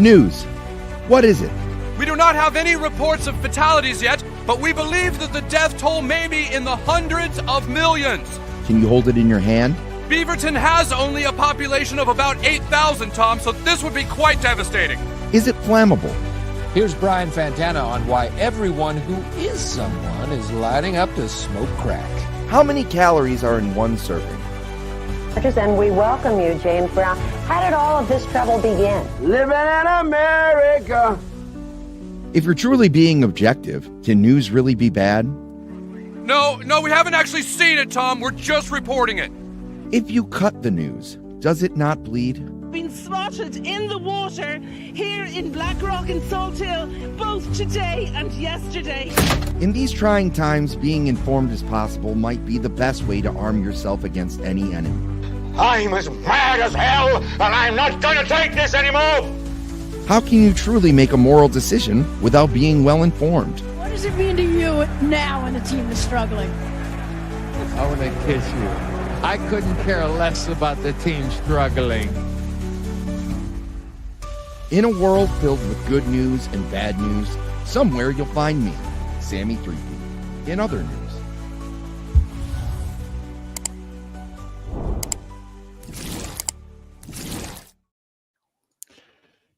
News. What is it? We do not have any reports of fatalities yet, but we believe that the death toll may be in the hundreds of millions. Can you hold it in your hand? Beaverton has only a population of about 8,000, Tom, so this would be quite devastating. Is it flammable? Here's Brian Fantana on why everyone who is someone is lining up to smoke crack. How many calories are in one serving? And we welcome you, James Brown. How did all of this trouble begin? Living in America. If you're truly being objective, can news really be bad? No, we haven't actually seen it, Tom. We're just reporting it. If you cut the news, does it not bleed? Been spotted in the water here in Blackrock and Salt Hill, both today and yesterday. In these trying times, being informed as possible might be the best way to arm yourself against any enemy. I'm as mad as hell, and I'm not gonna take this anymore! How can you truly make a moral decision without being well informed? What does it mean to you now when the team is struggling? I want to kiss you. I couldn't care less about the team struggling. In a world filled with good news and bad news, somewhere you'll find me, Sammy 3P, in other news.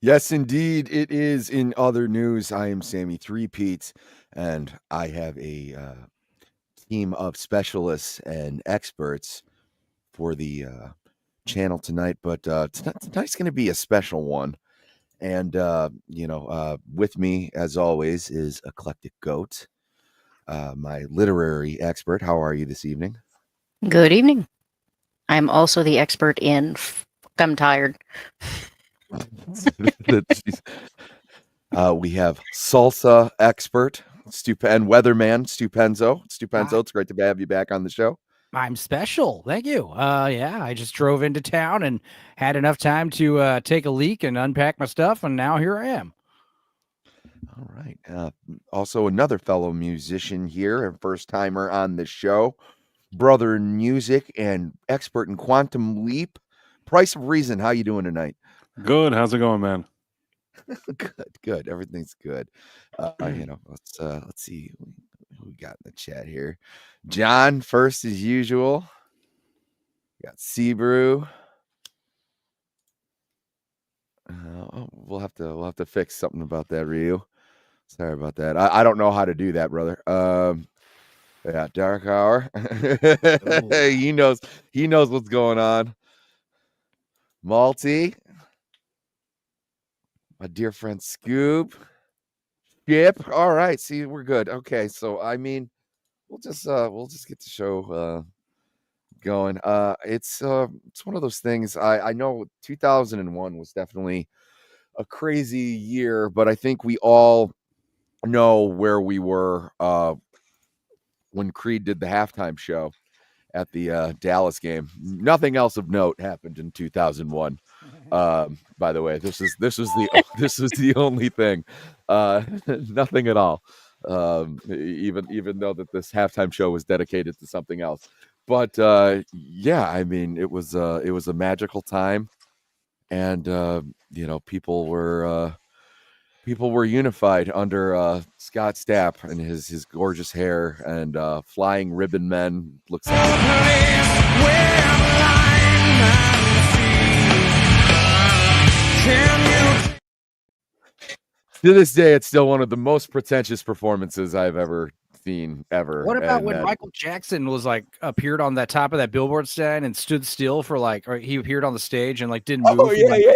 Yes, indeed, it is in other news. I am Sammy 3P, and I have a team of specialists and experts for the channel tonight. But tonight's going to be a special one. And, with me, as always, is Eclectic Goat, my literary expert. How are you this evening? Good evening. I'm also the expert in I'm tired. We have salsa expert, and weatherman, Stupenzo. It's great to have you back on the show. I'm special. Thank you. I just drove into town and had enough time to take a leak and unpack my stuff, and now here I am. All right. Also, another fellow musician here, a first timer on the show, brother in music and expert in Quantum Leap. Price of Reason. How you doing tonight? Good. How's it going, man? Good. Everything's good. Let's see who we got in the chat here. John first as usual. We got Sebrew. We'll have to fix something about that, Ryu. Sorry about that. I don't know how to do that, brother. Yeah, Dark Hour. He knows what's going on. Malty. My dear friend Scoop. Yep. All right. See, we're good. Okay. So I mean, we'll just get the show going. It's one of those things. I know 2001 was definitely a crazy year, but I think we all know where we were when Creed did the halftime show at the Dallas game. Nothing else of note happened in 2001. By the way, this was the only thing. Nothing at all. Even though that this halftime show was dedicated to something else. But yeah, I mean, it was a magical time, and people were unified under Scott Stapp and his gorgeous hair and flying ribbon men. Looks to this day, it's still one of the most pretentious performances I've ever seen ever. What about when Michael Jackson was appeared on that top of that billboard stand and stood still for or he appeared on the stage and didn't move? Oh yeah, yeah.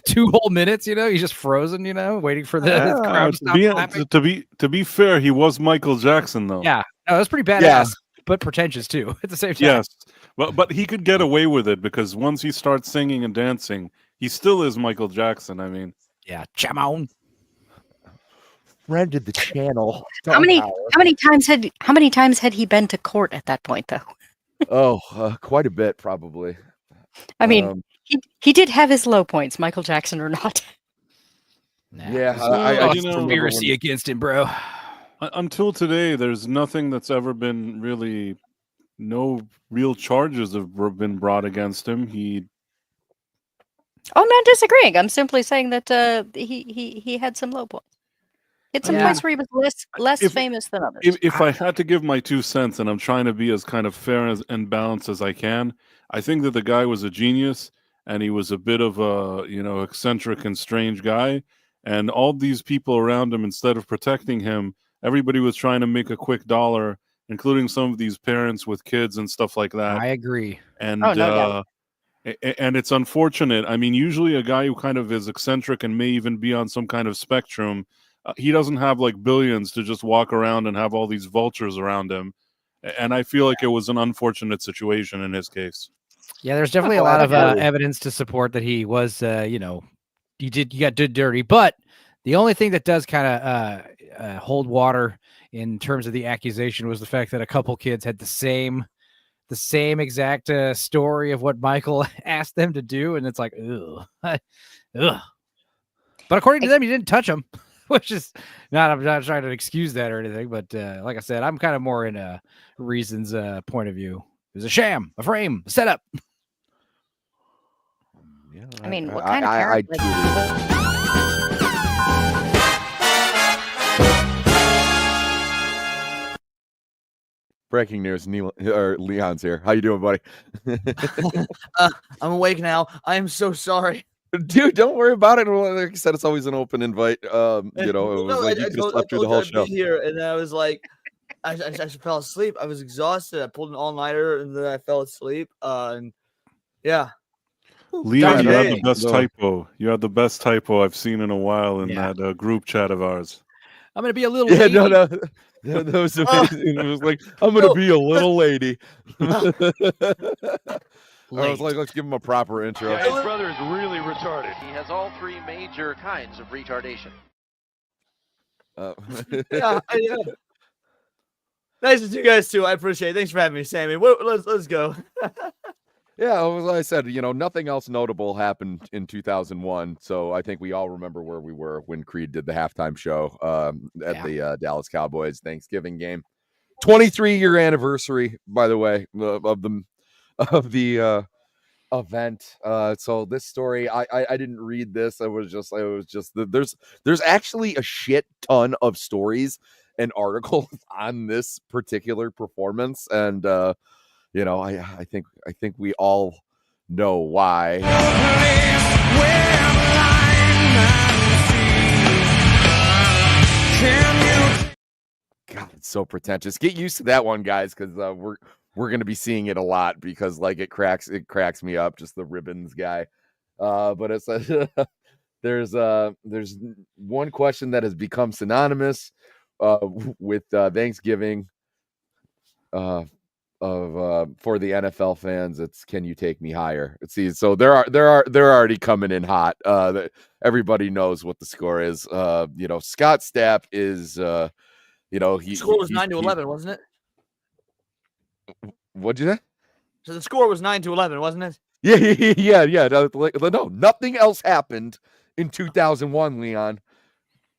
2 whole minutes, he's just frozen, waiting for the crowd to stop clapping. To be fair, he was Michael Jackson, though. Yeah, no, that's pretty badass, but pretentious too at the same time. Yes, but he could get away with it because once he starts singing and dancing, he still is Michael Jackson. I mean, yeah, Jamon. Friend of the channel. How many times had he been to court at that point, though? Quite a bit, probably. I mean, he did have his low points, Michael Jackson or not. Yeah, I conspiracy against him, bro. Until today, there's nothing that's ever been really. No real charges have been brought against him. Oh, I'm not disagreeing. I'm simply saying that he had some low points. Hit some points where he was less famous than others. If I had to give my 2 cents, and I'm trying to be as kind of fair and balanced as I can, I think that the guy was a genius, and he was a bit of a eccentric and strange guy, and all these people around him, instead of protecting him, everybody was trying to make a quick dollar, including some of these parents with kids and stuff like that. I agree. And Oh, no doubt. and it's unfortunate. I mean, usually a guy who kind of is eccentric and may even be on some kind of spectrum, he doesn't have like billions to just walk around and have all these vultures around him. And I feel like it was an unfortunate situation in his case. Yeah, there's definitely a lot of evidence to support that he was, he got did dirty. But the only thing that does kind of hold water in terms of the accusation was the fact that a couple kids had the same exact story of what Michael asked them to do, and it's like, ugh. But according to them, he didn't touch them, which is I'm not trying to excuse that or anything, but like I said, I'm kind of more in a Reason's point of view. It was a sham, a frame, a setup. Yeah, I mean, what kind of parent? Breaking news, Leon's here. How you doing, buddy? I'm awake now. I am so sorry. Dude, don't worry about it. Like I said, it's always an open invite. It was like you just slept through the whole show. Here, and then I was like, I fell asleep. I was exhausted. I pulled an all-nighter, and then I fell asleep. And yeah. Leon, you had the best typo. You had the best typo I've seen in a while in that group chat of ours. I'm gonna be a little. Yeah, no. That was amazing. It was like, I'm gonna be a little lady. I was like, let's give him a proper intro. Yeah, his brother is really retarded. He has all 3 major kinds of retardation. Yeah. Nice to see you guys too. I appreciate it. Thanks for having me, Sammy. Let's go. Yeah, as I said, nothing else notable happened in 2001. So I think we all remember where we were when Creed did the halftime show at the Dallas Cowboys Thanksgiving game. 23-year anniversary, by the way, of the event. So this story, I didn't read this. There's actually a shit ton of stories and articles on this particular performance, and I think we all know why. God, it's so pretentious. Get used to that one, guys, because we're gonna be seeing it a lot because it cracks me up, just the ribbons guy. But it's there's one question that has become synonymous with Thanksgiving for the NFL fans. It's, can you take me higher? See, so they're already coming in hot. Everybody knows what the score is. Scott Stapp is the score was 9-11, wasn't it? What'd you say? So the score was 9-11, wasn't it? Yeah. No, nothing else happened in 2001, Leon.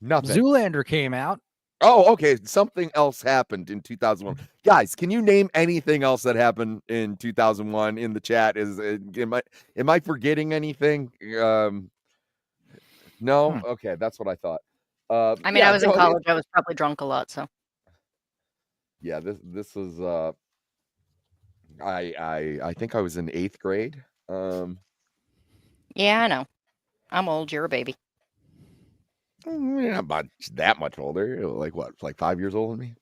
Nothing. Zoolander came out. Oh, okay. Something else happened in 2001. Guys, can you name anything else that happened in 2001 in the chat? Am I forgetting anything? No? Okay, that's what I thought. I mean, I was in college. I was probably drunk a lot, so. Yeah, this was I think I was in 8th grade. Yeah, I know. I'm old. You're a baby. Not that much older. Like what? Like 5 years older than me?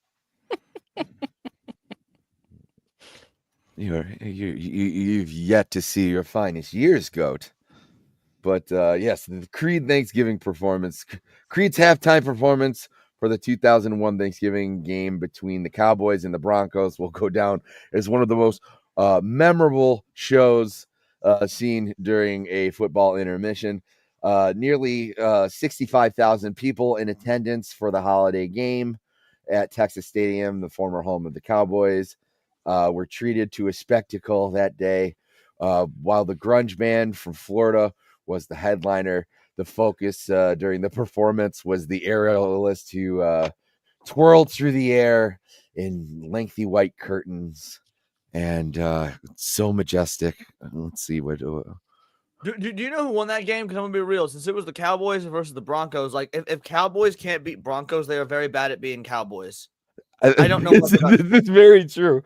You've yet to see your finest years, goat. But yes, the Creed Thanksgiving performance. Creed's halftime performance for the 2001 Thanksgiving game between the Cowboys and the Broncos will go down as one of the most memorable shows seen during a football intermission. Nearly 65,000 people in attendance for the holiday game at Texas Stadium, the former home of the Cowboys, were treated to a spectacle that day. While the grunge band from Florida was the headliner, the focus during the performance was the aerialist who twirled through the air in lengthy white curtains and so majestic. Let's see what. Do you know who won that game? Because I'm gonna be real. Since it was the Cowboys versus the Broncos, like if Cowboys can't beat Broncos, they are very bad at being Cowboys. I don't know. It's very true.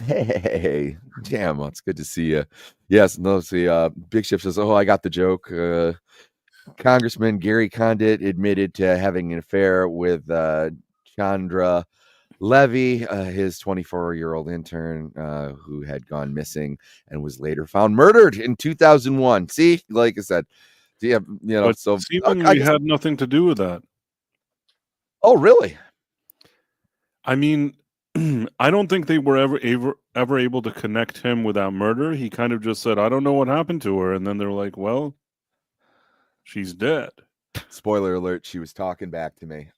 Hey, damn, it's good to see you. Yes, no, see, Big Ship says, "Oh, I got the joke." Congressman Gary Condit admitted to having an affair with Chandra Levy, his 24-year-old intern who had gone missing and was later found murdered in 2001. See, like I said, yeah, but so seemingly had nothing to do with that. Oh, really? I mean, I don't think they were ever able to connect him with that murder. He kind of just said, "I don't know what happened to her," and then they're like, "Well, she's dead." Spoiler alert: she was talking back to me.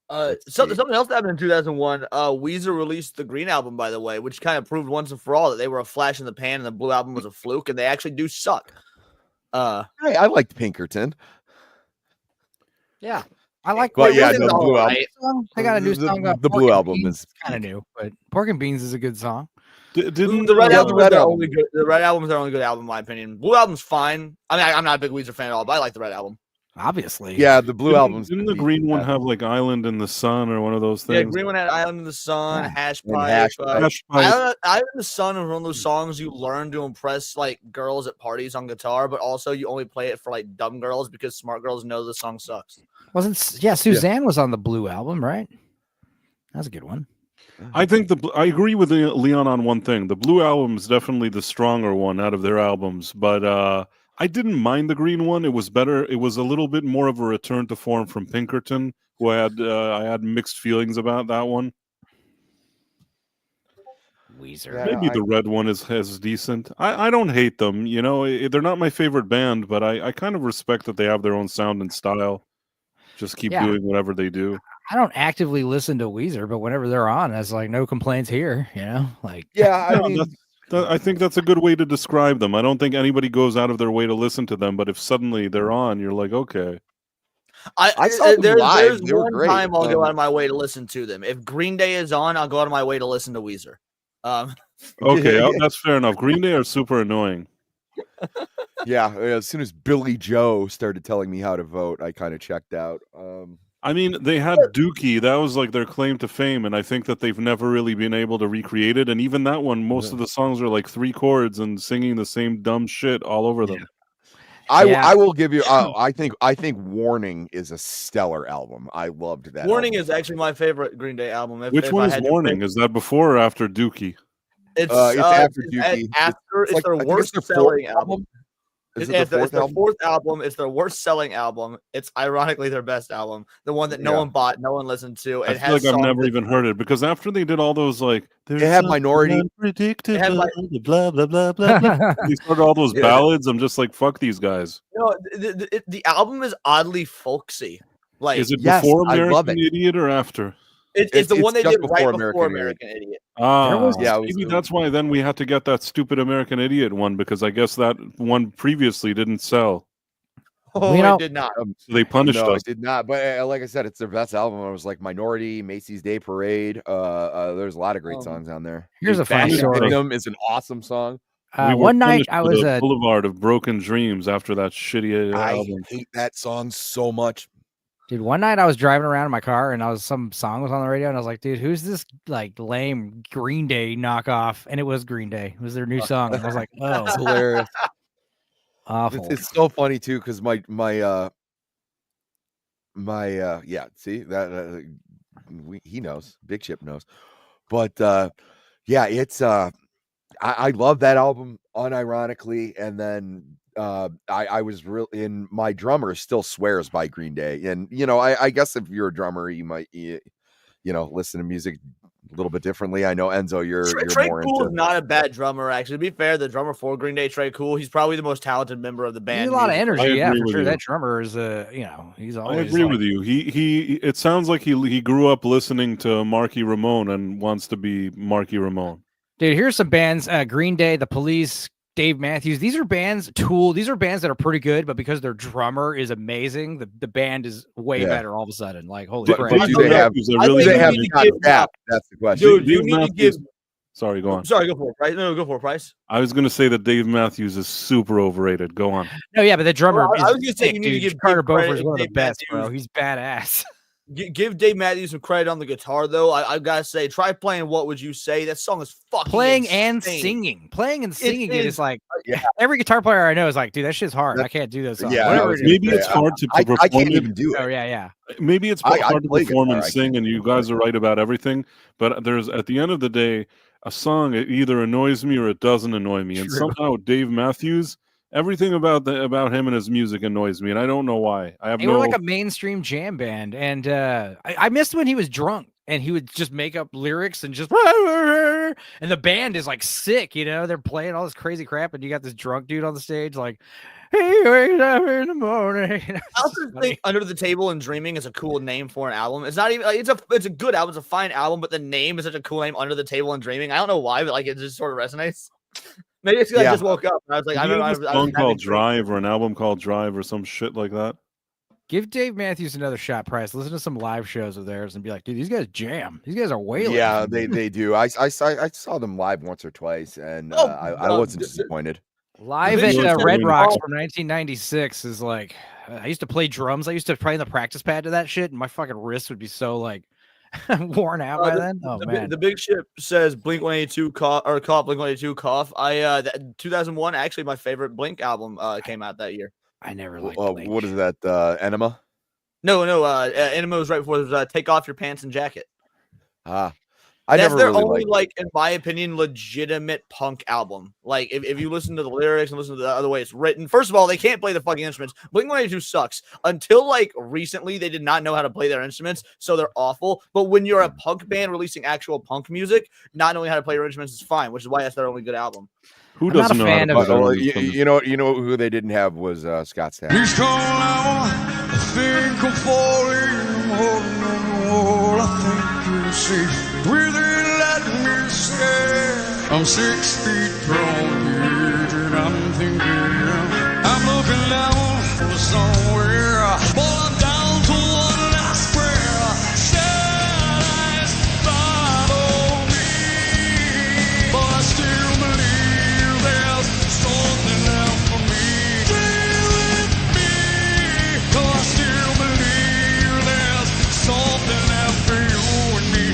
Something else that happened in 2001. Weezer released the Green Album, by the way, which kind of proved once and for all that they were a flash in the pan and the Blue Album was a fluke, and they actually do suck. I liked Pinkerton. Yeah, I like. But yeah, the Blue Album. They got a new song. The Blue Album is kind of new, but Pork and Beans is a good song. The Red Album is their only good. The Red Album is their only good album, in my opinion. Blue Album's fine. I mean, I'm not a big Weezer fan at all, but I like the Red Album. Obviously, yeah. The Blue Album's didn't the Green one have like Island in the Sun or one of those things? Yeah, Green one had Island in the Sun, Hash Pipe. Hash Pipe. Island in the Sun is one of those songs you learn to impress like girls at parties on guitar, but also you only play it for like dumb girls because smart girls know the song sucks. Suzanne was on the Blue Album, right? That's a good one. I think I agree with Leon on one thing. The Blue Album is definitely the stronger one out of their albums, but I didn't mind the Green one. It was better. It was a little bit more of a return to form from Pinkerton, who I had mixed feelings about that one. Weezer. Maybe the Red one is decent. I don't hate them. You know, they're not my favorite band, but I kind of respect that they have their own sound and style. Just keep doing whatever they do. I don't actively listen to Weezer, but whenever they're on, there's like no complaints here. You know, like I think that's a good way to describe them. I don't think anybody goes out of their way to listen to them, but if suddenly they're on, you're like, okay. I saw them live. There's one time I'll go out of my way to listen to them. If Green Day is on, I'll go out of my way to listen to Weezer. Okay, that's fair enough. Green Day are super annoying. Yeah, as soon as Billy Joe started telling me how to vote, I kind of checked out. I mean, they had Dookie. That was like their claim to fame, and I think that they've never really been able to recreate it. And even that one, most of the songs are like 3 chords and singing the same dumb shit all over them. I will give you. I think Warning is a stellar album. I loved that. Warning album. is actually my favorite Green Day album. Which one is Warning? Is that before or after Dookie? It's after Dookie. It's their worst selling album. Is it's their fourth album. It's their worst selling album. It's ironically their best album. The one that no one bought, no one listened to. I feel like I've never even heard it because after they did all those like they had Minority, blah blah blah blah blah. They started all those ballads. I'm just like, fuck these guys. No, the album is oddly folksy. Like, is it before American Idiot or after? It's the one they did right before American Idiot. Maybe that's why then we had to get that stupid American Idiot one because I guess that one previously didn't sell. Oh, it did not. So they punished us. It did not. But like I said, it's their best album. It was like Minority, Macy's Day Parade. There's a lot of great songs on there. Here's a funny story. Kingdom is an awesome song. One night I was at Boulevard of Broken Dreams after that shitty album. I hate that song so much. Dude, one night I was driving around in my car and some song was on the radio and I was like, dude, who's this like lame Green Day knockoff? And it was Green Day. It was their new song. And I was like, oh, it's hilarious. Awful. It's so funny too because my see that he knows, Big Chip knows, but it's I love that album unironically, and then I was real in my drummer still swears by Green Day, and I guess if you're a drummer you might listen to music a little bit differently. I know Enzo, you're Trey more Cool into... is not a bad drummer, actually. To be fair, the drummer for Green Day, Trey Cool, he's probably the most talented member of the band. He's a lot of energy, yeah, for sure. You. That drummer is he's always. I agree with you. He it sounds like he grew up listening to Marky Ramone and wants to be Marky Ramone. Dude, here's some bands: Green Day, The Police, Dave Matthews. These are bands. Tool. These are bands that are pretty good, but because their drummer is amazing, the band is way better all of a sudden. Like, holy crap! Do they have? That's the question. Dude, you need to give Sorry, go on. Sorry, go for it, Price. No, go for it, Price. I was going to say that Dave Matthews is super overrated. Go on. No, yeah, but the drummer. Well, I was is gonna say sick, you need to dude. give Carter Dave credit Beaufort is one of the Dave best, Matthews. bro. He's badass. Give Dave Matthews some credit on the guitar, though. I gotta say, try playing "What Would You Say." That song is fucking Playing and insane. singing, it is like Yeah. every guitar player I know is like, dude, that shit's hard. I can't do those songs. Yeah, Whatever it is. Maybe it's hard to perform. I can't even do it. Oh yeah. Maybe it's I hard to play perform guitar, and I sing, and you guys are right about everything. But there's, at the end of the day, a song, it either annoys me or it doesn't annoy me. And True. somehow Dave Matthews, everything about him and his music annoys me, and I don't know why. I have They were like a mainstream jam band, and I missed when he was drunk and he would just make up lyrics and just and the band is like sick, you know, they're playing all this crazy crap, and you got this drunk dude on the stage like, he wakes up in the morning. I also think "Under the Table" and "Dreaming" is a cool name for an album. It's not even like it's a good album, it's a fine album, but the name is such a cool name, "Under the Table" and "Dreaming." I don't know why, but like it just sort of resonates. Maybe it's because I just woke up and I was like, Did you I have a song called Drive or an album called Drive or some shit like that? Give Dave Matthews another shot, Price. Listen to some live shows of theirs and be like, dude, these guys jam. These guys are wailing. Yeah, they do. I saw them live once or twice, and I wasn't disappointed. Live at Red Rocks from 1996 is like, I used to play drums. I used to play in the practice pad to that shit, and my fucking wrist would be so like worn out by then. Oh man, the Big Ship says Blink-182 cough or cough Blink-182 cough. 2001 actually my favorite Blink album came out that year. I never liked Blink. What is that? Enema? No, Enema was right before it was Take Off Your Pants and Jacket. That's their really only, like, in my opinion, legitimate punk album. Like, if you listen to the lyrics and listen to the other way it's written, first of all, they can't play the fucking instruments. Blink-182 sucks. Until, like, recently, they did not know how to play their instruments, so they're awful. But when you're a punk band releasing actual punk music, not knowing how to play your instruments is fine, which is why that's their only good album. Who doesn't know how to play their instruments? You know who they didn't have was Scott Stapp. He's calling out, I think I'm falling, holding on the wall, I think you're safe. Will they let me stay? I'm 6 feet from here, and I'm thinking, I'm looking down for somewhere, but I'm down to one last prayer. Sad eyes follow me, but I still believe there's something left for me. Stay with me, 'cause I still believe there's something left for you and me,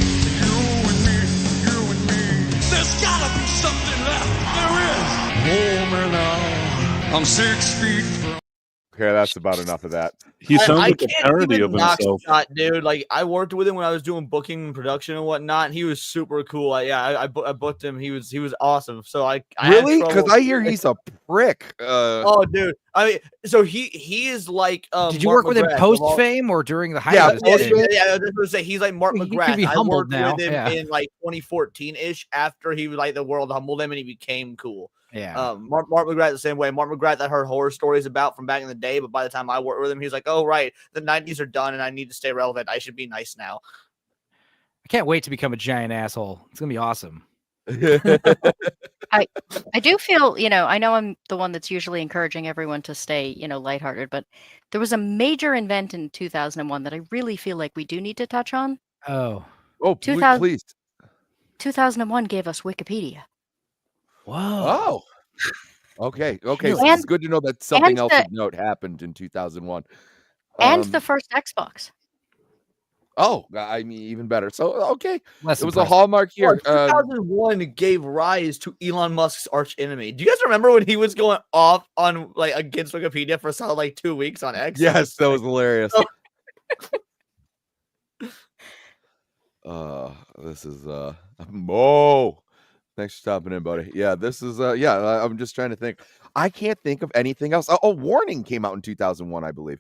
you and me, you and me. There's gotta be something left. There is. Hold me now. I'm 6 feet from. Okay, that's about enough of that. He sounds I like a can't parody even of knock himself. Scott, dude. Like, I worked with him when I was doing booking and production and whatnot, and he was super cool. I booked him. He was awesome. So I Really? had Because trouble- I hear he's a prick. Oh, dude. I mean, so he is like. Did you Mark work with him McGrath of post all- fame or during the height Yeah, of his fame? I was just gonna say he's like Mark He could McGrath. be I humbled worked now, with him yeah. in like 2014-ish after he was like the world humbled him and he became cool. Yeah. Mark McGrath the same way. Mark McGrath I heard horror stories about from back in the day, but by the time I worked with him, he was like, "Oh right, the 90s are done, and I need to stay relevant. I should be nice now." I can't wait to become a giant asshole. It's gonna be awesome. I do feel, I know I'm the one that's usually encouraging everyone to stay, lighthearted, but there was a major event in 2001 that I really feel like we do need to touch on. Oh, please. 2001 gave us Wikipedia. Whoa. Oh. Okay. So And- it's good to know that something and else the- of note happened in 2001. And the first Xbox. Oh, I mean, even better. So, okay. Less it was a impressive. hallmark year. 2001 gave rise to Elon Musk's arch enemy. Do you guys remember when he was going off on like against Wikipedia for solid like 2 weeks on X? Yes, that was hilarious. Oh. This is Mo. Thanks for stopping in, buddy. Yeah, this is I'm just trying to think. I can't think of anything else. Oh, Warning came out in 2001, I believe.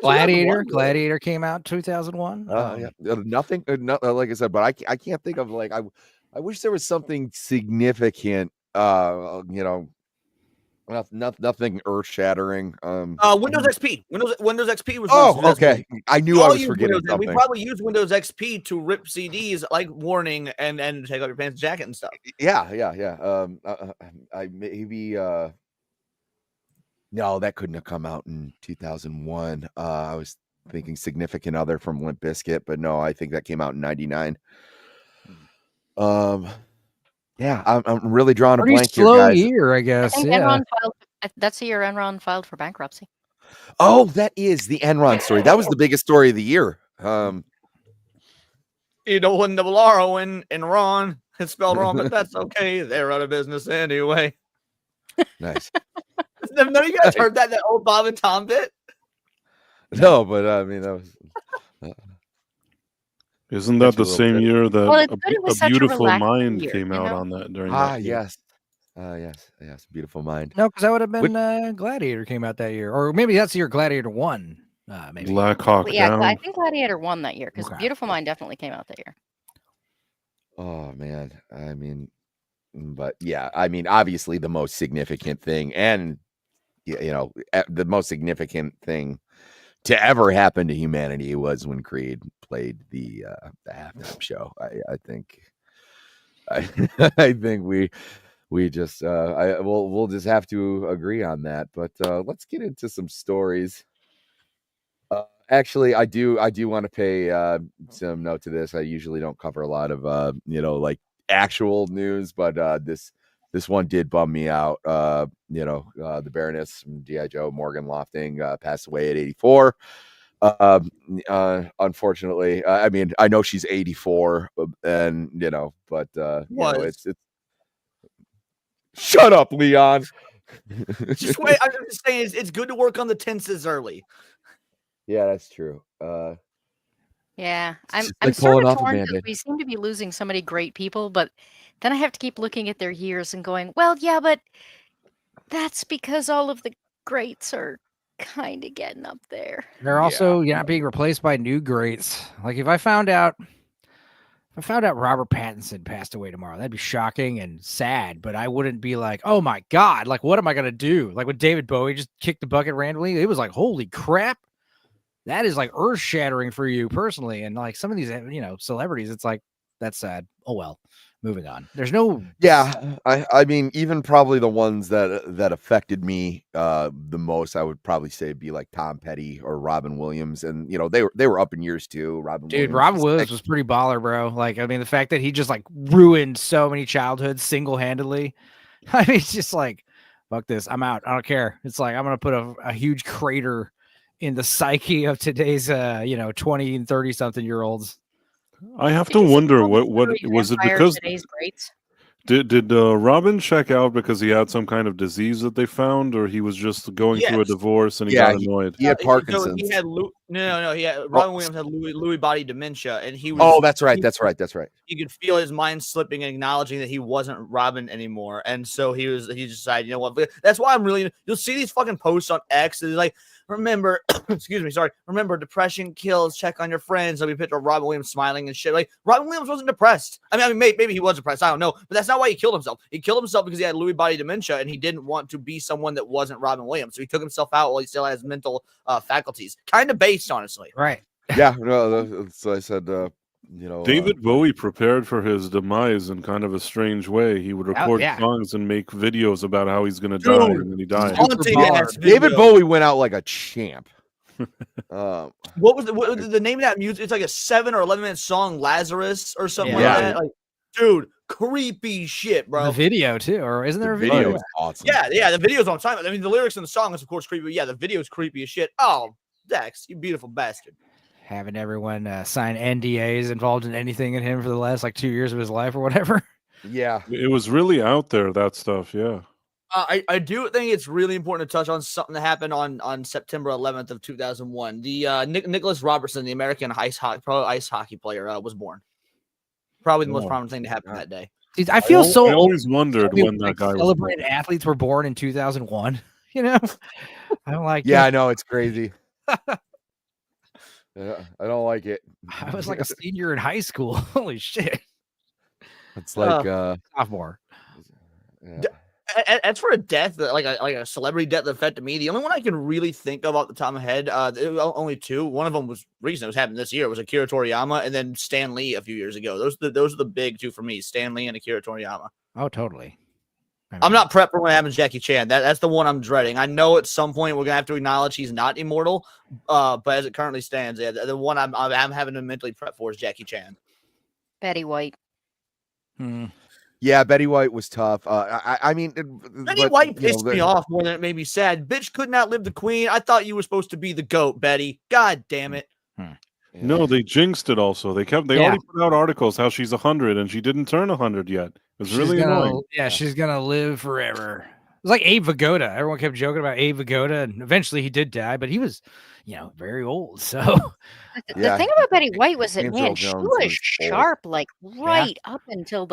Gladiator came out in 2001. Nothing. Like I said, but I can't think of like I wish there was something significant. Nothing earth shattering. Windows XP. Windows XP was. released in Okay. 2001. I knew We I all was used forgetting Windows, and something. We probably used Windows XP to rip CDs like Warning and take off your pants jacket and stuff. Yeah. I maybe. No, that couldn't have come out in 2001. I was thinking Significant Other from Limp Bizkit, but no, I think that came out in 99. Yeah, I'm really drawing a Pretty blank here, slow guys. year, I I guess. think Yeah. Enron filed. That's the year Enron filed for bankruptcy. Oh, that is the Enron story. That was the biggest story of the year. E-double-N-double-R-O and Ron. It's spelled wrong, but that's okay. They're out of business anyway. Nice. None of you guys heard that old Bob and Tom bit? No, but I mean that was. Isn't that the same year that Well, it's good it was a such a Beautiful relaxing Mind year, came you out know? on that during Ah, that year? yes, Beautiful Mind. No, because that would have been Gladiator came out that year, or maybe that's the year Gladiator won. Maybe Black Hawk Well, yeah, Down. I think Gladiator won that year because Okay. Beautiful Mind definitely came out that year. Oh man, I mean, but yeah, I mean, obviously the most significant thing, and the most significant thing to ever happen to humanity was when Creed played the halftime show. I think, I think we just we'll just have to agree on that. But let's get into some stories. Actually, I do want to pay some note to this. I usually don't cover a lot of like actual news, but this one did bum me out. The Baroness from G.I. Joe, Morgan Lofting, passed away at 84. Unfortunately, I mean, I know she's 84, and but it's shut up, Leon. Just wait. I'm just saying, it's good to work on the tenses early. Yeah, that's true. Yeah, I'm just like sort pulling of off a torn because Band-Aid. we seem to be losing so many great people, but then I have to keep looking at their years and going, well, yeah, but that's because all of the greats are kind of getting up there. They're also not being replaced by new greats. Like if I found out Robert Pattinson passed away tomorrow, that'd be shocking and sad, but I wouldn't be like, oh my God, like what am I gonna do? Like when David Bowie just kicked the bucket randomly, it was like, holy crap. That is like earth shattering for you personally. And like some of these, celebrities, it's like, that's sad. Oh, well, moving on. There's no. Yeah. I mean, even probably the ones that affected me the most, I would probably say be like Tom Petty or Robin Williams. And, they were up in years too. Robin Williams was pretty baller, bro. Like, I mean, the fact that he just like ruined so many childhoods single-handedly. I mean, it's just like, fuck this. I'm out. I don't care. It's like, I'm going to put a huge crater in the psyche of today's 20 and 30 something year olds. I have to wonder what was it because today's greats? did Robin check out because he had some kind of disease that they found, or he was just going through a divorce and he got annoyed? He had Parkinson's. So he had Robin Williams had Lewy body dementia, and he was. Oh, that's right. You could feel his mind slipping and acknowledging that he wasn't Robin anymore, and so he decided, you know what? That's why you'll see these fucking posts on X. It's like, remember, remember, depression kills. Check on your friends. There'll be a picture of Robin Williams smiling and shit. Like Robin Williams wasn't depressed. I mean, maybe he was depressed. I don't know, but that's not why he killed himself. He killed himself because he had Lewy body dementia, and he didn't want to be someone that wasn't Robin Williams. So he took himself out while he still has mental faculties. Kind of based, honestly. Right. Yeah. No. So I said, David Bowie prepared for his demise in kind of a strange way. He would record songs and make videos about how he's going to die, and then he died. David Bowie went out like a champ. What was the name of that music? It's like a 7 or 11-minute song, Lazarus or something like that. Like, dude, creepy shit, bro. The video too, or isn't there a video? video? Is awesome. Yeah, the video's on time. I mean, the lyrics in the song is of course creepy. But yeah, the video's creepy as shit. Oh, Dex, you beautiful bastard. Having everyone sign NDAs involved in anything in him for the last like 2 years of his life or whatever. Yeah, it was really out there, that stuff. Yeah. I do think it's really important to touch on something that happened on September 11th of 2001. The Nicholas Robertson, the American pro ice hockey player, was born. Probably the most prominent thing to happen that day. Dude, I feel I always wondered when that guy was celebrated athletes were born in 2001. I don't like. Yeah, I know, it's crazy. I don't like it. I was like a senior in high school. Holy shit! It's like sophomore. Yeah. As for a death, like a celebrity death that affected me, the only one I can really think of off the top of my head, only two. One of them was recent. It was happening this year. It was Akira Toriyama, and then Stan Lee a few years ago. Those are the big two for me: Stan Lee and Akira Toriyama. Oh, totally. I'm not prepped for what happens to Jackie Chan. That's the one I'm dreading. I know at some point we're gonna have to acknowledge he's not immortal, but as it currently stands, the one I'm having to mentally prep for is Jackie Chan. Betty White. Yeah, Betty White was tough. I mean, Betty White pissed me off more than it made me sad. Bitch could not live the queen. I thought you were supposed to be the GOAT, Betty. God damn it. No, they jinxed it also. They already put out articles how she's 100 and she didn't turn 100 yet. It was really annoying. Yeah, she's gonna live forever. It was like Abe Vigoda. Everyone kept joking about Abe Vigoda, and eventually he did die, but he was, very old. So the thing about Betty White was that, Angel man, she Jones was was sharp, like right up until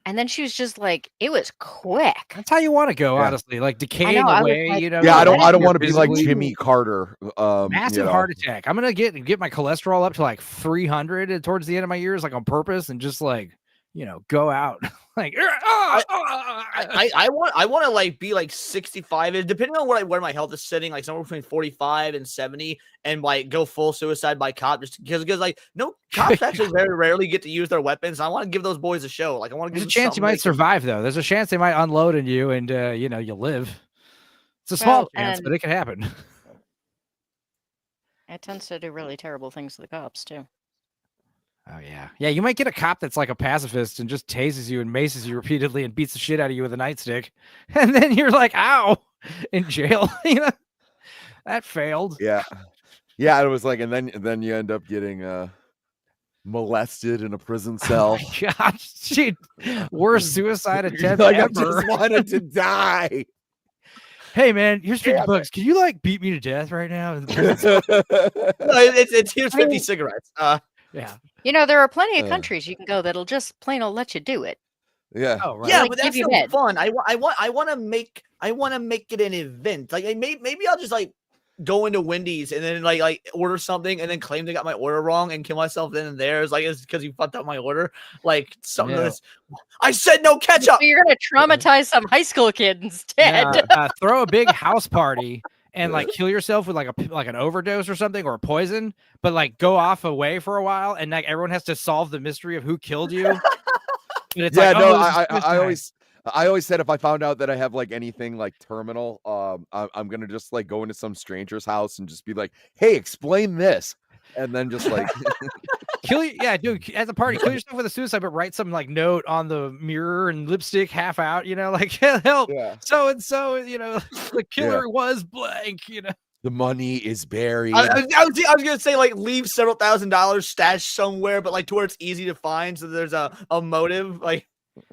and then she was just like, it was quick. That's how you want to go, honestly, like decaying away. like, Yeah, I don't want to be like physically. Jimmy Carter. Massive heart attack. I'm gonna get my cholesterol up to like 300 towards the end of my years, like on purpose, and just like go out like. I want to like be like 65, depending on where my health is sitting, like somewhere between 45 and 70, and like go full suicide by cop, just because like no cops actually very rarely get to use their weapons. I want to give those boys a show. Like I want to give There's a chance you might survive, though. There's a chance they might unload on you, and you live. It's a small chance, but it can happen. It tends to do really terrible things to the cops too. Oh yeah, you might get a cop that's like a pacifist and just tases you and maces you repeatedly and beats the shit out of you with a nightstick, and then you're like, "Ow!" in jail. That failed. Yeah. It was like, and then you end up getting molested in a prison cell. Oh my God, shit. Worst suicide attempt like, ever. I just wanted to die. Hey man, here's $50. Can you like beat me to death right now? No, it's here's 50 cigarettes. Yeah. There are plenty of countries you can go that'll just plain old let you do it. Yeah. Oh, right. Yeah, Like, but that's give you no head. fun. I want to make it an event. Like maybe I'll just like go into Wendy's and then like order something and then claim they got my order wrong and kill myself then and there. It's like it's because you fucked up my order. Like something that's I said no ketchup. So you're gonna traumatize some high school kid instead. Throw a big house party and like kill yourself with like an overdose or something or a poison, but like go off away for a while and like everyone has to solve the mystery of who killed you. And it's I always said if I found out that I have like anything like terminal, I'm gonna just like go into some stranger's house and just be like, "Hey, explain this," and then just like kill you. Yeah, dude, at the party, kill yourself with a suicide, but write some like note on the mirror and lipstick half out. Like help. So and so. The killer was blank. the money is buried. I was gonna say like leave several $1,000s stashed somewhere, but like to where it's easy to find, so there's a motive. Like,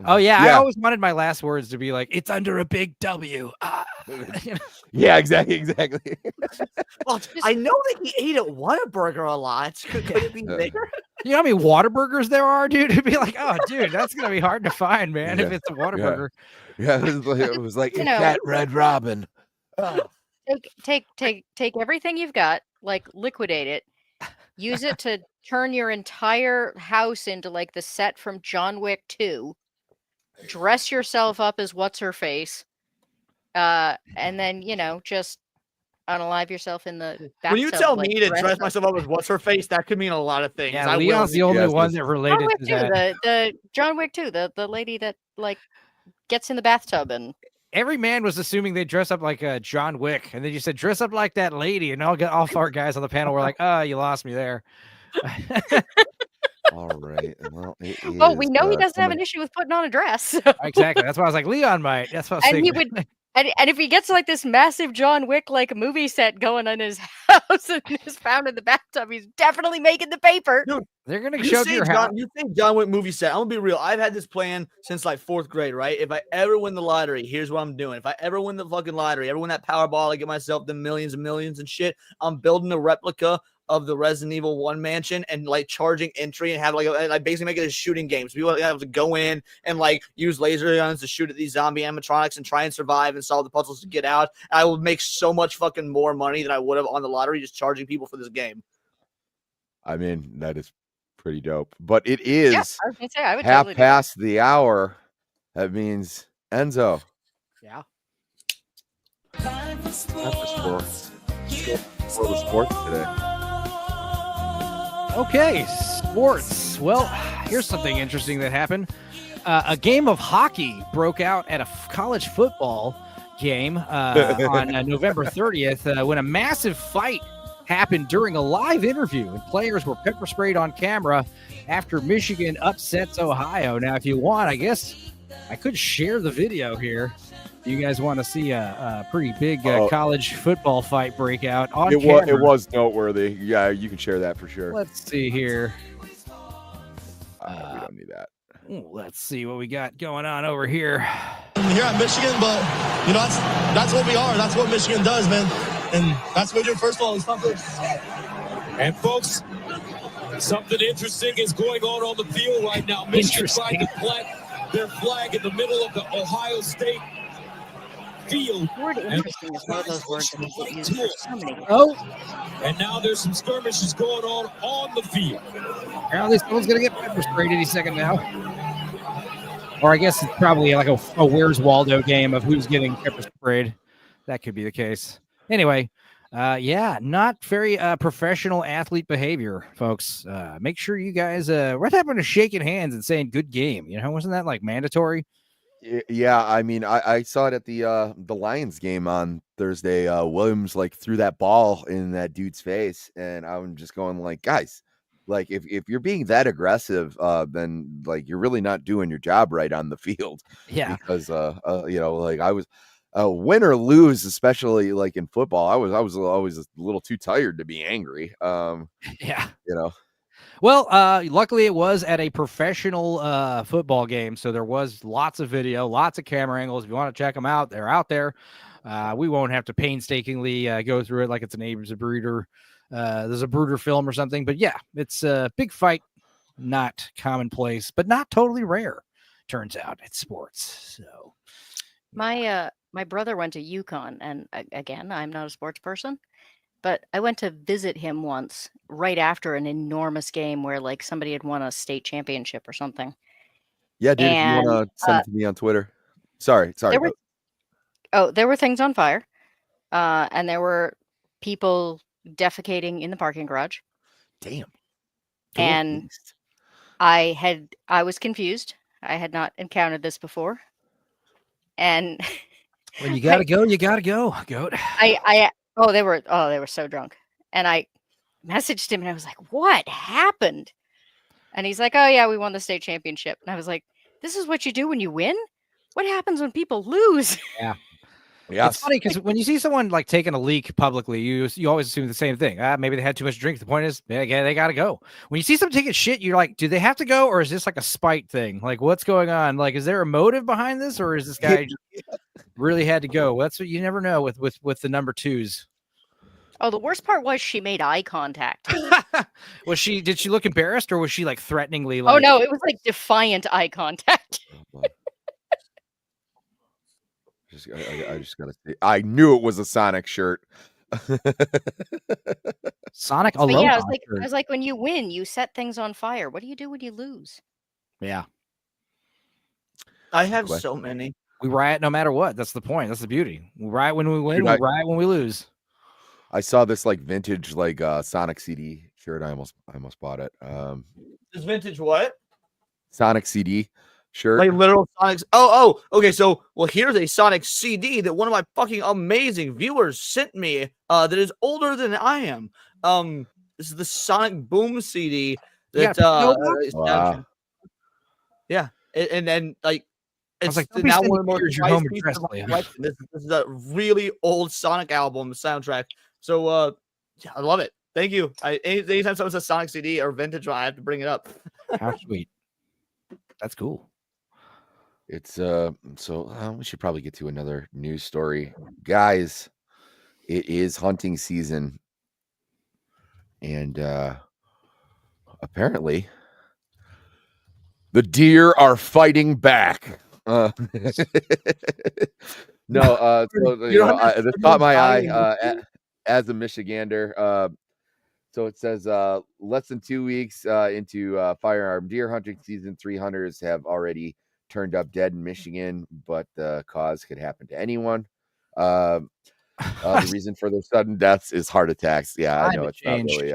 oh yeah, I always wanted my last words to be like, "It's under a big W." Yeah, exactly. Well, I know that he ate at Whataburger a lot. Could it be bigger? You know how many Whataburgers there are, dude? It'd be like, oh, dude, that's gonna be hard to find, man. If it's a Whataburger. Yeah, it was like it's that Red Robin. Take everything you've got, like liquidate it, use it to turn your entire house into like the set from John Wick 2. Dress yourself up as what's her face, and then just unalive yourself in the bathtub. When you tell like, me to dress myself up as what's her face, that could mean a lot of things. Yeah, Leon's the only one that related John Wick to 2, that. the John Wick 2, the lady that like gets in the bathtub and. Every man was assuming they dress up like John Wick, and then you said dress up like that lady, and all four guys on the panel were like, "Oh, you lost me there." All right. Well, we know he doesn't have an issue with putting on a dress. Exactly. That's why I was like, Leon might. That's what I was And thinking. he would, and if he gets like this massive John Wick like movie set going on his house and is found in the bathtub, he's definitely making the paper. Dude, they're gonna show your house. You think John Wick movie set? I'm gonna be real. I've had this plan since like 4th grade, right? If I ever win the lottery, here's what I'm doing. If I ever win the fucking lottery, ever win that Powerball, I get myself the millions and millions and shit. I'm building a replica of the Resident Evil 1 mansion and like charging entry and have like basically make it a shooting game. So people have to go in and like use laser guns to shoot at these zombie animatronics and try and survive and solve the puzzles to get out. I would make so much fucking more money than I would have on the lottery just charging people for this game. I mean, that is pretty dope. But it is I was gonna say, I would half totally do past the hour. That means Enzo. Yeah. Time for sports. Let's go for the sports today. Okay, sports. Well, here's something interesting that happened. A game of hockey broke out at a college football game on November 30th when a massive fight happened during a live interview, and players were pepper sprayed on camera after Michigan upsets Ohio. Now, if you want, I guess I could share the video here. You guys want to see a pretty big college football fight break out on camera. It was noteworthy. Yeah, you can share that for sure. Let's see here. We don't need that. Let's see what we got going on over here. Here at Michigan, but that's what we are. That's what Michigan does, man. And that's what we do. First of all, it's something. And folks, something interesting is going on the field right now. Michigan trying to plant their flag in the middle of the Ohio State field. The word interesting is one of those words that people use for so many. And now there's some skirmishes going on the field. Apparently someone's going to get pepper sprayed any second now. Or I guess it's probably like a Where's Waldo game of who's getting pepper sprayed. That could be the case. Anyway, not very professional athlete behavior, folks. Make sure you guys, what happened to shaking hands and saying good game? Wasn't that like mandatory? Yeah, I mean, I saw it at the Lions game on Thursday. Williams like threw that ball in that dude's face, and I'm just going like, guys, like if you're being that aggressive, then like you're really not doing your job right on the field. Yeah, because like I was win or lose, especially like in football, I was always a little too tired to be angry. Yeah, Well, luckily it was at a professional football game, so there was lots of video, lots of camera angles. If you want to check them out, they're out there. We won't have to painstakingly go through it like it's an Abrams Zapruder. There's a Bruder film or something, but yeah, it's a big fight, not commonplace, but not totally rare. Turns out it's sports. So my brother went to UConn, and again, I'm not a sports person. But I went to visit him once right after an enormous game where like somebody had won a state championship or something. Yeah, dude, if you want to send it to me on Twitter. Sorry. There were things on fire. And there were people defecating in the parking garage. Damn. And I was confused. I had not encountered this before. And when you gotta go, you gotta go. Goat. They were so drunk. And I messaged him and I was like, what happened? And he's like, oh yeah, we won the state championship. And I was like, this is what you do when you win? What happens when people lose? Yeah. Yeah. It's funny because when you see someone like taking a leak publicly, you always assume the same thing. Maybe they had too much to drink. The point is, they got to go. When you see someone taking shit, you're like, do they have to go, or is this like a spite thing? Like, what's going on? Like, is there a motive behind this, or is this guy really had to go? That's what you never know with the number twos. Oh, the worst part was she made eye contact. Did she look embarrassed, or was she like threateningly? Oh no, it was like defiant eye contact. I just gotta say, I knew it was a Sonic shirt. Sonic alone. Yeah, I was like, when you win, you set things on fire. What do you do when you lose? Yeah, I have so many. We riot no matter what. That's the point. That's the beauty. We riot when we win. We riot when we lose. I saw this like vintage like Sonic CD shirt. I almost bought it. This vintage what? Sonic CD shirt. Like literal Sonics. Oh, okay. So, here's a Sonic CD that one of my fucking amazing viewers sent me that is older than I am. This is the Sonic Boom CD that wow. Yeah. And then like it's like, now one of the your home address. This is a really old Sonic album soundtrack. So yeah, I love it. Thank you. Anytime someone says Sonic CD or vintage, I have to bring it up. How sweet. That's cool. It's so we should probably get to another news story. Guys, it is hunting season. And apparently the deer are fighting back. No, this caught my eye as a Michigander. So it says less than 2 weeks into firearm deer hunting season, 3 hunters have already turned up dead in Michigan, but the cause could happen to anyone. The reason for their sudden deaths is heart attacks. Yeah, I know it's not really.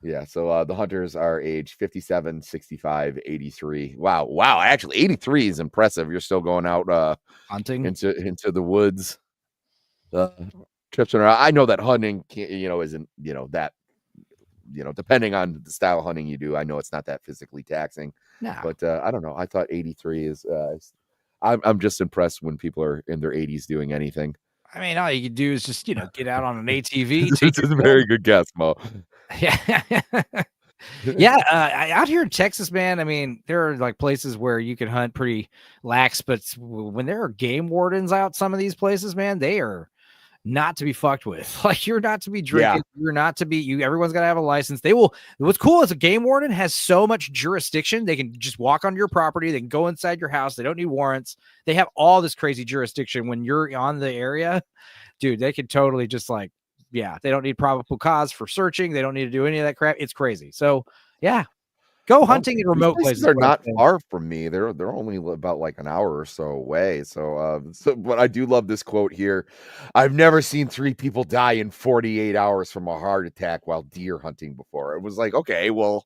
Yeah, so the hunters are age 57, 65, 83. Wow. Actually, 83 is impressive. You're still going out hunting into the woods, trips around. I know that hunting, isn't that depending on the style of hunting you do. I know it's not that physically taxing. No. But I don't know. I thought 83 is. I'm just impressed when people are in their 80s doing anything. I mean, all you can do is just get out on an ATV. It's a very good guess, Mo. Yeah. Yeah, out here in Texas, man, I mean, there are like places where you can hunt pretty lax, but when there are game wardens out some of these places, man, they are not to be fucked with. Like, you're not to be drinking, you're not to be everyone's got to have a license. What's cool is a game warden has so much jurisdiction. They can just walk on your property, they can go inside your house, they don't need warrants. They have all this crazy jurisdiction when you're on the area. Dude, they can totally just like, they don't need probable cause for searching. They don't need to do any of that crap. It's crazy. So, go hunting in remote places. They're not far from me. They're only about like an hour or so away. So, but I do love this quote here. I've never seen 3 people die in 48 hours from a heart attack while deer hunting before. It was like, okay, well,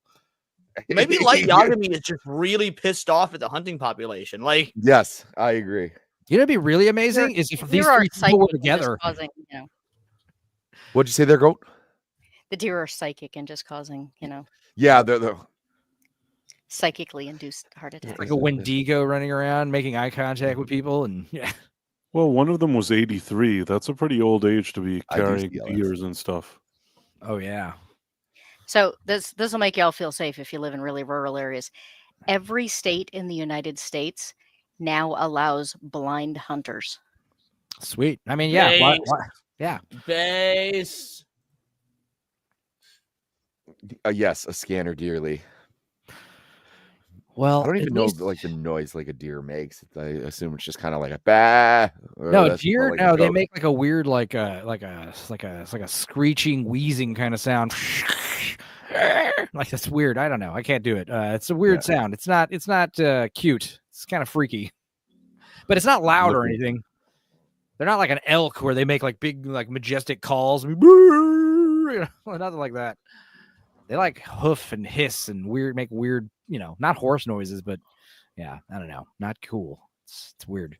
maybe Light Yagami is just really pissed off at the hunting population. Like, yes, I agree. It'd be really amazing is if these 3 people were together. What'd you say there, Goat? The deer are psychic and just causing, Yeah, they're psychically induced heart attacks. Like a Wendigo running around, making eye contact with people, and Well, one of them was 83. That's a pretty old age to be I do carrying see that. deers and stuff. Oh yeah. So this will make y'all feel safe if you live in really rural areas. Every state in the United States now allows blind hunters. Sweet. I mean, yeah. Base. Yes, a scanner dearly. Well, I don't even know like the noise like a deer makes. I assume it's just kind of like a bah. No, deer. No, they make like a weird, like a screeching, wheezing kind of sound. Like that's weird. I don't know. I can't do it. It's a weird sound. It's not cute. It's kind of freaky, but it's not loud or anything. They're not like an elk where they make like big, like majestic calls. Nothing like that. They like hoof and hiss and make weird, not horse noises, but I don't know. Not cool. It's weird.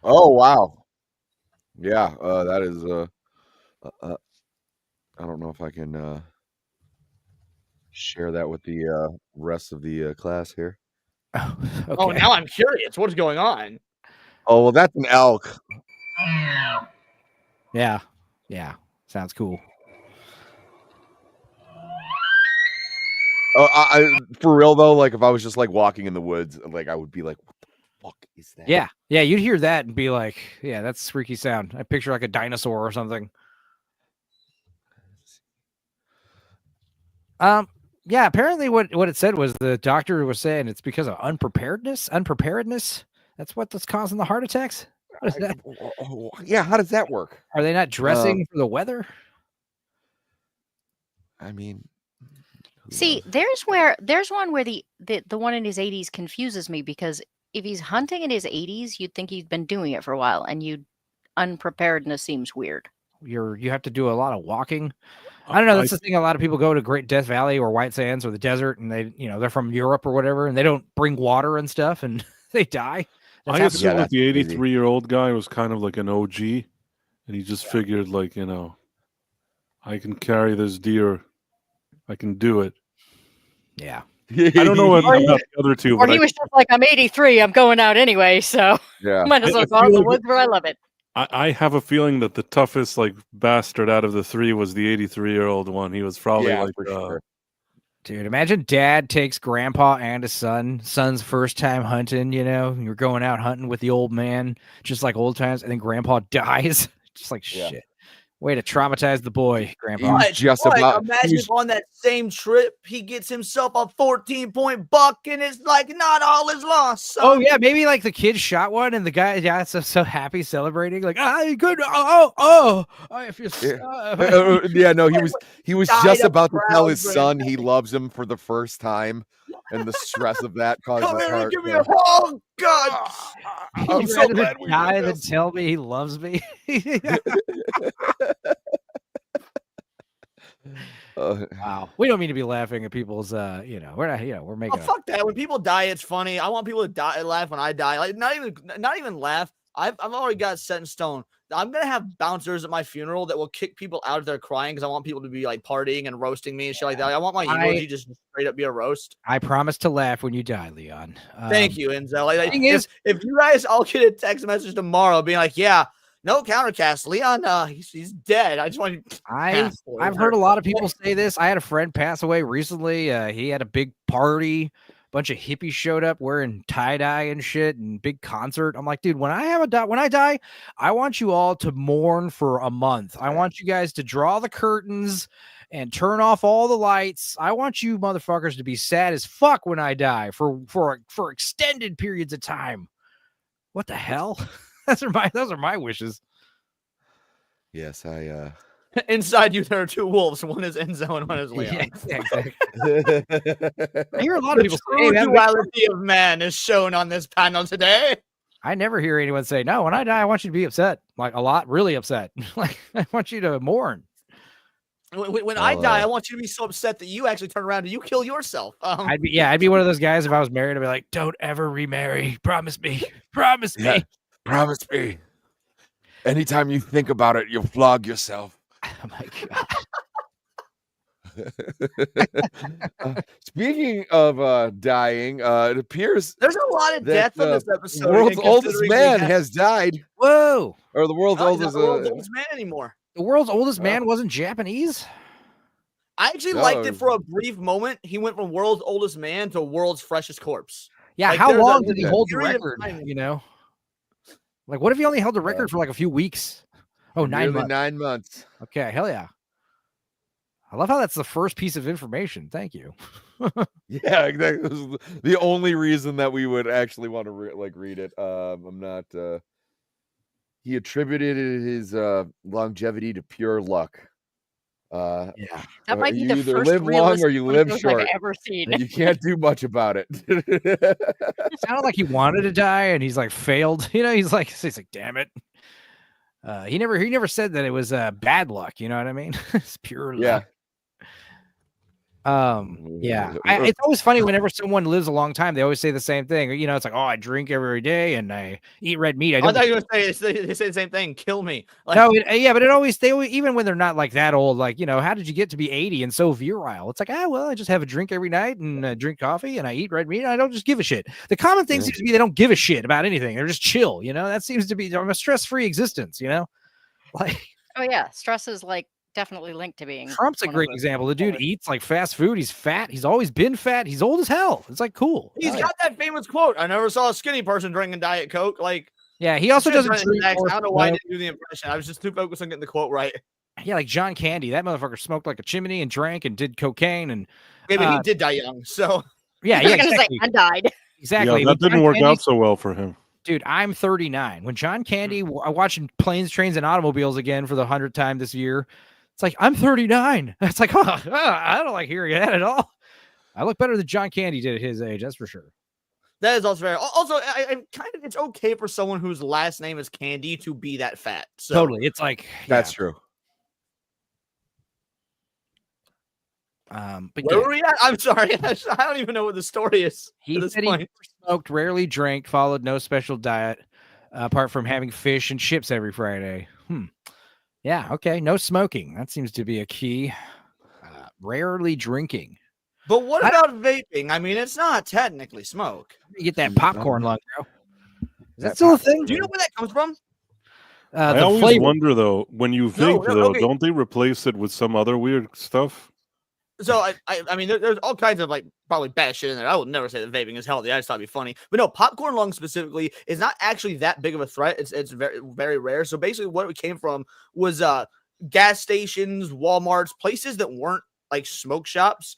Oh, wow. Yeah, that is I don't know if I can share that with the rest of the class here. Okay. Oh, now I'm curious. What's going on? Oh, well, that's an elk. Yeah. Sounds cool. Oh, for real though, like if I was just like walking in the woods, like I would be like, "What the fuck is that?" Yeah, you'd hear that and be like, "Yeah, that's a freaky sound." I picture like a dinosaur or something. Yeah, apparently what it said was the doctor was saying it's because of unpreparedness. That's what's causing the heart attacks. What is that? Yeah, how does that work? Are they not dressing for the weather? I mean, See, there's one where the one in his 80s confuses me, because if he's hunting in his 80s, you'd think he's been doing it for a while, and unpreparedness seems weird. You have to do a lot of walking. I don't know. That's the thing. A lot of people go to Great Death Valley or White Sands or the desert, and they're from Europe or whatever, and they don't bring water and stuff, and they die. I assume that the 83-year-old guy was kind of like an OG, and he just figured, like, I can carry this deer, I can do it. Yeah. I don't know about the other two, Or but he was just like, I'm 83, I'm going out anyway, so might as well go out in the woods where I love it. I have a feeling that the toughest bastard out of the 3 was the 83-year-old one. He was probably for sure. Dude, imagine dad takes grandpa and his son's first time hunting, you're going out hunting with the old man, just like old times, and then grandpa dies. Just like shit. Way to traumatize the boy, grandpa. Imagine if on that same trip he gets himself a 14-point buck and it's like not all is lost. Son. Oh yeah, maybe like the kid shot one and the guy so happy celebrating, like good. I feel no, he was just about to tell his son he loves him for the first time, and the stress of that caused his heart. Give me a oh God! I'm so glad we die than tell me he loves me. Wow, we don't mean to be laughing at people's. We're not. We're making. Fuck that. When people die, it's funny. I want people to laugh when I die. Like not even laugh. I've already got set in stone. I'm gonna have bouncers at my funeral that will kick people out if they're crying because I want people to be like partying and roasting me and shit like that. I want my eulogy just straight up be a roast. I promise to laugh when you die, Leon. Thank you, Enzo. Like, thing is, if you guys all get a text message tomorrow being like, yeah, no countercast, Leon, he's dead. I just want to. I've heard a lot of people say this. I had a friend pass away recently. He had a big party. Bunch of hippies showed up wearing tie-dye and shit and big concert. I'm like, dude, when I die, I want you all to mourn for a month. I want you guys to draw the curtains and turn off all the lights. I want you motherfuckers to be sad as fuck when I die for extended periods of time. What the hell? Those are my wishes. Yes, I Inside you, there are two wolves. One is Enzo and one is Leon. Yeah, exactly. I hear a lot of people say, the duality of man is shown on this panel today. I never hear anyone say, no, when I die, I want you to be upset. Like a lot, really upset. Like I want you to mourn. When I die, I want you to be so upset that you actually turn around and you kill yourself. I'd be one of those guys if I was married. I'd be like, don't ever remarry. Promise me. Promise me. Yeah, promise me. Anytime you think about it, you'll flog yourself. Oh my God. Speaking of dying, it appears there's a lot of death on this episode. The world's oldest man has died. Whoa! Or the world's oldest man anymore. The world's oldest man wasn't Japanese. I actually liked it for a brief moment. He went from world's oldest man to world's freshest corpse. Yeah, like, how long did he hold the record? You know, like what if he only held the record for like a few weeks? Oh, 9 months. 9 months. Okay, hell yeah. I love how that's the first piece of information. Thank you. Yeah, exactly. This is the only reason that we would actually want to read it. I'm not. He attributed his longevity to pure luck. Yeah, that might be you the either first live long or you live short. I've ever seen. And you can't do much about it. It sounded like he wanted to die, and he's like failed. You know, he's like, damn it. He never said that it was bad luck. You know what I mean? It's pure luck. Yeah. It's always funny whenever someone lives a long time, they always say the same thing. You know, it's like, oh, I drink every day and I eat red meat. I thought you were going to say they say the same thing. Kill me. Like, no, but they always even when they're not like that old, like, you know, how did you get to be 80 and so virile? It's like, well, I just have a drink every night and drink coffee and I eat red meat and I don't just give a shit. The common thing seems to be they don't give a shit about anything. They're just chill. You know, that seems to be a stress-free existence. You know, like. Oh yeah, stress is like definitely linked to being. Trump's a great example. The dude eats like fast food. He's fat. He's always been fat. He's old as hell. It's like cool. He's got that famous quote. I never saw a skinny person drinking Diet Coke. Like, yeah, he also doesn't drink. I don't know why I didn't do the impression. I was just too focused on getting the quote right. Yeah, like John Candy. That motherfucker smoked like a chimney and drank and did cocaine and. Yeah, but he did die young. So. Yeah, I was gonna say and died. Exactly. Yeah, that didn't work out so well for him. Dude, I'm 39. When John Candy, I watching Planes, Trains, and Automobiles again for the 100th time this year. It's like, I'm 39. It's like, I don't like hearing that at all. I look better than John Candy did at his age, that's for sure. That is also fair. Also, I'm kind of, it's okay for someone whose last name is Candy to be that fat. So. Totally. It's like, that's true. But where were we at? I'm sorry. I don't even know what the story is. He said he smoked, rarely drank, followed no special diet, apart from having fish and chips every Friday. Yeah, okay. No smoking. That seems to be a key. Rarely drinking. But what about vaping? I mean, it's not technically smoke. You get that popcorn lung, bro. Is that still a thing? Do you know where that comes from? I always wonder, though, when you vape, don't they replace it with some other weird stuff? So I mean, there's all kinds of like probably bad shit in there. I would never say that vaping is healthy. I just thought it'd be funny. But no, popcorn lung specifically is not actually that big of a threat. It's very, very rare. So basically what it came from was gas stations, Walmarts, places that weren't like smoke shops.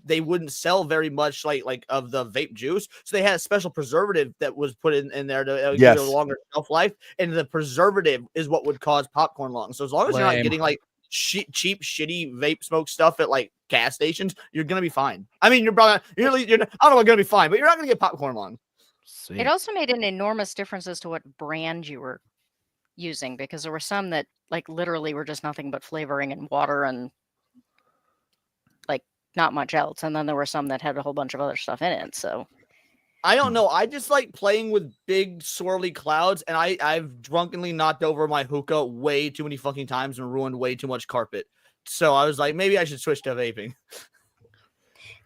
They wouldn't sell very much like of the vape juice. So they had a special preservative that was put in there to give it a longer shelf life. And the preservative is what would cause popcorn lung. So as long as you're not getting like cheap, shitty vape smoke stuff at like gas stations, you're gonna be fine. I mean, you're probably you're I don't know what's gonna be fine, but you're not gonna get popcorn lung. It also made an enormous difference as to what brand you were using, because there were some that like literally were just nothing but flavoring and water and like not much else, and then there were some that had a whole bunch of other stuff in it. So I don't know. I just like playing with big swirly clouds, and I've drunkenly knocked over my hookah way too many fucking times and ruined way too much carpet. So I was like, maybe I should switch to vaping.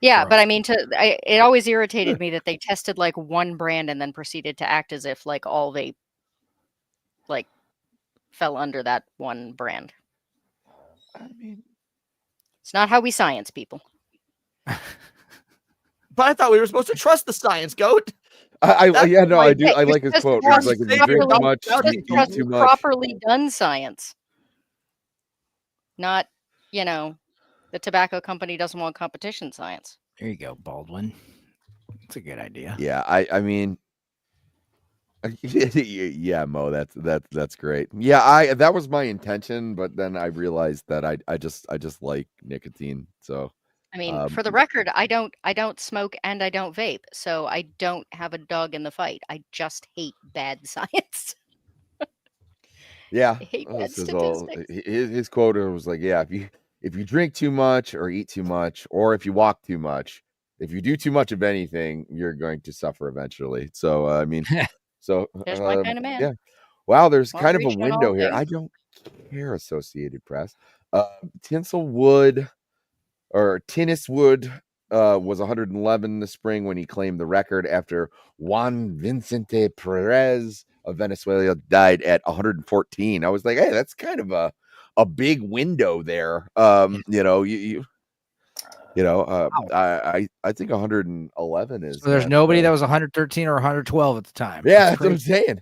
Yeah, but I mean, it always irritated me that they tested like one brand and then proceeded to act as if like all vape like fell under that one brand. I mean, it's not how we science, people. But I thought we were supposed to trust the science, Goat. I do. I like his quote. It's like, if you drink too much, you eat too much. Properly done science. Not, the tobacco company doesn't want competition science. There you go, Baldwin. It's a good idea. Yeah, I mean, yeah, Mo, that's great. Yeah, that was my intention, but then I realized that I just like nicotine. So I mean, for the record, I don't smoke and I don't vape, so I don't have a dog in the fight. I just hate bad science. yeah, I hate bad statistics. His quote was like, yeah, if you drink too much or eat too much, or if you walk too much, if you do too much of anything, you're going to suffer eventually. So I mean, there's my kind of man. Yeah. Wow, there's kind of a Moderation in all window here. things. I don't care, Associated Press. Tinselwood or Tinniswood was 111 this spring when he claimed the record after Juan Vicente Perez of Venezuela died at 114. I was like, hey, that's kind of a big window there. I think 111 is. So there's nobody that was 113 or 112 at the time. Yeah, that's what I'm saying.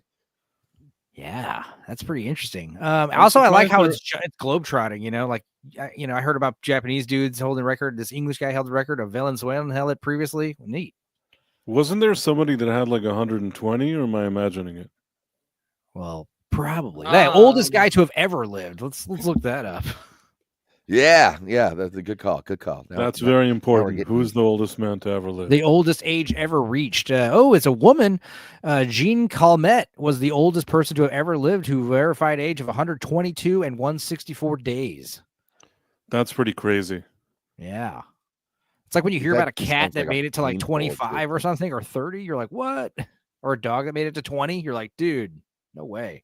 Yeah, that's pretty interesting. Also, I like how it's globetrotting. I heard about Japanese dudes holding record. This English guy held the record. A Venezuelan held it previously. Neat. Wasn't there somebody that had like 120, or am I imagining it? Well, probably the oldest guy to have ever lived. Let's look that up. Yeah, that's a good call. That's very important. Who's the oldest man to ever live? The oldest age ever reached. It's a woman. Jean Calmette was the oldest person to have ever lived, who verified age of 122 and 164 days. That's pretty crazy. Yeah. It's like when you hear about a cat that made it to like 25 or something, or 30, you're like, what? Or a dog that made it to 20, you're like, dude, no way.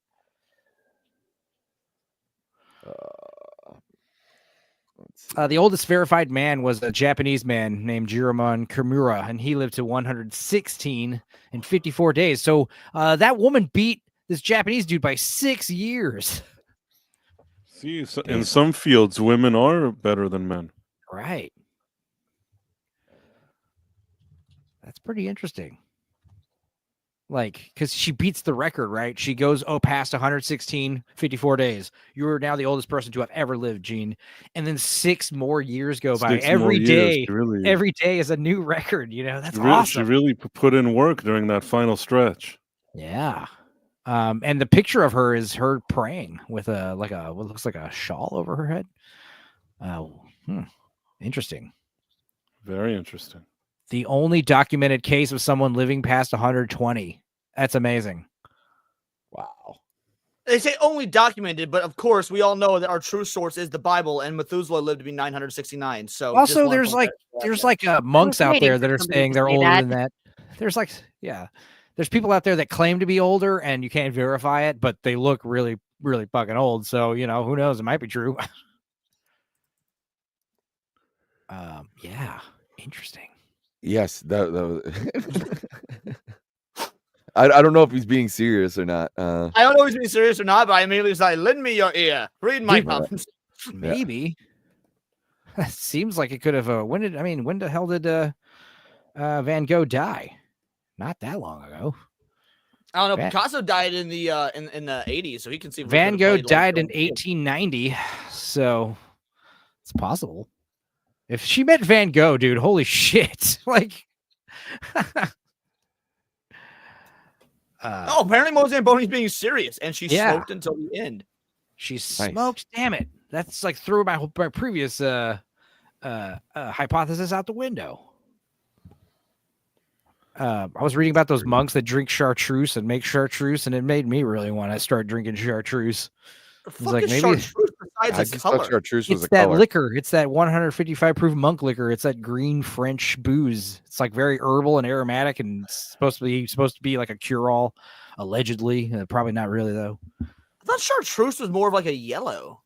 The oldest verified man was a Japanese man named Jiromon Kimura, and he lived to 116 and 54 days. So that woman beat this Japanese dude by 6 years. See, in some fields, women are better than men. Right. That's pretty interesting. Like, because she beats the record, right? She goes, past 116, 54 days. You are now the oldest person to have ever lived, Gene. And then 6 more years go by. Every day is a new record. That's awesome. She really put in work during that final stretch. Yeah. And the picture of her is her praying with what looks like a shawl over her head. Interesting. Very interesting. The only documented case of someone living past 120. That's amazing. Wow. They say only documented, but of course we all know that our true source is the Bible, and Methuselah lived to be 969. So also there's monks out there that are saying they're older than that. There's people out there that claim to be older, and you can't verify it, but they look really, really fucking old. So who knows? It might be true. Yeah, interesting. Yes, I don't know if he's being serious or not. I don't know if he's being serious or not, but I immediately say, lend me your ear. Read my comments. Maybe. Seems like it could have. When the hell did Van Gogh die? Not that long ago. I don't know. Picasso died in the in the 80s, so he can see. Van Gogh died in 1890, so it's possible. If she met Van Gogh, dude, holy shit! Like. Apparently Mo Zamboni's being serious, and she smoked until the end. She smoked. Damn it! That's like threw my previous hypothesis out the window. I was reading about those monks that drink chartreuse and make chartreuse, and it made me really want to start drinking chartreuse. It's like maybe chartreuse it's I a just color. thought chartreuse was It's a that color. liquor. It's that 155 proof monk liquor. It's that green French booze. It's like very herbal and aromatic, and it's supposed to be like a cure all, allegedly. Probably not really though. I thought chartreuse was more of like a yellow.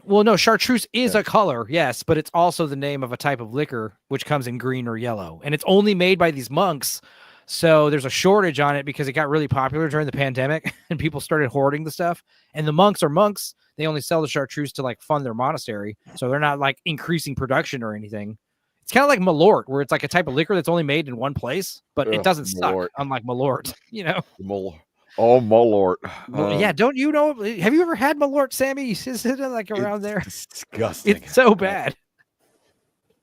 Well, no, chartreuse is a color, yes, but it's also the name of a type of liquor which comes in green or yellow, and it's only made by these monks. So there's a shortage on it because it got really popular during the pandemic, and people started hoarding the stuff. And the monks are monks; they only sell the chartreuse to like fund their monastery, so they're not like increasing production or anything. It's kind of like Malort, where it's like a type of liquor that's only made in one place, but it doesn't Malort. suck, unlike Malort. You know. Malort. Yeah, don't you know? Have you ever had Malort, Sammy? Is it like around there? Disgusting. It's so bad.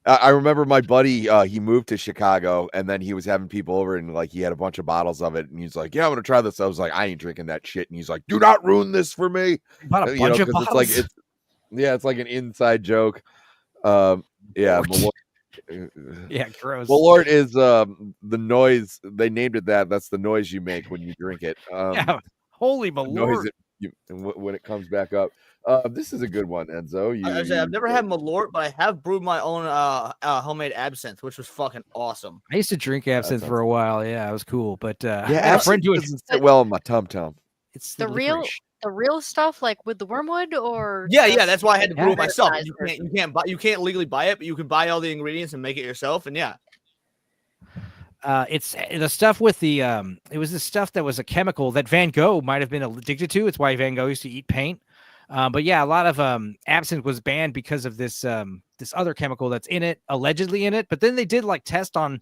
I remember my buddy, he moved to Chicago, and then he was having people over, and like he had a bunch of bottles of it, and he's like, "Yeah, I'm gonna try this." I was like, "I ain't drinking that shit," and he's like, "Do not ruin this for me." Bought a bunch of bottles. It's like an inside joke. Yeah, Malort. Yeah, gross. Malort is the noise. They named it that. That's the noise you make when you drink it. Yeah, holy noise Malort. that when it comes back up. This is a good one, Enzo. I've never had Malort, but I have brewed my own homemade absinthe, which was fucking awesome. I used to drink absinthe for a while. Yeah, it was cool. But Yeah, I had a friend absinthe doesn't sit well in my tum-tum. It's The real stuff, like with the wormwood, or Yeah, that's why I had to brew it myself. advertised You can't legally buy it, but you can buy all the ingredients and make it yourself. And yeah. It's the stuff with the it was the stuff that was a chemical that Van Gogh might have been addicted to. It's why Van Gogh used to eat paint. But yeah, a lot of absinthe was banned because of this this other chemical that's in it, allegedly in it. But then they did like test on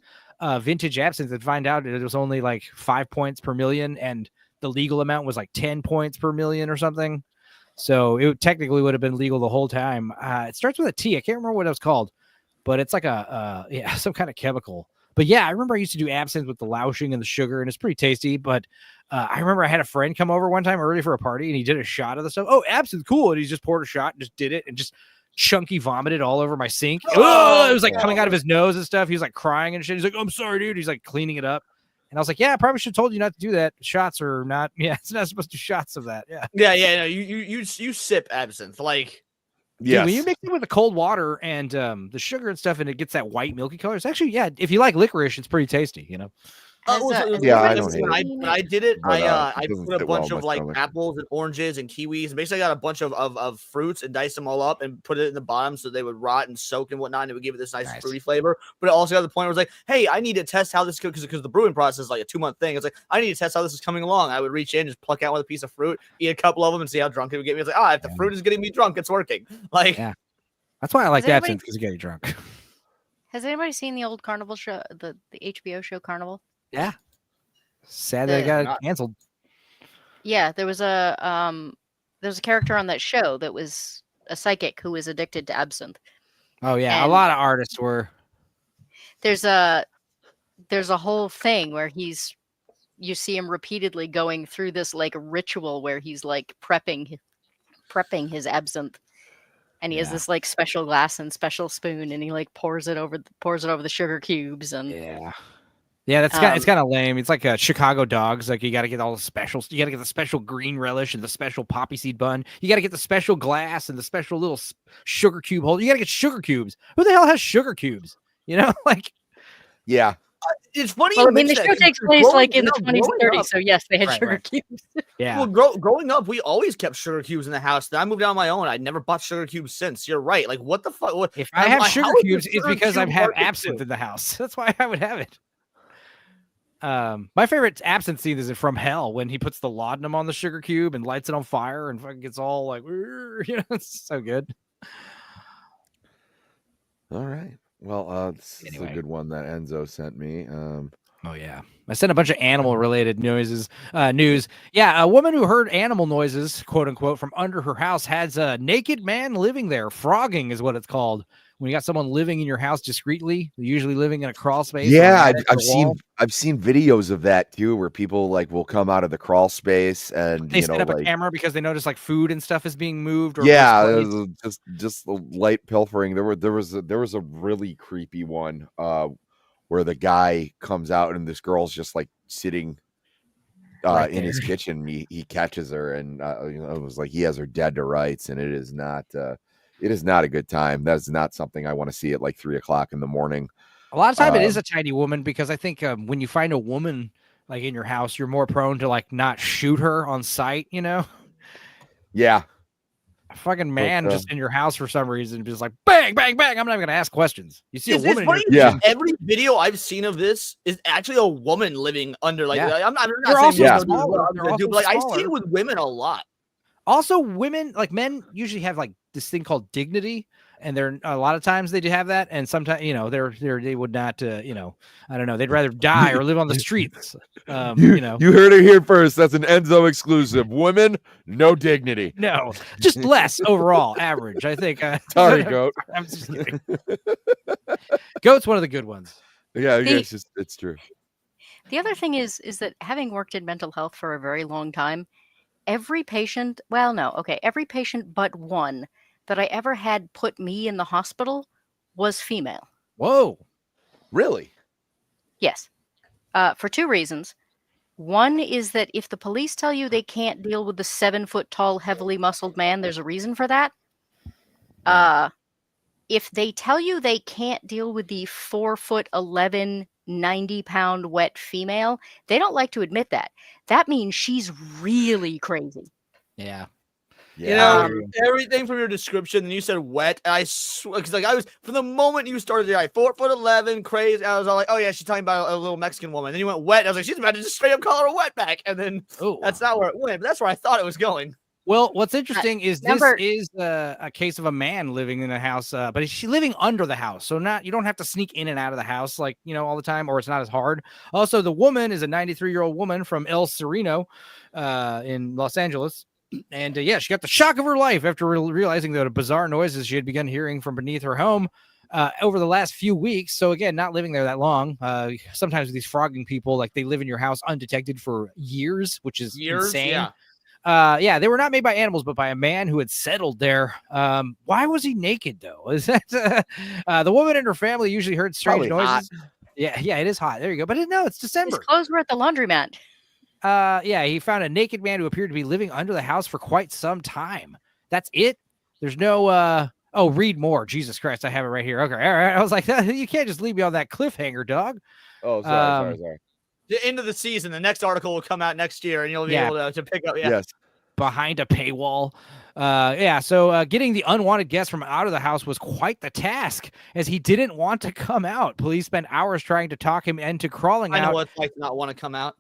vintage absinthe and find out it was only like 5 points per million, and the legal amount was like 10 points per million or something. So it technically would have been legal the whole time. It starts with a T. I can't remember what it was called, but it's like a some kind of chemical. But yeah, I remember I used to do absinthe with the lausching and the sugar, and it's pretty tasty. But I remember I had a friend come over one time early for a party, and he did a shot of the stuff. Oh, absinthe, cool. And he just poured a shot and just did it and just chunky vomited all over my sink. Oh, it was like coming out of his nose and stuff. He was like crying and shit. He's like, "I'm sorry, dude." He's like cleaning it up. And I was like, yeah, I probably should have told you not to do that. Shots are not, it's not supposed to do shots of that. Yeah. Yeah. No, you sip absinthe. Like, yeah, when you mix it with the cold water and the sugar and stuff, and it gets that white milky color, it's actually, if you like licorice, it's pretty tasty, you know. I don't hate when I did it, But, I doesn't put a sit well bunch in of my like stomach. apples and oranges and kiwis, and basically I got a bunch of fruits and diced them all up and put it in the bottom so they would rot and soak and whatnot, and it would give it this nice fruity flavor. But it also got the point where it was like, hey, I need to test how this because the brewing process is like a 2-month thing. It's like I need to test how this is coming along. I would reach in, just pluck out with a piece of fruit, eat a couple of them, and see how drunk it would get me. It's like, if the fruit is getting me drunk, it's working. Like, yeah, that's why I like Has anybody- absinthe, because it get you drunk. Has anybody seen the old Carnival show, the HBO show Carnival? Yeah. Sad that it got canceled. Yeah, there was a character on that show that was a psychic who was addicted to absinthe. Oh yeah, And a lot of artists were. There's a whole thing where you see him repeatedly going through this like ritual where he's like prepping his absinthe, and he has this like special glass and special spoon, and he like pours it over the sugar cubes, and Yeah, it's kind of lame. It's like Chicago dogs. Like you got to get all the specials. You got to get the special green relish and the special poppy seed bun. You got to get the special glass and the special little sugar cube holder. You got to get sugar cubes. Who the hell has sugar cubes? You know, like yeah. It's funny. Well, I mean, the show takes place like in the 20s and 30s, so yes, they had Right, sugar right. cubes. Yeah. Well, growing up, we always kept sugar cubes in the house. Then I moved out on my own. I never bought sugar cubes since. You're right. Like, what the fuck? If I have sugar how is cubes, the it's sugar because I cube have market absinthe too? in the house. That's why I would have it. My favorite absinthe scene is From Hell when he puts the laudanum on the sugar cube and lights it on fire and fucking gets all like, you know, it's so good. All right. Well, this is a good one that Enzo sent me. Oh yeah, I sent a bunch of animal-related news. Yeah, a woman who heard animal noises, quote unquote, from under her house has a naked man living there. Frogging is what it's called. When you got someone living in your house discreetly, usually living in a crawl space. Yeah, or I've seen videos of that too, where people like will come out of the crawl space and they set up a camera because they notice like food and stuff is being moved. Or yeah, misplaced. just the light pilfering. There was a really creepy one where the guy comes out and this girl's just like sitting in his kitchen. He catches her, and it was like he has her dead to rights, and it is not a good time. That's not something I want to see at like 3 o'clock in the morning. A lot of time it is a tiny woman, because I think when you find a woman like in your house, you're more prone to like not shoot her on sight, you know? Yeah. A fucking man just in your house for some reason, just like bang, bang, bang. I'm not even gonna ask questions. You see a woman in your Every video I've seen of this is actually a woman living under like I'm not They're saying also smaller. but like I see it with women a lot. Also, women, like men, usually have like this thing called dignity, and they're a lot of times they do have that, and sometimes they would not, I don't know, they'd rather die or live on the streets. You heard it here first. That's an Enzo exclusive. Women, no dignity. No, just less overall average. I think. Sorry, Goat. I'm just kidding. Goat's one of the good ones. Yeah, it's true. The other thing is that having worked in mental health for a very long time, every patient but one that I ever had put me in the hospital was female. Whoa. Really? Yes. For two reasons. One is that if the police tell you they can't deal with the 7-foot-tall, heavily muscled man, there's a reason for that. If they tell you they can't deal with the 4'11", 90-pound wet female, they don't like to admit that. That means she's really crazy. Yeah. You know, everything from your description, and you said wet. I swear, because like I was from the moment you started, like 4'11", crazy. I was all like, oh yeah, she's talking about a little Mexican woman. Then you went wet. I was like, she's about to just straight up call her a wetback, and then that's not where it went. But that's where I thought it was going. Well, what's interesting is this is a case of a man living in a house, but she's living under the house. So you don't have to sneak in and out of the house like, all the time, or it's not as hard. Also, the woman is a 93-year-old woman from El Sereno in Los Angeles. And she got the shock of her life after realizing that bizarre noises she had begun hearing from beneath her home over the last few weeks. So again, not living there that long. Sometimes with these frogging people, like they live in your house undetected for years, which is insane. Yeah. They were not made by animals, but by a man who had settled there. Why was he naked though? Is that the woman and her family usually heard strange noises? Hot. Yeah, it is hot. There you go. But no, it's December. His clothes were at the laundromat. He found a naked man who appeared to be living under the house for quite some time. That's it. There's no read more. Jesus Christ, I have it right here. Okay, all right. I was like, you can't just leave me on that cliffhanger, dog. Oh, sorry. The end of the season. The next article will come out next year, and you'll be able to pick up. Yeah. Yes. Behind a paywall. So getting the unwanted guest from out of the house was quite the task, as he didn't want to come out. Police spent hours trying to talk him into crawling out. I know what it's like to not want to come out.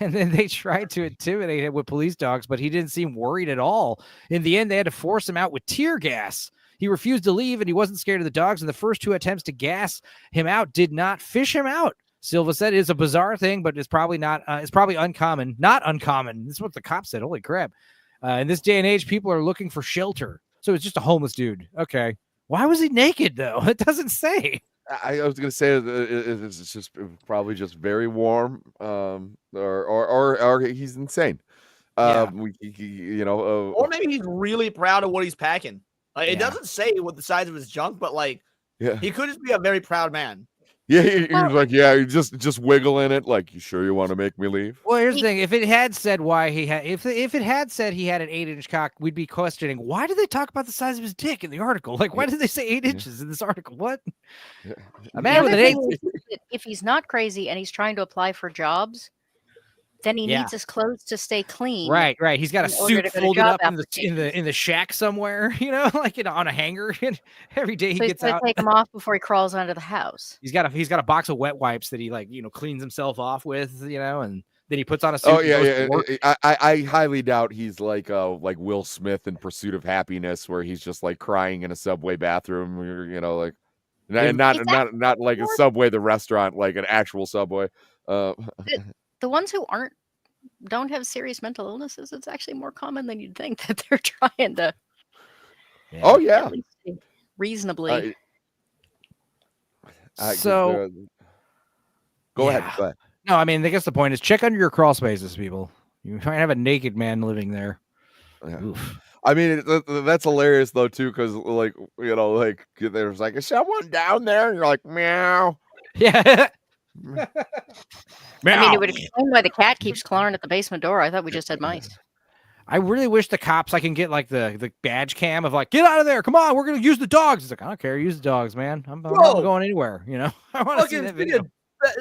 And then they tried to intimidate him with police dogs, but he didn't seem worried at all. In the end, they had to force him out with tear gas. He refused to leave, and he wasn't scared of the dogs. And the first two attempts to gas him out did not fish him out. Silva said it's a bizarre thing, but it's probably not. It's probably uncommon. Not uncommon. This is what the cops said. Holy crap! In this day and age, people are looking for shelter. So it's just a homeless dude. Okay. Why was he naked though? It doesn't say. I was gonna say it's just probably just very warm, or he's insane. Or maybe he's really proud of what he's packing. It doesn't say what the size of his junk, but he could just be a very proud man. Yeah, he was like, just wiggle in it. Like, you sure you want to make me leave? Well, here's the thing: if it had said why he had, if it had said he had an 8-inch cock, we'd be questioning why did they talk about the size of his dick in the article? Like, why did they say 8 inches in this article? What? A man with an 8. If he's not crazy and he's trying to apply for jobs, then he needs his clothes to stay clean. Right. He's got a suit folded up in the shack somewhere, like on a hanger. And every day he gets out. Take them off before he crawls onto the house. He's got a box of wet wipes that he cleans himself off with, and then he puts on a suit. Oh yeah. I highly doubt he's like Will Smith in Pursuit of Happiness, where he's just like crying in a subway bathroom, not like a Subway the restaurant, like an actual Subway. The ones who don't have serious mental illnesses, it's actually more common than you'd think that they're trying to. Yeah. Oh yeah, reasonably. Go ahead. No, I mean, I guess the point is check under your crawl spaces, people. You might have a naked man living there. Yeah. Oof. I mean, that's hilarious though too, because there's like someone down there, and you're like meow. Yeah. I mean, it would explain why the cat keeps clawing at the basement door. I thought we just had mice. I really wish the cops, I can get like the badge cam of like, get out of there. Come on. We're going to use the dogs. It's like, I don't care. Use the dogs, man. I'm not going anywhere. You know, I want to see that video.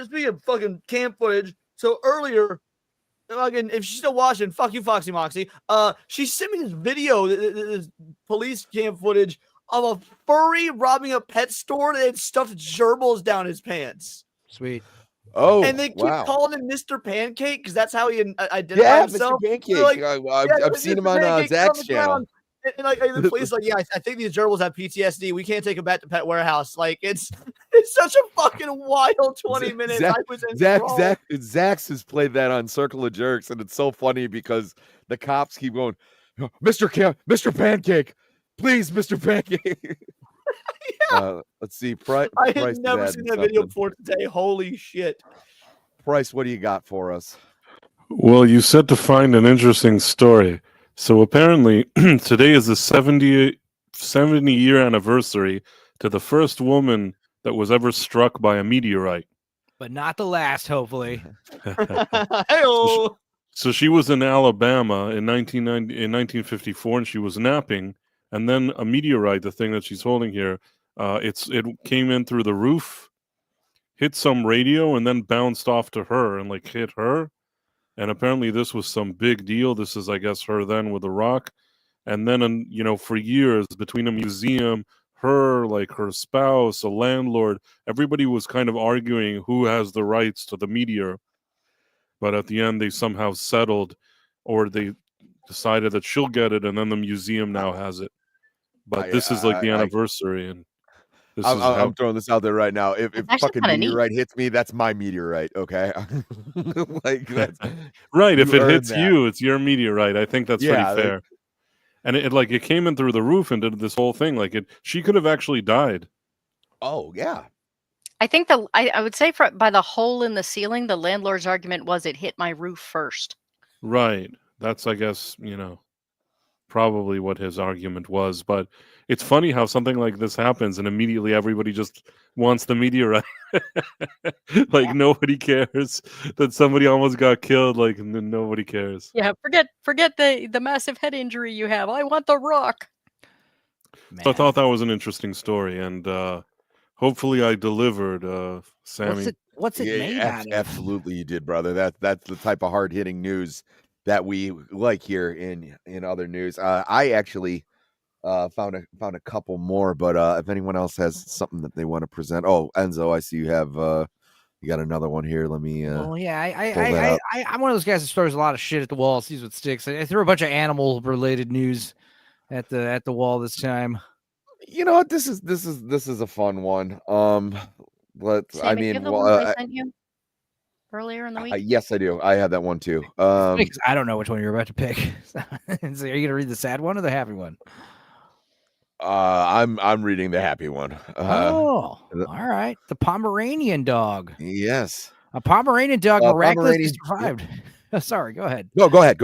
Speaking of fucking cam footage, so earlier, fucking, if she's still watching, fuck you, Foxy Moxie. She sent me this video, this police cam footage of a furry robbing a pet store that had stuffed gerbils down his pants. Sweet. Oh, and they keep calling him Mr. Pancake because that's how he identified Yeah, himself. Mr. Pancake. Like, I've seen him on Zach's channel. And like the police, like, yeah, I think these gerbils have PTSD. We can't take them back to Pet Warehouse. Like, it's such a fucking wild 20 minutes. Zach's has played that on Circle of Jerks, and it's so funny because the cops keep going, Mr. Pancake, please, Mr. Pancake. Let's see. I had never seen that video before today. Holy shit. Price, what do you got for us? Well, you said to find an interesting story. So apparently, today is the 70-year anniversary to the first woman that was ever struck by a meteorite. But not the last, hopefully. Hey-o. So she was in Alabama in 1954, and she was napping, and then a meteorite, the thing that she's holding here, it came in through the roof, hit some radio, and then bounced off to her and like hit her. And apparently this was some big deal. This is, I guess, her then with a rock. And then, for years between a museum, her, like her spouse, a landlord, everybody was kind of arguing who has the rights to the meteor. But at the end, they somehow settled, or they decided that she'll get it, and then the museum now has it. But this is like the anniversary, and I'm throwing this out there right now. If fucking meteorite hits me, that's my meteorite. Okay, like that's right. If it hits you, it's your meteorite. I think that's pretty fair. And it came in through the roof and did this whole thing. She could have actually died. Oh yeah. I think I would say by the hole in the ceiling, the landlord's argument was it hit my roof first. Right. That's, I guess, probably what his argument was. But it's funny how something like this happens and immediately everybody just wants the meteorite. Nobody cares that somebody almost got killed. Nobody cares. Yeah, forget the massive head injury you have. I want the rock. So I thought that was an interesting story, and hopefully I delivered, Sammy. What's it made out of? Absolutely you did, brother. That's the type of hard-hitting news that we like here in other news. I actually found a couple more, but if anyone else has something that they want to present. Oh, Enzo, I see you have you got another one here. Let me I'm one of those guys that throws a lot of shit at the wall, sees what sticks. I threw a bunch of animal related news at the wall this time. You know what? This is a fun one. Sammy, I sent you earlier in the week. Yes, I do. I have that one too. I don't know which one you're about to pick. So, are you gonna read the sad one or the happy one? I'm reading the happy one. All right. The Pomeranian dog. Yes. A Pomeranian dog miraculously survived. Sorry, go ahead. No, go ahead.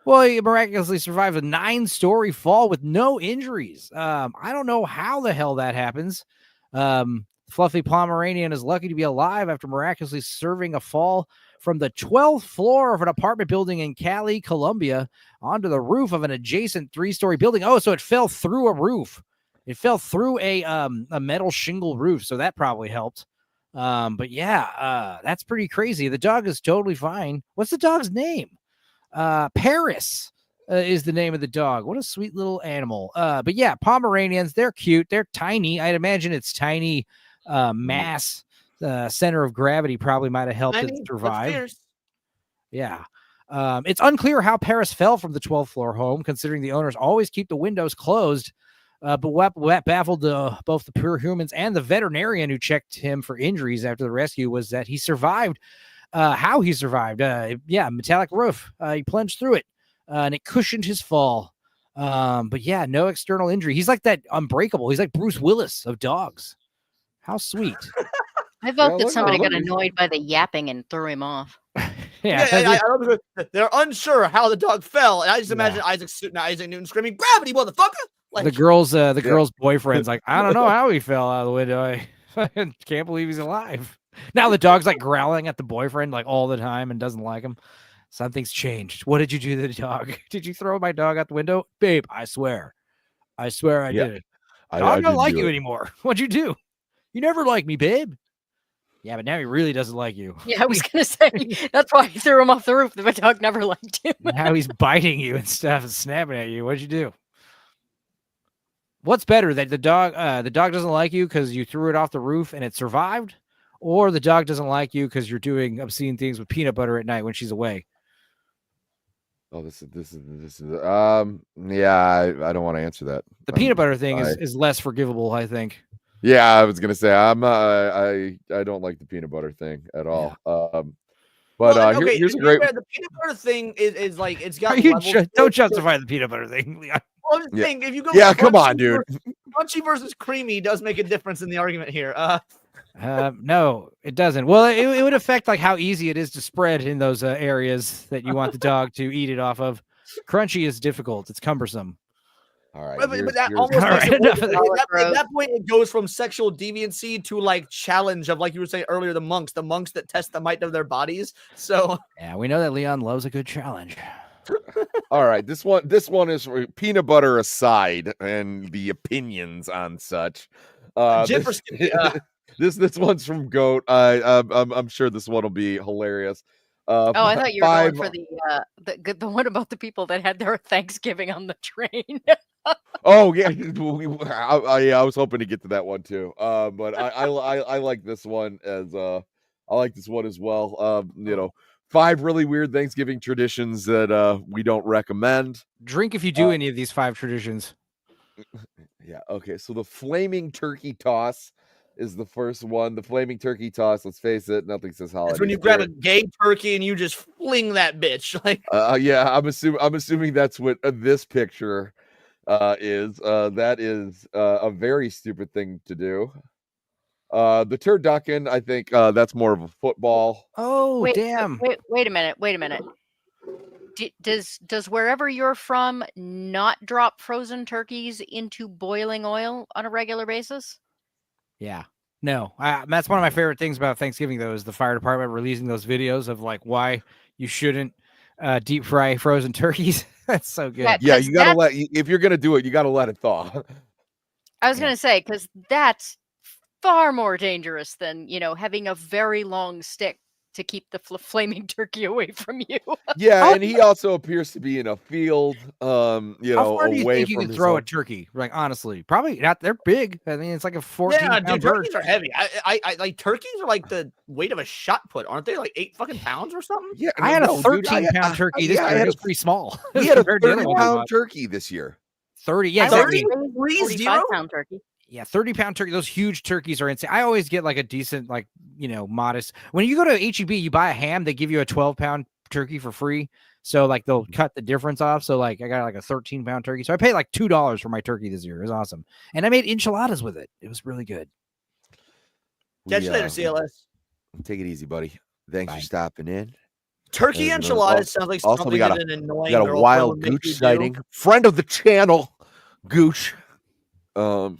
Well, he miraculously survived a 9-story fall with no injuries. I don't know how the hell that happens. Fluffy Pomeranian is lucky to be alive after miraculously surviving a fall from the 12th floor of an apartment building in Cali, Colombia, onto the roof of an adjacent 3-story building. Oh, so it fell through a roof. It fell through a metal shingle roof, so that probably helped. But yeah, that's pretty crazy. The dog is totally fine. What's the dog's name? Paris is the name of the dog. What a sweet little animal. But yeah, Pomeranians, they're cute. They're tiny. I'd imagine it's tiny mass. Center of gravity probably might have helped it survive. Yeah. It's unclear how Paris fell from the 12th floor home, considering the owners always keep the windows closed. But what baffled both the poor humans and the veterinarian who checked him for injuries after the rescue was that he survived. How he survived. Metallic roof. He plunged through it, and it cushioned his fall. But yeah, no external injury. He's like that Unbreakable. He's like Bruce Willis of dogs. How sweet. I vote that somebody got annoyed by the yapping and threw him off. They're unsure how the dog fell, and I just imagine Isaac Newton screaming, "Gravity, motherfucker!" Like, the girl's boyfriend's like, I don't know how he fell out of the window. I can't believe he's alive. Now the dog's like growling at the boyfriend like all the time and doesn't like him. Something's changed. What did you do to the dog? Did you throw my dog out the window? Babe, I swear I did it. I don't like you anymore. What'd you do? You never liked me, babe. Yeah, but now he really doesn't like you. Yeah, I was going to say, that's why I threw him off the roof. The dog never liked him. Now he's biting you and stuff and snapping at you. What'd you do? What's better, that the dog doesn't like you because you threw it off the roof and it survived? Or the dog doesn't like you because you're doing obscene things with peanut butter at night when she's away? Oh, this is yeah, I don't want to answer that. The peanut butter thing is less forgivable, I think. Yeah, I was gonna say I don't like the peanut butter thing at all. But here's a great. The peanut butter thing is like it's got. Don't justify the peanut butter thing, Leon. Well, I'm just saying, if you go, come on, dude. Crunchy versus creamy does make a difference in the argument here. No, it doesn't. Well, it would affect like how easy it is to spread in those areas that you want the dog to eat it off of. Crunchy is difficult. It's cumbersome. All right, but that almost makes it at that point it goes from sexual deviancy to like challenge of, like you were saying earlier, the monks that test the might of their bodies. So yeah, we know that Leon loves a good challenge. All right, this one is peanut butter aside and the opinions on such. This one's from Goat. I'm sure this one will be hilarious. I thought you were going for the one about the people that had their Thanksgiving on the train. Oh yeah, I was hoping to get to that one too. But I like this one as I like this one as well. 5 really weird Thanksgiving traditions that we don't recommend. Drink if you do any of these 5 traditions. Yeah. Okay. So the flaming turkey toss is the first one. The flaming turkey toss. Let's face it, nothing says holiday. It's when you grab a gay turkey and you just fling that bitch. Like, yeah, I'm assuming that's what this picture is. That is a very stupid thing to do. The turducken, I think that's more of a football. Oh, damn! Wait a minute. Does wherever you're from not drop frozen turkeys into boiling oil on a regular basis? Yeah. No, that's one of my favorite things about Thanksgiving, though, is the fire department releasing those videos of like why you shouldn't deep fry frozen turkeys. That's so good. Yeah, you gotta if you're gonna do it, you gotta let it thaw. I was gonna say, because that's far more dangerous than having a very long stick to keep the flaming turkey away from you. Yeah, and he also appears to be in a field, How far do you away think you from can his throw home. a turkey? Like, honestly, probably not. They're big. I mean, it's like a 14-pound bird. Turkeys are heavy. I like turkeys are like the weight of a shot put, aren't they? Like 8 fucking pounds or something? Yeah, I had a 13-pound turkey. This year. It was pretty small. We had a 30-pound turkey this year. 30, yeah, 45-pound turkey. Yeah, 30-pound turkey. Those huge turkeys are insane. I always get like a decent, like, modest. When you go to HEB, you buy a ham, they give you a 12-pound turkey for free. So like they'll cut the difference off. So like I got like a 13-pound turkey. So I paid like $2 for my turkey this year. It was awesome. And I made enchiladas with it. It was really good. Catch you later, CLS. Take it easy, buddy. Thanks for stopping in. Turkey enchiladas sounds like also, something we got that an annoying a girlfriend wild would make you gooch do. sighting. Friend of the channel, Gooch. I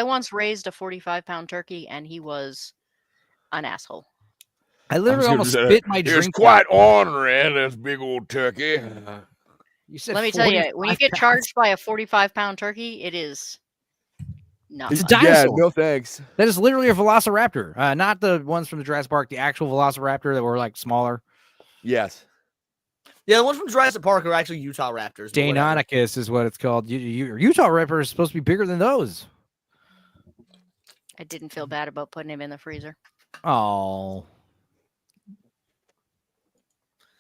once raised a 45-pound turkey, and he was an asshole. I literally almost spit my drink. It's quite ornery, this big old turkey. You said Let me tell you, when you get charged by a 45-pound turkey, it is not It's a fun. dinosaur. Yeah, no thanks. That is literally a velociraptor. Not the ones from the Jurassic Park, the actual velociraptor that were like smaller. Yes. Yeah, the ones from Jurassic Park are actually Utah Raptors. but whatever. Deinonychus is what it's called. Utah Ripper is supposed to be bigger than those. I didn't feel bad about putting him in the freezer. Oh.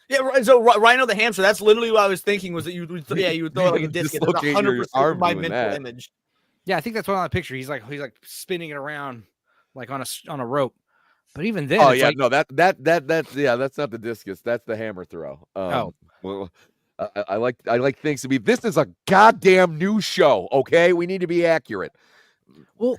Yeah, so Rhino the hamster, that's literally what I was thinking was that you would throw like a disc. That's Dislocate your 100% arm my doing mental that. image. Yeah, I think that's what on the picture. He's like spinning it around like on a rope. But even then, Oh it's yeah, like, no, that's not the discus. That's the hammer throw. Well, I like things to be. This is a goddamn news show. Okay, we need to be accurate. Well,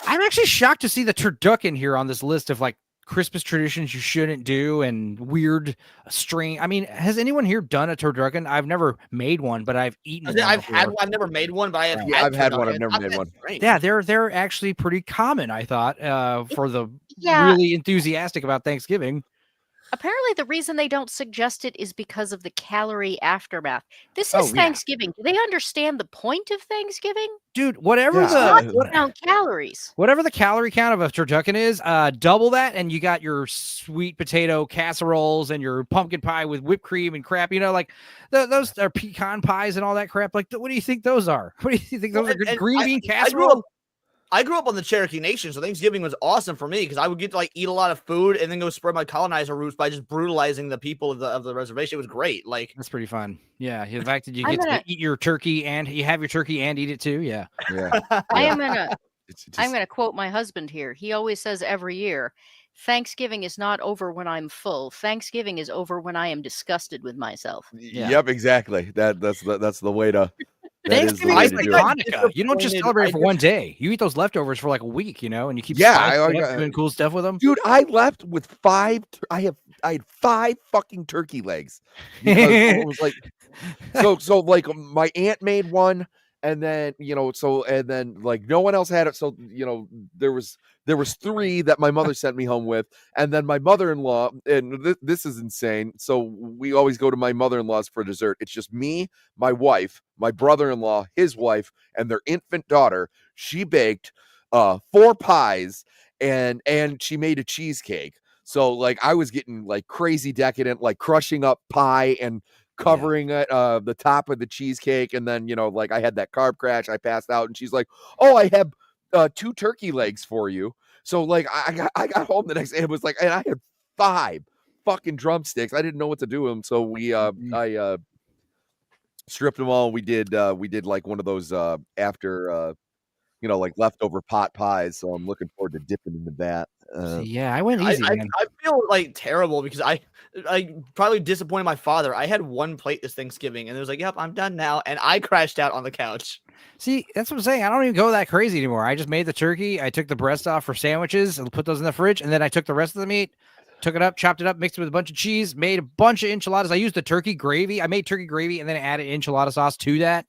I'm actually shocked to see the turducken here on this list of like Christmas traditions you shouldn't do and weird string. I mean, has anyone here done a turducken? I've never made one, but I've eaten one. I've never made one, but I have. Yeah, I've had one. I've turducken. never made one. Great. Yeah, they're actually pretty common. I thought for the Yeah. really enthusiastic about Thanksgiving. Apparently, the reason they don't suggest it is because of the calorie aftermath. This is Oh, yeah. Thanksgiving. Do they understand the point of Thanksgiving? Dude, whatever It's not to count calories. whatever the calorie count of a turducken is, double that, and you got your sweet potato casseroles and your pumpkin pie with whipped cream and crap. You know, like those are pecan pies and all that crap. Like, what do you think those are? What do you think those are? Good green bean casserole? I grew up on the Cherokee Nation, so Thanksgiving was awesome for me because I would get to like eat a lot of food and then go spread my colonizer roots by just brutalizing the people of the reservation. It was great. Like That's pretty fun. Yeah, the fact that you get to eat your turkey and you have your turkey and eat it too. Yeah, yeah. I'm gonna quote my husband here. He always says every year, Thanksgiving is not over when I'm full. Thanksgiving is over when I am disgusted with myself. Yep, exactly. That's the way to. Thanksgiving is like do it. Hanukkah. You don't just celebrate it for one day. You eat those leftovers for like a week, you know, and you keep doing cool stuff with them. Dude, I left with 5. I had 5 fucking turkey legs. Because it was like so like my aunt made one, and then like no one else had it. So there was 3 that my mother sent me home with, and then my mother-in-law, and this is insane. So we always go to my mother-in-law's for dessert. It's just me, my wife, my brother-in-law, his wife, and their infant daughter. She baked 4 pies and she made a cheesecake. So like I was getting like crazy decadent, like crushing up pie and covering it the top of the cheesecake, and then like I had that carb crash, I passed out, and she's like, "Oh, I have 2 turkey legs for you." So like I got home the next day, and it was like, and I had 5 fucking drumsticks. I didn't know what to do with them, so I stripped them all. We did like one of those after like leftover pot pies. So I'm looking forward to dipping into that. Yeah, I went easy. I feel like terrible because I probably disappointed my father. I had 1 plate this Thanksgiving, and it was like, "Yep, I'm done now," and I crashed out on the couch. See, that's what I'm saying. I don't even go that crazy anymore. I just made the turkey. I took the breast off for sandwiches and put those in the fridge, and then I took the rest of the meat, took it up, chopped it up, mixed it with a bunch of cheese, made a bunch of enchiladas. I used the turkey gravy. I made turkey gravy and then added enchilada sauce to that.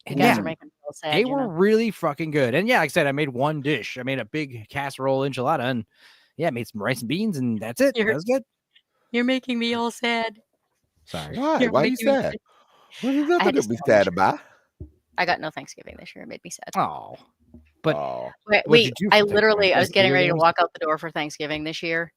And You guys are making me feel sad. they were really fucking good. And yeah, like I said, I made one dish. I made a big casserole enchilada, and yeah, made some rice and beans, and that's it. That was good. You're making me all sad. Sorry. Why? You're Why are you making me sad? sad. What is I nothing had to to be sell sad my about? I got no Thanksgiving this year. It made me sad. Oh, but I literally, I was getting ready to walk out the door for Thanksgiving this year,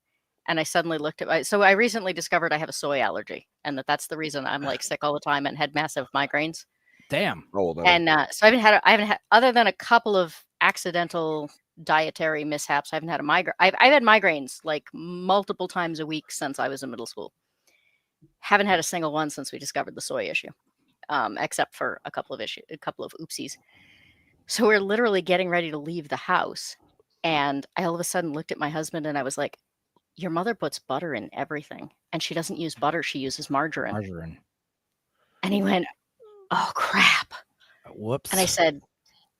and I suddenly looked at so I recently discovered I have a soy allergy, and that's the reason I'm like sick all the time and had massive migraines. Damn. And so I haven't had, other than a couple of accidental dietary mishaps, I haven't had a migraine. I've had migraines like multiple times a week since I was in middle school. Haven't had a single one since we discovered the soy issue, except for a couple of oopsies. So we're literally getting ready to leave the house, and I all of a sudden looked at my husband and I was like, "Your mother puts butter in everything, and she doesn't use butter; she uses margarine." Margarine. And he went, "Oh crap!" Whoops. And I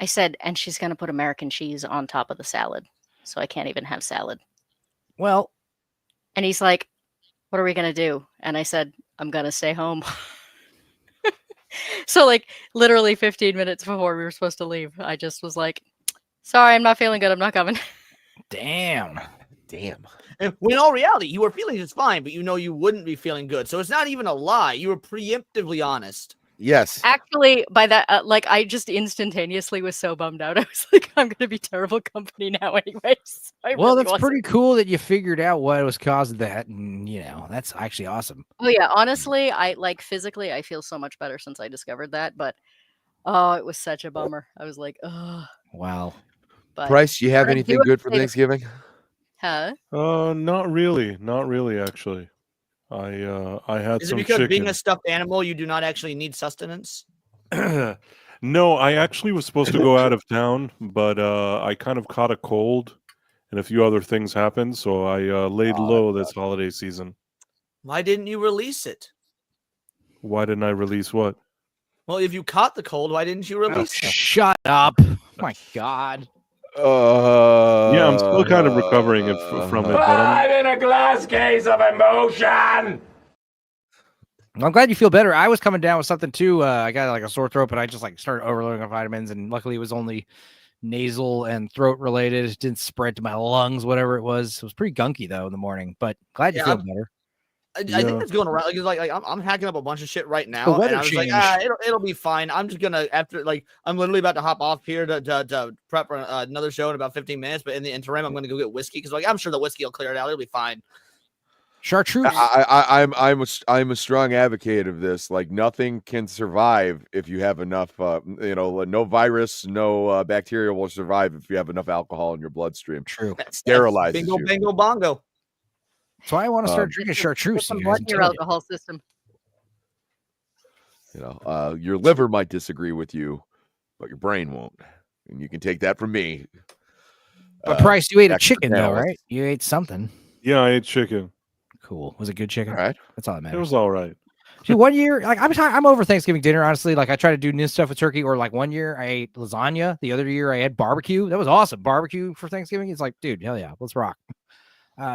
said, and she's going to put American cheese on top of the salad, so I can't even have salad. Well, and he's like, "What are we going to do?" And I said, "I'm going to stay home." So like literally 15 minutes before we were supposed to leave, I just was like, "Sorry, I'm not feeling good. I'm not coming." Damn. And when in all reality, you were feeling just fine, but you wouldn't be feeling good. So it's not even a lie. You were preemptively honest. Yes. Actually, by that, I just instantaneously was so bummed out. I was like, "I'm going to be terrible company now anyways." Well, that's pretty cool that you figured out what was causing that, and that's actually awesome. Oh yeah, honestly, I physically, I feel so much better since I discovered that, but oh, it was such a bummer. I was like, "Oh." Wow. But Bryce, you have I anything do good for appreciate it. Thanksgiving? Huh? Not really, actually. I had Is it some because chicken. being a stuffed animal, you do not actually need sustenance? No, I actually was supposed to go out of town, but I kind of caught a cold, and a few other things happened, so I laid low this holiday season. Why didn't you release it? Why didn't I release what? Well, if you caught the cold, why didn't you release it? Shut up! Oh my God. Yeah, I'm still kind of recovering from it, but I'm in a glass case of emotion. I'm glad you feel better. I was coming down with something too. I got like a sore throat, but I just like started overloading on vitamins, and luckily it was only nasal and throat related. It didn't spread to my lungs, whatever it was. It was pretty gunky though in the morning, but glad you feel better. I think it's going around. Like I'm hacking up a bunch of shit right now, The weather and I was change. like, it'll be fine. I'm just gonna I'm literally about to hop off here to prep for another show in about 15 minutes. But in the interim, I'm gonna go get whiskey because I'm sure the whiskey will clear it out. It'll be fine. Chartreuse. I'm a strong advocate of this. Like nothing can survive if you have enough. No virus, no bacteria will survive if you have enough alcohol in your bloodstream. True. Sterilizes Bingo, you. bingo, bongo. That's why I want to start drinking chartreuse. Some you blood guys. in your alcohol system. Your liver might disagree with you, but your brain won't. And you can take that from me. But Price, you ate a extra chicken though, panelists. right? You ate something. Yeah, I ate chicken. Cool. Was it good chicken? All right. That's all that It matters. was all right. See, 1 year, like I'm over Thanksgiving dinner. Honestly, like I try to do new stuff with turkey. Or like 1 year I ate lasagna. The other year I had barbecue. That was awesome. Barbecue for Thanksgiving. It's like, dude, hell yeah, let's rock.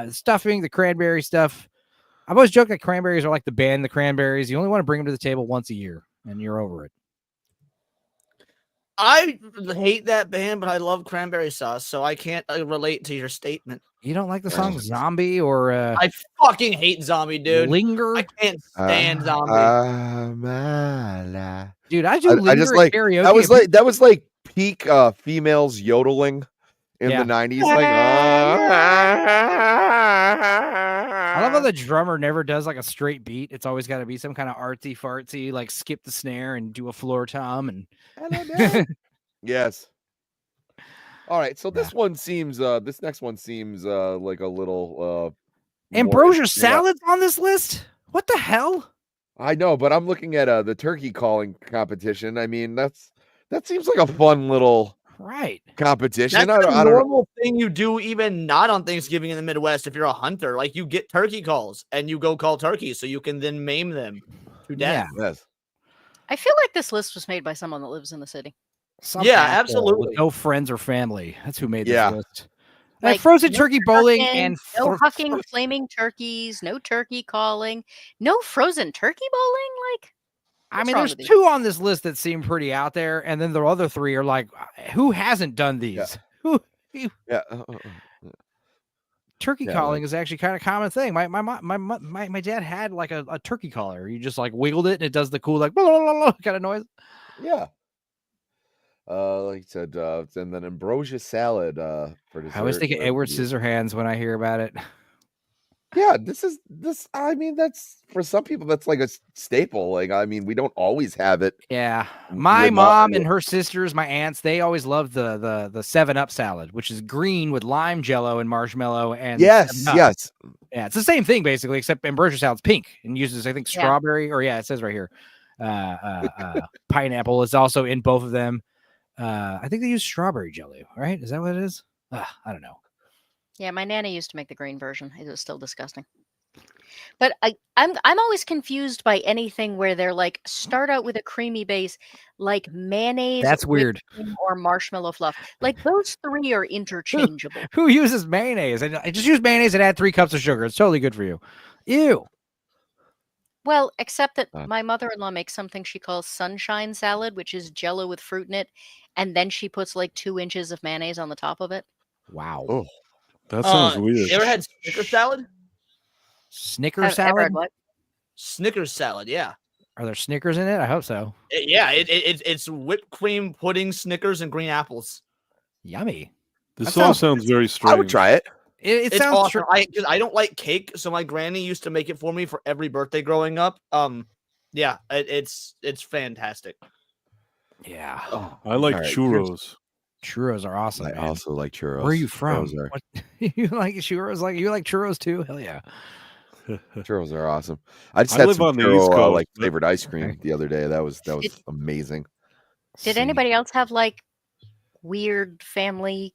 Stuffing, the cranberry stuff. I've always joked that cranberries are like the band, the Cranberries. You only want to bring them to the table once a year, and you're over it. I hate that band, but I love cranberry sauce, so I can't relate to your statement. You don't like the song Zombie or I fucking hate Zombie, dude. Linger? I can't stand Zombie. Dude, I do Linger I just at like karaoke. that was like peak females yodeling in Yeah. the 90s. Like, I love how the drummer never does like a straight beat. It's always got to be some kind of artsy fartsy, like skip the snare and do a floor tom. And yes. All right, so this one seems this next one seems like a little ambrosia salads on this list. What the hell? I know, but I'm looking at the turkey calling competition. I mean, that seems like a fun little competition. That's I a don't know. normal thing you do, even not on Thanksgiving in the Midwest. If you're a hunter, like you get turkey calls and you go call turkeys, so you can then maim them to death. Yes. I feel like this list was made by someone that lives in the city. Some Yeah, asshole absolutely. with no friends or family. That's who made this Yeah. list. Like frozen no turkey bowling hucking, and no hucking flaming turkeys, no turkey calling, no frozen turkey bowling. Like, I what's mean, wrong there's with you? two on this list that seem pretty out there, and then the other three are like, who hasn't done these? Who? Yeah. Turkey Yeah, calling like- is actually kind of a common thing. My dad had like a turkey caller. You just like wiggled it and it does the cool like blah, blah, blah, blah kind of noise. Yeah. Like I said, and then ambrosia salad for dessert. I always think of Edward Scissorhands when I hear about it. Yeah, this. I mean, that's for some people that's like a staple. Like, I mean, we don't always have it. Yeah, my with mom all- and her sisters, my aunts, they always loved the 7-Up salad, which is green with lime jello and marshmallow and Yes, 7-Up. yes. Yeah, it's the same thing basically, except ambrosia salad's pink and uses I think Yeah. strawberry or it says right here, pineapple is also in both of them. I think they use strawberry jelly, right? Is that what it is? I don't know. Yeah, my nanny used to make the green version. It was still disgusting. But I'm always confused by anything where they're like start out with a creamy base, like mayonnaise. That's whipped weird. cream, or marshmallow fluff. Like those three are interchangeable. Who uses mayonnaise? I just use mayonnaise and add 3 cups of sugar. It's totally good for you. Ew. Well, except that my mother-in-law makes something she calls sunshine salad, which is jello with fruit in it, and then she puts like 2 inches of mayonnaise on the top of it. Wow. Oh, that sounds weird. You ever had Snickers salad? Snickers Ever salad? had what? Snickers salad, yeah. Are there Snickers in it? I hope so. It's whipped cream, pudding, Snickers, and green apples. Yummy. This That all sounds- sounds very strange. I would try it. It It's sounds awesome. Because I don't like cake, so my granny used to make it for me for every birthday growing up. Yeah, it's fantastic. Yeah. I like All right, churros. Churros are awesome. I man. also like churros. Where are you from? Churros are, What, you like churros? Like you like churros too? Hell yeah. churros are awesome. I just I had live some on the churro, East Coast, like but- flavored ice cream the other day. That was amazing. Did See. anybody else have like weird family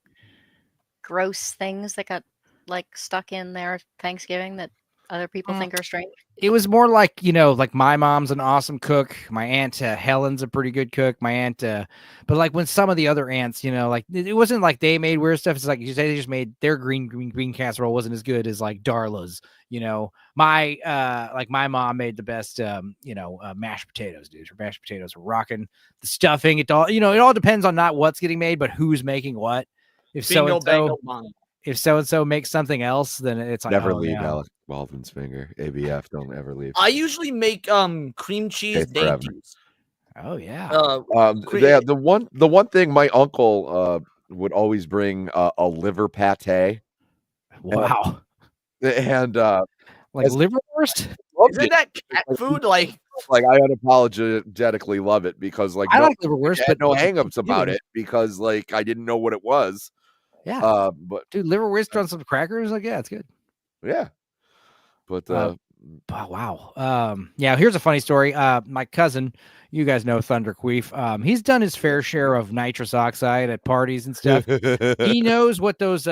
gross things that got like stuck in their Thanksgiving that other people think are strange? It was more like, like my mom's an awesome cook. My aunt Helen's a pretty good cook. My aunt, but like when some of the other aunts, like it wasn't like they made weird stuff. It's like you say they just made their green casserole wasn't as good as like Darla's. My my mom made the best, mashed potatoes, dude. Her mashed potatoes are rocking. The stuffing, it all depends on not what's getting made, but who's making what. If Bingo, so bango, bongo. If so-and-so makes something else, then it's like, Never oh, leave yeah. Alec Baldwin's finger. ABF, don't ever leave. I usually make cream cheese Stay forever. dainties. Oh yeah. The one thing my uncle would always bring a liver pate. Wow. And like liverwurst? Isn't that cat food? Like I unapologetically love it because I like liverwurst, I had but no like, hangups about eating. it because like I didn't know what it was. Yeah. But dude, liverwurst on some crackers, like, yeah, it's good. Yeah. But wow. Yeah, here's a funny story. My cousin, you guys know Thunder Queef. He's done his fair share of nitrous oxide at parties and stuff. He knows what those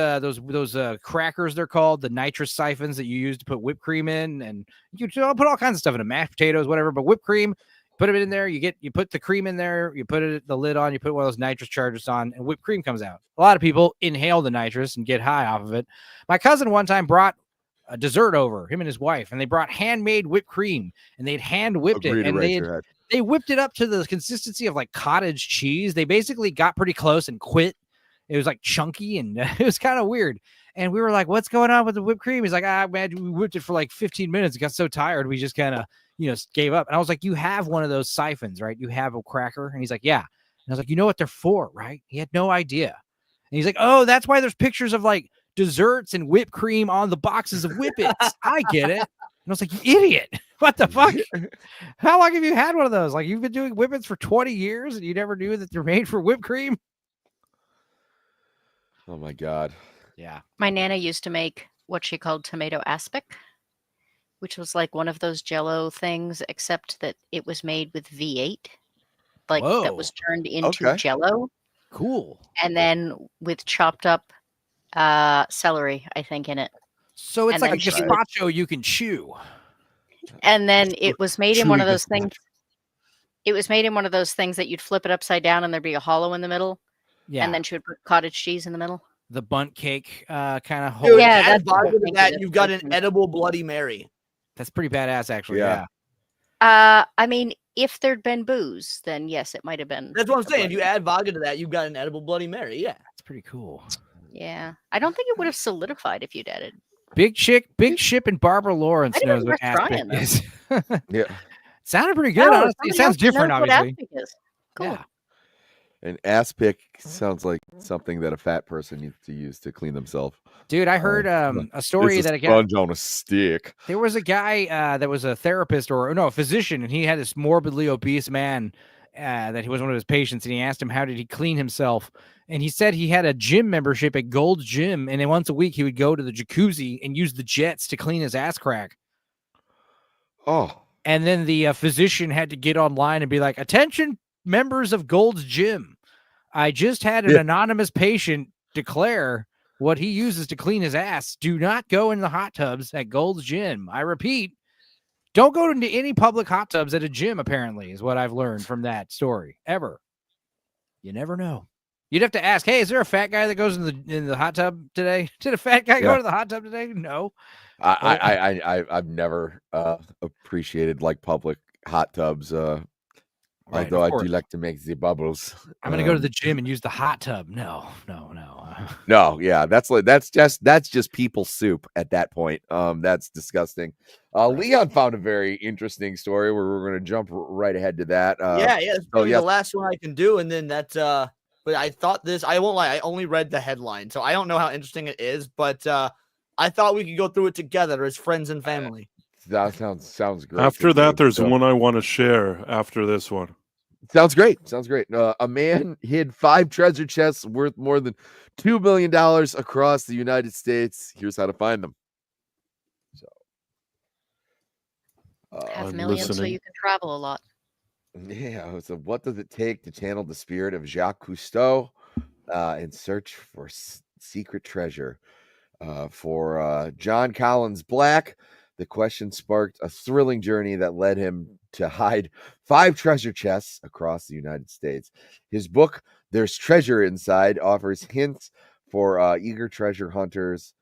crackers they're called, the nitrous siphons that you use to put whipped cream in, and you put all kinds of stuff in it, mashed potatoes, whatever. But whipped cream, put it in there. You put the cream in there. You put the lid on. You put one of those nitrous charges on, and whipped cream comes out. A lot of people inhale the nitrous and get high off of it. My cousin one time brought a dessert over, him and his wife, and they brought handmade whipped cream, and they'd hand whipped it, and they whipped it up to the consistency of like cottage cheese. They basically got pretty close and quit. It was like chunky, and it was kind of weird. And we were like, "What's going on with the whipped cream?" He's like, man, we whipped it for like 15 minutes. Got so tired, we just kind of gave up. And I was like, "You have one of those siphons, right? You have a cracker?" And he's like, "Yeah." And I was like, "You know what they're for, right?" He had no idea. And he's like, "Oh, that's why there's pictures of like desserts and whipped cream on the boxes of Whippets. I get it." And I was like, "You idiot. What the fuck? How long have you had one of those? Like, you've been doing Whippets for 20 years and you never knew that they're made for whipped cream?" Oh my God. Yeah. My Nana used to make what she called tomato aspic, which was like one of those Jell-O things, except that it was made with V8, like that was turned into Jell-O. Cool. And then with chopped up celery, I think, in it. So it's like a gazpacho you can chew. And then it was made in one of those things. It was made in one of those things that you'd flip it upside down and there'd be a hollow in the middle. Yeah. And then she would put cottage cheese in the middle. The bundt cake kind of hole. Dude, yeah, you've got an edible Bloody Mary. That's pretty badass, actually. Yeah. I mean, if there'd been booze, then yes, it might have been. That's what I'm saying. If you add vodka to that, you've got an edible Bloody Mary. Yeah. It's pretty cool. Yeah. I don't think it would have solidified if you'd added. Big Ship and Barbara Lawrence knows what aspic is. Yeah. Sounded pretty good, honestly. It sounds different, obviously. Cool. Yeah. An aspic sounds like something that a fat person needs to use to clean themselves. Dude, I heard a story that a guy sponge on a stick. There was a guy that was a therapist a physician, and he had this morbidly obese man that he was one of his patients, and he asked him how did he clean himself, and he said he had a gym membership at Gold's Gym, and then once a week he would go to the jacuzzi and use the jets to clean his ass crack. Oh. And then the physician had to get online and be like, "Attention, members of Gold's Gym. I just had an anonymous patient declare what he uses to clean his ass. Do not go in the hot tubs at Gold's Gym. I repeat, don't go into any public hot tubs at a gym, apparently, is what I've learned from that story. Ever. You never know. You'd have to ask, hey, is there a fat guy that goes in the hot tub today? Did a fat guy go to the hot tub today? No. I've never appreciated like public hot tubs. Although I do like to make the bubbles. I'm gonna go to the gym and use the hot tub. No. No, yeah, that's just people soup at that point. That's disgusting. Leon found a very interesting story where we're gonna jump right ahead to that. That's probably the last one I can do, and then that's but I thought I won't lie, I only read the headline, so I don't know how interesting it is, but I thought we could go through it together as friends and family. That sounds great. After that, there's one I want to share after this one. Sounds great. A man hid 5 treasure chests worth more than $2 million across the United States. Here's how to find them. So, $500,000 so you can travel a lot. Yeah. So, what does it take to channel the spirit of Jacques Cousteau in search for secret treasure? For John Collins Black, The question sparked a thrilling journey that led him to hide 5 treasure chests across the United States. His book, There's Treasure Inside, offers hints for eager treasure hunters,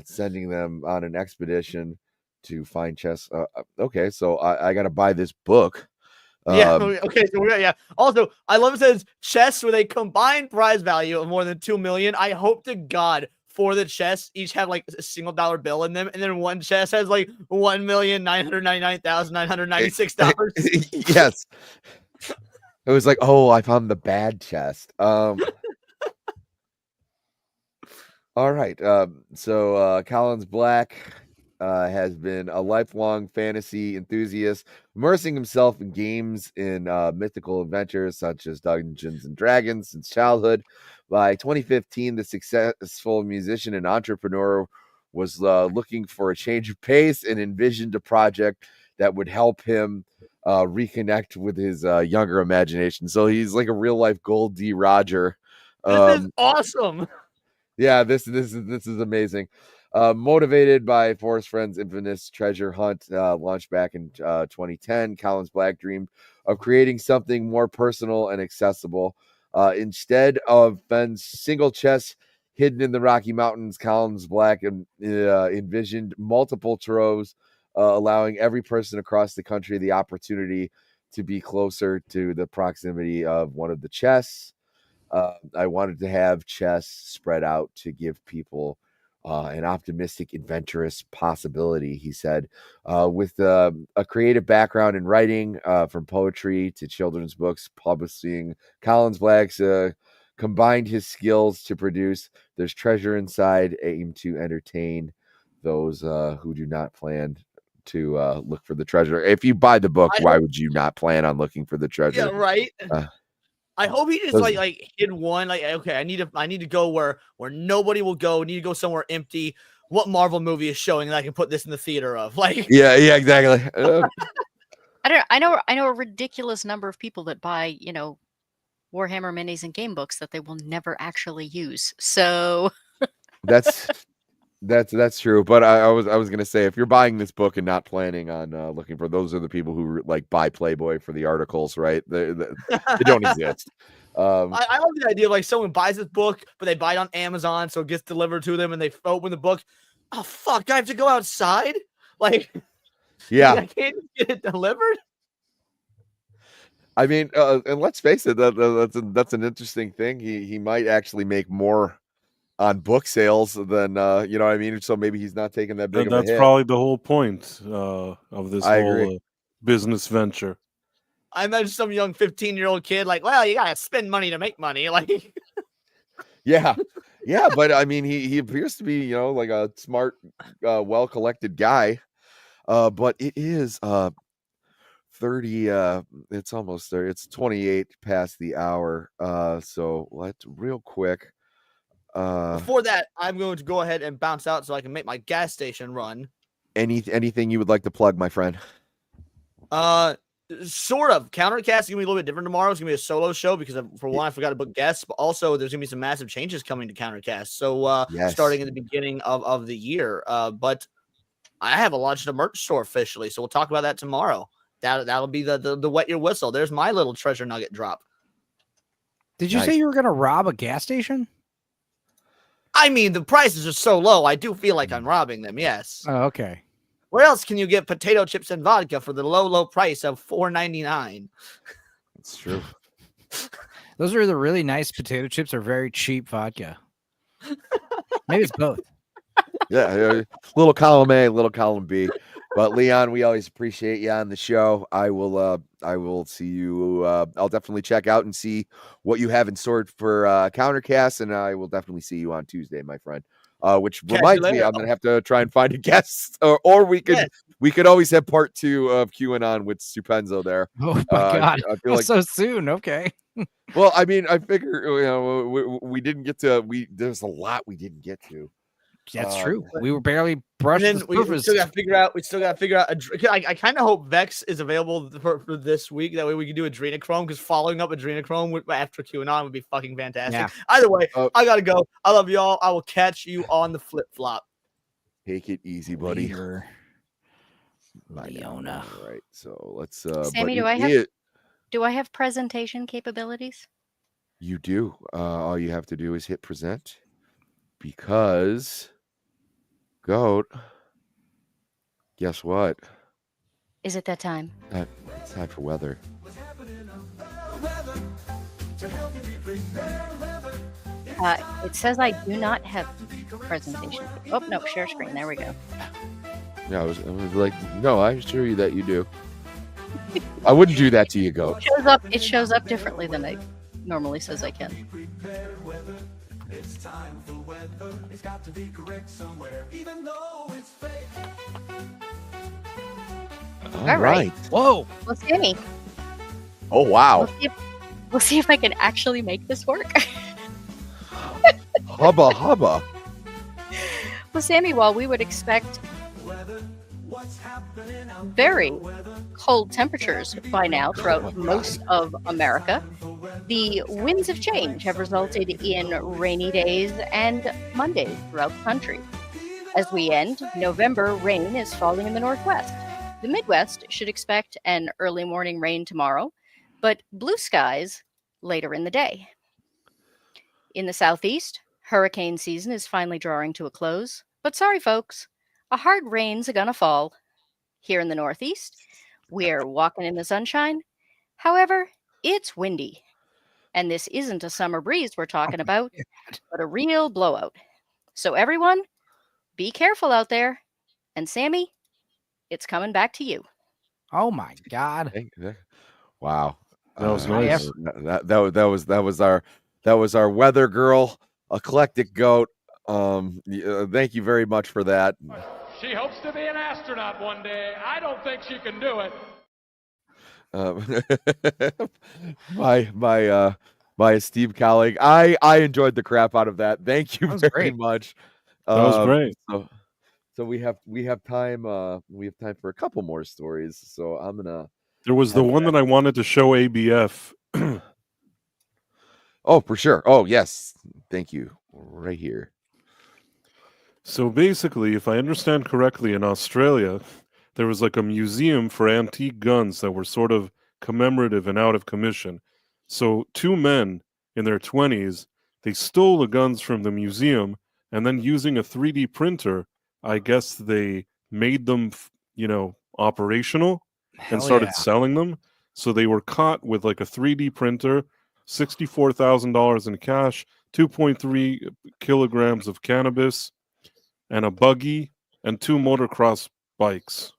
sending them on an expedition to find chests. Okay, so I got to buy this book. Yeah. Okay. So yeah. Also, I love it says chests with a combined prize value of more than $2 million. I hope to God 4 of the chests each have like a single dollar bill in them, and then one chest has like $1,999,996. Yes. It was like, oh, I found the bad chest. All right. So Collins Black has been a lifelong fantasy enthusiast, immersing himself in games in mythical adventures such as Dungeons and Dragons since childhood. By 2015, the successful musician and entrepreneur was looking for a change of pace and envisioned a project that would help him reconnect with his younger imagination. So he's like a real life Gold D. Roger. This is awesome. Yeah, this is amazing. Motivated by Forrest Friend's infamous treasure hunt launched back in 2010, Collins Black dreamed of creating something more personal and accessible. Instead of Fenn's single chest hidden in the Rocky Mountains, Collins Black envisioned multiple troves, allowing every person across the country the opportunity to be closer to the proximity of one of the chests. I wanted to have chests spread out to give people an optimistic, adventurous possibility, he said. With a creative background in writing, from poetry to children's books, publishing, Collins Black's combined his skills to produce There's Treasure Inside, aim to entertain those who do not plan to look for the treasure. If you buy the book, why would you not plan on looking for the treasure? Yeah, right. I hope he just like hid one. Like, okay, I need to go where nobody will go. I need to go somewhere empty. What Marvel movie is showing that I can put this in the theater of? Like, yeah, exactly. I know a ridiculous number of people that buy, Warhammer minis and game books that they will never actually use. So that's true. But I was gonna say, if you're buying this book and not planning on looking for, those are the people who like buy Playboy for the articles, right? They don't exist. I love the idea of like someone buys this book, but they buy it on Amazon, so it gets delivered to them, and they open the book. Oh fuck! I have to go outside. Like, yeah, I can't get it delivered. I mean, and let's face it, that's an interesting thing. He might actually make more on book sales than you know what I mean. So maybe he's not taking that big. That's probably the whole point of this whole business venture. I imagine some young 15-year-old kid like, well, you gotta spend money to make money. Like, yeah, but I mean, he appears to be like a smart, well collected guy. But it is 30. It's almost there. It's 28 past the hour. So let's real quick. Before that, I'm going to go ahead and bounce out so I can make my gas station run. Anything you would like to plug, my friend? Sort of. Countercast is gonna be a little bit different tomorrow. It's gonna be a solo show because for one, I forgot to book guests, but also there's gonna be some massive changes coming to Countercast. So starting in the beginning of the year. But I have launched a merch store officially, so we'll talk about that tomorrow. That'll be the wet your whistle. There's my little treasure nugget drop. Did you say you were gonna rob a gas station? I mean, the prices are so low. I do feel like I'm robbing them. Yes. Oh, okay. Where else can you get potato chips and vodka for the low price of $4.99? That's true. Those are the really nice potato chips or very cheap vodka. Maybe it's both. Yeah, little column A, little column B. But Leon, we always appreciate you on the show. I will see you. I'll definitely check out and see what you have in store for Countercast, and I will definitely see you on Tuesday, my friend. Which reminds me, I'm gonna have to try and find a guest, or we could always have part 2 of QAnon with Stupenzo there. Oh my god, I feel like so soon. Okay. Well, I mean, I figure we didn't get to. There's a lot we didn't get to. That's true. We were barely brushed the we surface. still got to figure out. I kind of hope Vex is available for this week. That way we can do Adrenochrome, because following up Adrenochrome after QAnon would be fucking fantastic. Yeah. Either way, I gotta go. I love y'all. I will catch you on the flip flop. Take it easy, buddy. Leona. All right, so let's. Sammy, but do I have presentation capabilities? You do. All you have to do is hit present, because Goat. Guess what? Is it that time? It's time for weather. It says I do not have presentation. Oh no, share screen. There we go. Yeah, I was like, no, I assure you that you do. I wouldn't do that to you, Goat. It shows up differently than it normally says I can. It's time for weather. It's got to be correct somewhere, even though it's fake. All right. Whoa. Well, Sammy. Oh wow. We'll see if I can actually make this work. Hubba hubba. Well, Sammy, while we would expect very cold temperatures by now throughout most of America, the winds of change have resulted in rainy days and Mondays throughout the country. As we end November, rain is falling in the Northwest. The Midwest should expect an early morning rain tomorrow, but blue skies later in the day. In the Southeast, hurricane season is finally drawing to a close, but sorry folks, a hard rain's gonna fall. Here in the Northeast, we're walking in the sunshine. However, it's windy. And this isn't a summer breeze we're talking about, but a real blowout. So everyone, be careful out there. And Sammy, it's coming back to you. Oh my God! Wow, that was nice. That was our weather girl, Eclectic Goat. Thank you very much for that. She hopes to be an astronaut one day. I don't think she can do it. My esteemed colleague, I enjoyed the crap out of that. Thank you very much. That was great. So we have time. We have time for a couple more stories. So I'm gonna. There was the one that I wanted to show ABF. Oh, for sure. Oh, yes. Thank you. Right here. So basically, if I understand correctly, in Australia, there was like a museum for antique guns that were sort of commemorative and out of commission. So two men in their 20s, they stole the guns from the museum, and then using a 3D printer, I guess they made them, operational and started selling them. So they were caught with like a 3D printer, $64,000 in cash, 2.3 kilograms of cannabis, and a buggy, and 2 motocross bikes.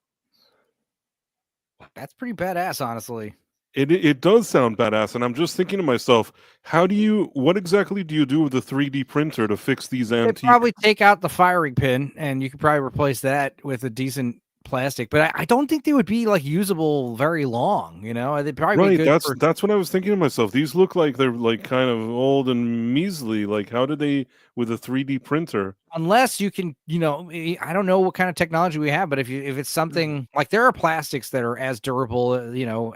That's pretty badass, honestly. It does sound badass, and I'm just thinking to myself, what exactly do you do with the 3D printer to fix these antiques? They'd probably take out the firing pin, and you could probably replace that with a decent plastic, but I don't think they would be like usable very long. They'd probably be good that's what I was thinking to myself. These look like they're like kind of old and measly. Like, how did they with a 3D printer? Unless you can, I don't know what kind of technology we have, but if it's something like, there are plastics that are as durable,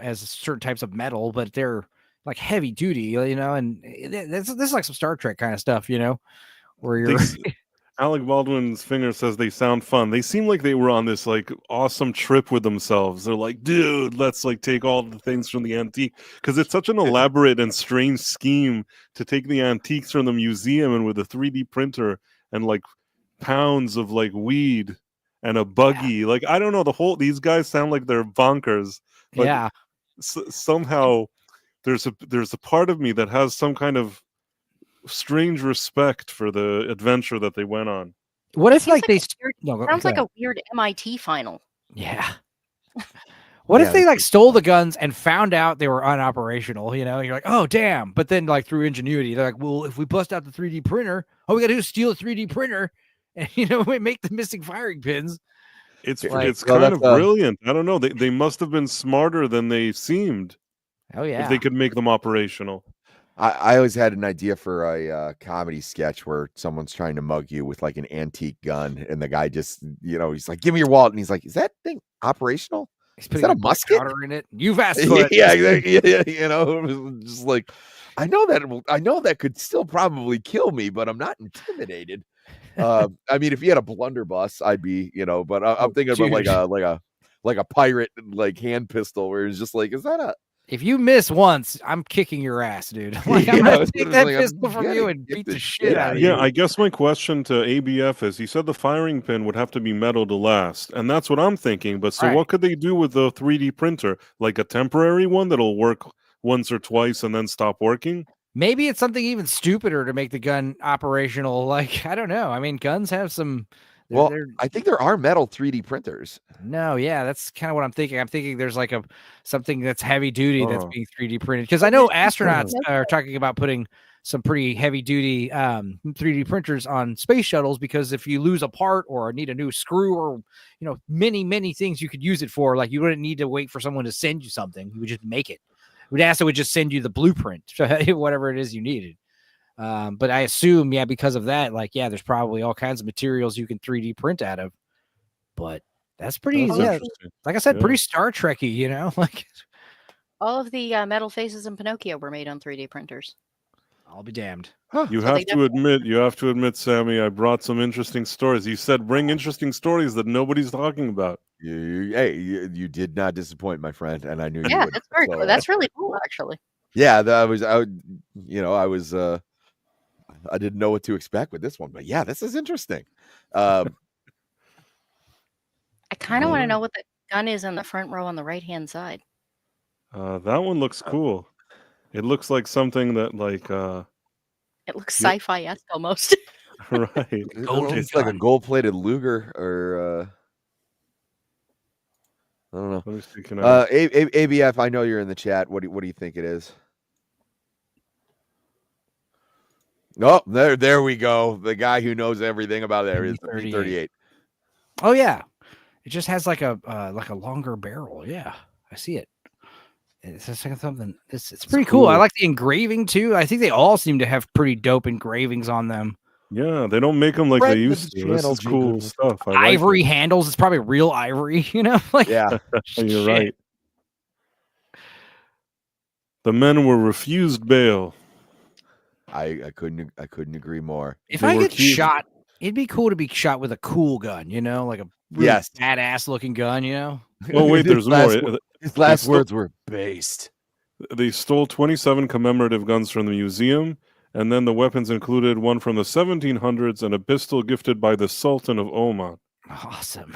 as certain types of metal, but they're like heavy duty, and this is like some Star Trek kind of stuff, where you're. Alec Baldwin's finger says they sound fun. They seem like they were on this like awesome trip with themselves. They're like, dude, let's like take all the things from the antique, because it's such an elaborate and strange scheme to take the antiques from the museum and with a 3D printer and like pounds of like weed and a buggy. Like, I don't know, these guys sound like they're bonkers. But somehow there's a part of me that has some kind of strange respect for the adventure that they went on. What if like they sounds like a weird MIT final. Yeah. What if they like stole the guns and found out they were unoperational? You're like, oh damn. But then like through ingenuity, they're like, well, if we bust out the 3D printer, all we gotta do is steal a 3D printer and we make the missing firing pins. It's kind of brilliant. I don't know. They must have been smarter than they seemed. Oh yeah. If they could make them operational. I always had an idea for a comedy sketch where someone's trying to mug you with like an antique gun, and the guy just, he's like, "Give me your wallet," and he's like, "Is that thing operational? Is that a musket in it? You've asked for it." Yeah, just like, I know that could still probably kill me, but I'm not intimidated. I mean, if you had a blunderbuss, I'd be, but I'm thinking about like like a pirate like hand pistol, where it's just like, is that a? If you miss once, I'm kicking your ass, dude. Like, I'm gonna take that pistol from you and beat the shit out of you. Yeah, I guess my question to ABF is: he said the firing pin would have to be metal to last, and that's what I'm thinking. But so, what could they do with the 3D printer? Like a temporary one that'll work once or twice and then stop working? Maybe it's something even stupider to make the gun operational. Like, I don't know. I mean, guns have some. Well, I think there are metal 3D printers. No, yeah, that's kind of what I'm thinking. I'm thinking there's like something that's heavy duty that's being 3D printed, because I know astronauts are talking about putting some pretty heavy duty 3D printers on space shuttles, because if you lose a part or need a new screw or many things you could use it for, like you wouldn't need to wait for someone to send you something. You would just make it. NASA would just send you the blueprint, whatever it is you needed. But I assume, because of that, there's probably all kinds of materials you can 3D print out of. But that's pretty, like I said, pretty Star Trek-y, like. All of the metal faces in Pinocchio were made on 3D printers. I'll be damned. You have to admit, Sammy, I brought some interesting stories. You said bring interesting stories that nobody's talking about. You did not disappoint, my friend, and I knew you would. That's very cool. That's really cool, actually. Yeah, I didn't know what to expect with this one, but yeah, this is interesting. I kind of want to know what the gun is on the front row on the right-hand side. That one looks cool. It looks like something that it looks sci-fi-esque almost. Right. It's like a gold-plated Luger, or I don't know. Let me see, ABF, I know you're in the chat. What do you think it is? Oh, there we go. The guy who knows everything about it is the P38. Oh yeah, it just has like a longer barrel. Yeah, I see it. It's just like something. It's pretty cool. I like the engraving too. I think they all seem to have pretty dope engravings on them. Yeah, they don't make them like they used to. This is cool stuff. Ivory handles. It's probably real ivory. Like yeah, you're right. The men were refused bail. I couldn't agree more. If I get shot, it'd be cool to be shot with a cool gun, like a really badass looking gun, Oh wait, there's more. His last words were based. They stole 27 commemorative guns from the museum, and then the weapons included one from the 1700s and a pistol gifted by the Sultan of Oman. Awesome!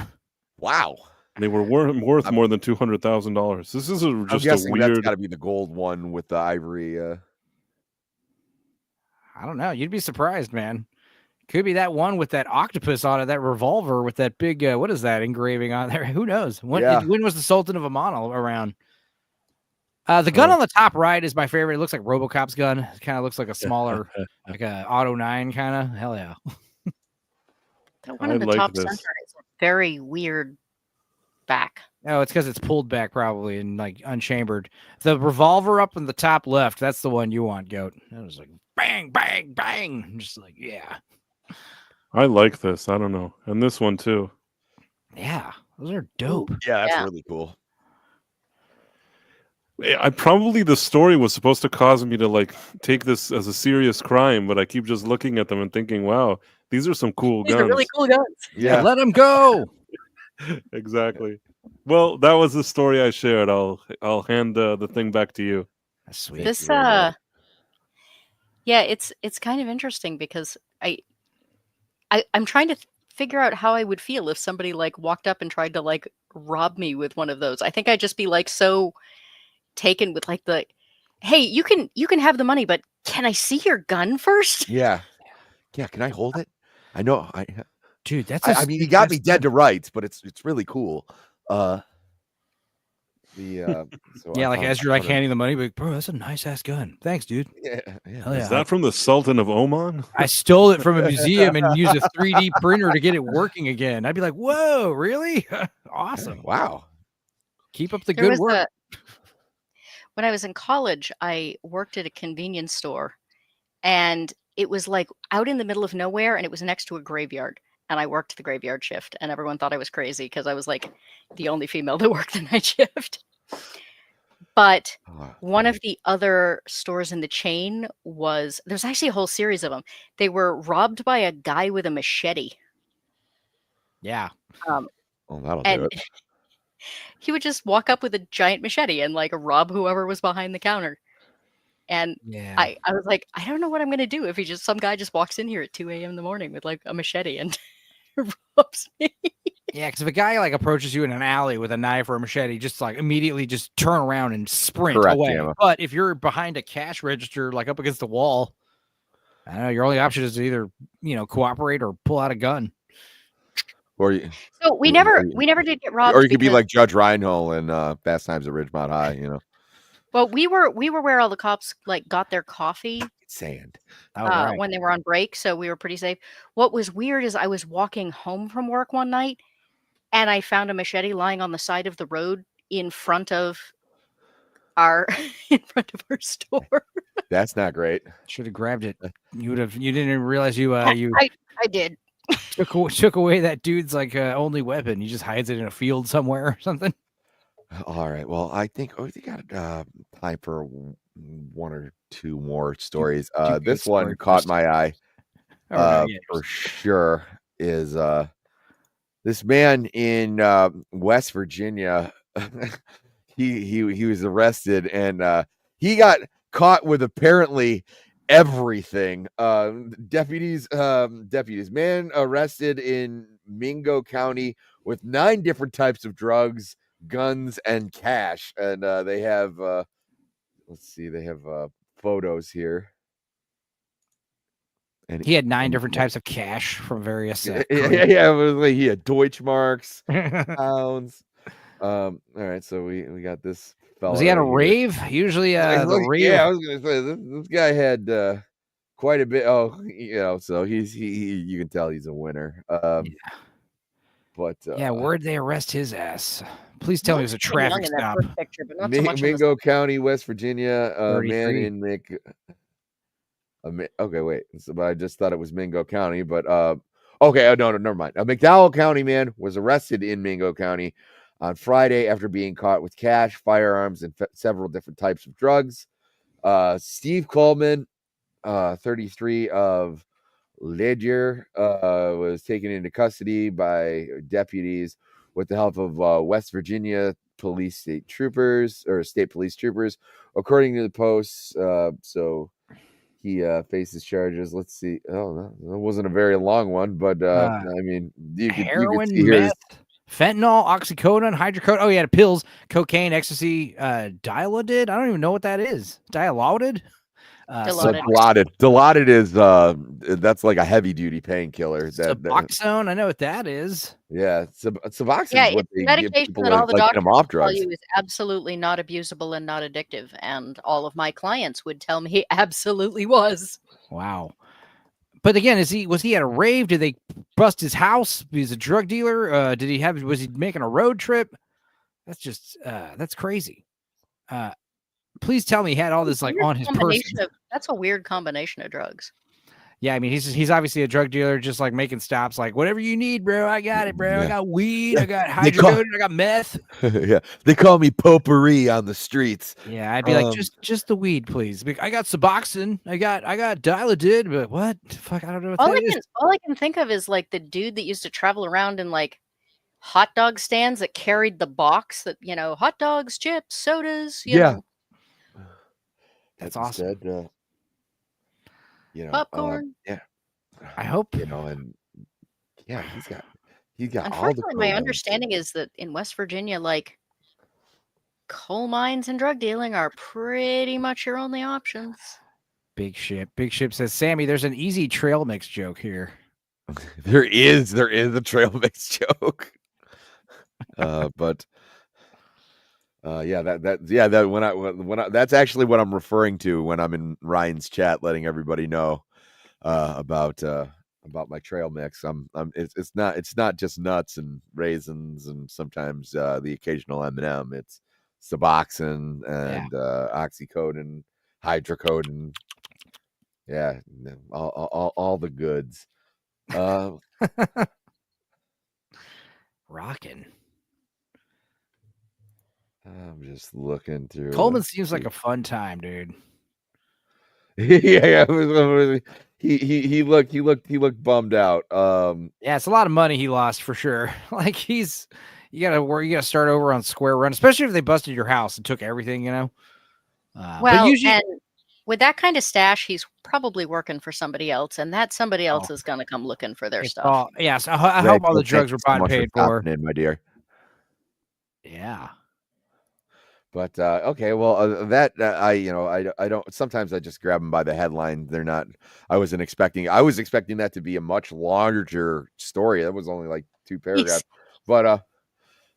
Wow. They were worth more than $200,000. This is just a weird. That's got to be the gold one with the ivory. I don't know. You'd be surprised, man. Could be that one with that octopus on it, that revolver with that big, what is that engraving on there? Who knows? When was the Sultan of Oman around? The gun on the top right is my favorite. It looks like RoboCop's gun. It kind of looks like a smaller, like a Auto 9 kind of. Hell yeah. That one on the top center is a very weird back. No, it's because it's pulled back probably and like unchambered. The revolver up in the top left, that's the one you want, Goat. That was like bang, bang, bang. I'm just like, yeah. I like this. I don't know. And this one too. Yeah, those are dope. Yeah, that's really cool. The story was supposed to cause me to like take this as a serious crime, but I keep just looking at them and thinking, wow, these are some cool guns. These are really cool guns. Yeah, let them go. Exactly. Well, that was the story I shared. I'll hand the thing back to you. That's sweet. This it's kind of interesting because I'm trying to figure out how I would feel if somebody like walked up and tried to like rob me with one of those. I think I'd just be like so taken with like hey, you can have the money, but can I see your gun first? Yeah. Can I hold it? I know. Dude, that's. I mean, you got me dead to rights, but it's really cool. As you're like handing the money, like, bro, that's a nice ass gun. Thanks, dude. Yeah. Is that from the Sultan of Oman? I stole it from a museum and used a 3D printer to get it working again. I'd be like, whoa, really? Awesome. Wow. Keep up the good work. When I was in college, I worked at a convenience store, and it was like out in the middle of nowhere, and it was next to a graveyard. And I worked the graveyard shift, and everyone thought I was crazy because I was like the only female that worked the night shift. But one of the other stores in the chain there's actually a whole series of them. They were robbed by a guy with a machete. Yeah. That'll do it. he would just walk up with a giant machete and like rob whoever was behind the counter. And Yeah. I was like, I don't know what I'm gonna do if some guy just walks in here at 2 a.m. in the morning with like a machete and robs me. Yeah, because if a guy like approaches you in an alley with a knife or a machete, just like immediately just turn around and sprint Correct, away. Gamma. But if you're behind a cash register, like up against the wall, I don't know, your only option is to either cooperate or pull out a gun. Or you, So we never did get robbed. or you could be because- like Judge Reinhold in Fast Times at Ridgemont High. Well, we were where all the cops like got their coffee Sand. when they were on break, so we were pretty safe. What was weird is I was walking home from work one night, and I found a machete lying on the side of the road in front of our store. That's not great. Should have grabbed it. You didn't even realize you I did. took away that dude's like only weapon. He just hides it in a field somewhere or something. All right. Well, I think we got time for one or two more stories. This one story caught first. my eye All right, yeah, for sure. Is this man in West Virginia? he was arrested and he got caught with apparently everything. Deputies, man arrested in Mingo County with 9 different types of drugs, guns, and cash. And they have let's see, they have photos here. And He had 9 different types of cash from various. yeah, it was like he had Deutschmarks, pounds. All right, so we got this fella. Was he at a right here. rave? Usually, the rave. Yeah, I was gonna say this guy had quite a bit. So you can tell he's a winner. But Yeah, where'd they arrest his ass? Please tell me it was a traffic stop. Picture, but not so much in the Mingo County, West Virginia. Man 33. in okay, wait. But I just thought it was Mingo County, but okay. No, never mind. A McDowell County man was arrested in Mingo County on Friday after being caught with cash, firearms, and several different types of drugs. Steve Coleman, 33 of Ledger, was taken into custody by deputies with the help of West Virginia state police troopers, according to the Post. So he faces charges. Let's see. Oh, that wasn't a very long one, but I mean, you could see here. Meth, fentanyl, oxycodone, hydrocodone. Oh, he had pills, cocaine, ecstasy, Dilaudid. I don't even know what that is. Dilaudid. Dilaudid is that's like a heavy duty painkiller. Suboxone, I know what that is. Yeah, Suboxone. Yeah, is what it's they give medication people that all the like doctors get 'em off tell drugs. you is absolutely not abusable and not addictive, and all of my clients would tell me he absolutely was. Wow. But again, was he at a rave? Did they bust his house? He's a drug dealer. Was he making a road trip? That's just that's crazy. Please tell me he had all this like on his person. That's a weird combination of drugs. Yeah, I mean he's obviously a drug dealer, just like making stops, like whatever you need, bro. I got it, bro. I got weed, I got hydrocodone, I got meth. Yeah, they call me potpourri on the streets. Yeah, I'd be like, just the weed, please. I got Suboxone, I got Dilaudid, but what? Fuck, I don't know what that is. All I can think of is like the dude that used to travel around in like hot dog stands that carried the box that hot dogs, chips, sodas. You know. That's awesome. Popcorn. Yeah, I hope and yeah, he's got all the. Unfortunately, my understanding is that in West Virginia, like coal mines and drug dealing are pretty much your only options. Big Ship says, Sammy, there's an easy trail mix joke here. There is a trail mix joke. But that's actually what I'm referring to when I'm in Ryan's chat, letting everybody know about my trail mix. It's not just nuts and raisins and sometimes the occasional M&M. It's Suboxone and oxycodone, hydrocodone. Yeah, all the goods. Rockin'. I'm just looking through. Coleman seems like a fun time, dude. Yeah, he looked bummed out. Yeah, it's a lot of money he lost for sure. Like he's You gotta start over on square run, especially if they busted your house and took everything, you know. Well, but usually, and with that kind of stash, he's probably working for somebody else, and that somebody else is going to come looking for their stuff. Yes, I hope all the drugs were bought and paid for. In, my dear. Yeah. But okay, well, that I don't. Sometimes I just grab them by the headline. They're not. I was expecting that to be a much larger story. That was only like 2 paragraphs. But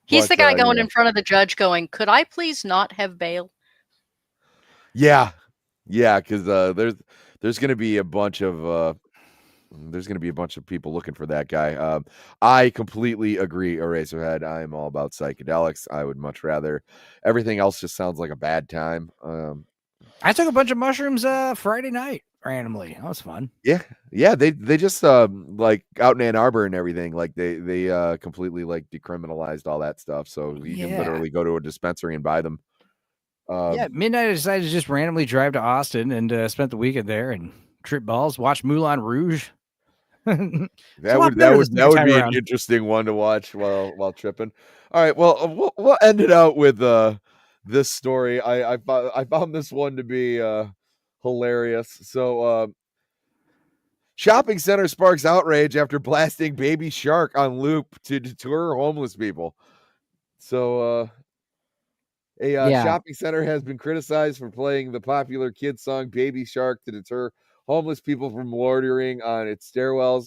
he's the guy going in front of the judge, going, "Could I please not have bail?" Yeah, because there's going to be a bunch of people looking for that guy. I completely agree, Eraserhead. I'm all about psychedelics. I would much rather. Everything else just sounds like a bad time. I took a bunch of mushrooms Friday night randomly. That was fun. Yeah. They just like out in Ann Arbor and everything. Like they completely like decriminalized all that stuff. So you can literally go to a dispensary and buy them. Midnight I decided to just randomly drive to Austin and spent the weekend there and trip balls, watch Moulin Rouge. that would be an interesting one to watch while tripping. All right, well, we'll end it out with this story. I found this one to be hilarious. So, shopping center sparks outrage after blasting Baby Shark on loop to deter homeless people. So, shopping center has been criticized for playing the popular kids song Baby Shark to deter homeless people from loitering on its stairwells.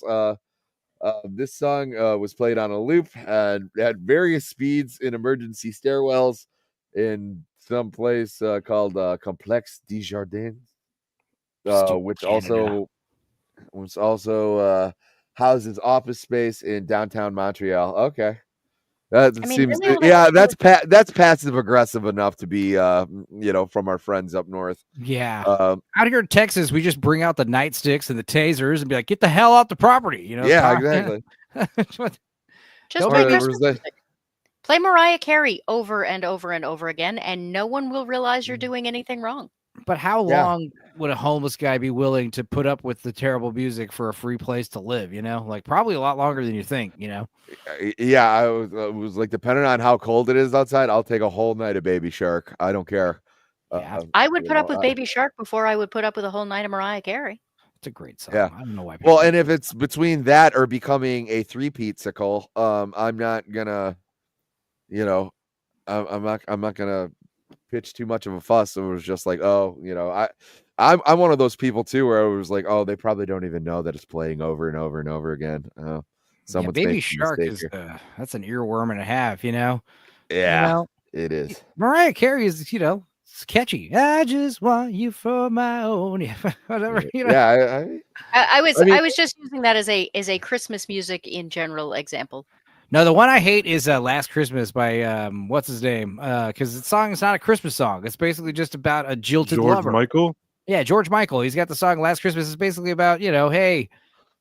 This song was played on a loop and at various speeds in emergency stairwells in some place called Complexe des Jardins, which also houses office space in downtown Montreal. Okay. That seems that's passive aggressive enough to be from our friends up north. Yeah. Out here in Texas, we just bring out the nightsticks and the tasers and be like, get the hell out the property, Yeah, exactly. Just play Christmas music. Play Mariah Carey over and over and over again, and no one will realize you're doing anything wrong. But how long would a homeless guy be willing to put up with the terrible music for a free place to live? Like probably a lot longer than you think. Yeah, I was like, depending on how cold it is outside, I'll take a whole night of Baby Shark. I don't care. I would put up with Baby Shark before I would put up with a whole night of Mariah Carey. It's a great song. Yeah. I don't know why. Well, and if it's between that or becoming a three-peat-sicle, I'm not gonna, I'm not gonna pitch too much of a fuss. It was just like, I'm one of those people too, where I was like, oh, they probably don't even know that it's playing over and over and over again. Baby Shark is that's an earworm and a half, Yeah, it is. Mariah Carey is, it's catchy. I just want you for my own, whatever. Yeah, I was just using that as a Christmas music in general example. No, the one I hate is Last Christmas by what's his name? Because the song is not a Christmas song. It's basically just about a jilted lover. George Michael? Yeah, George Michael. He's got the song Last Christmas. It's basically about, hey,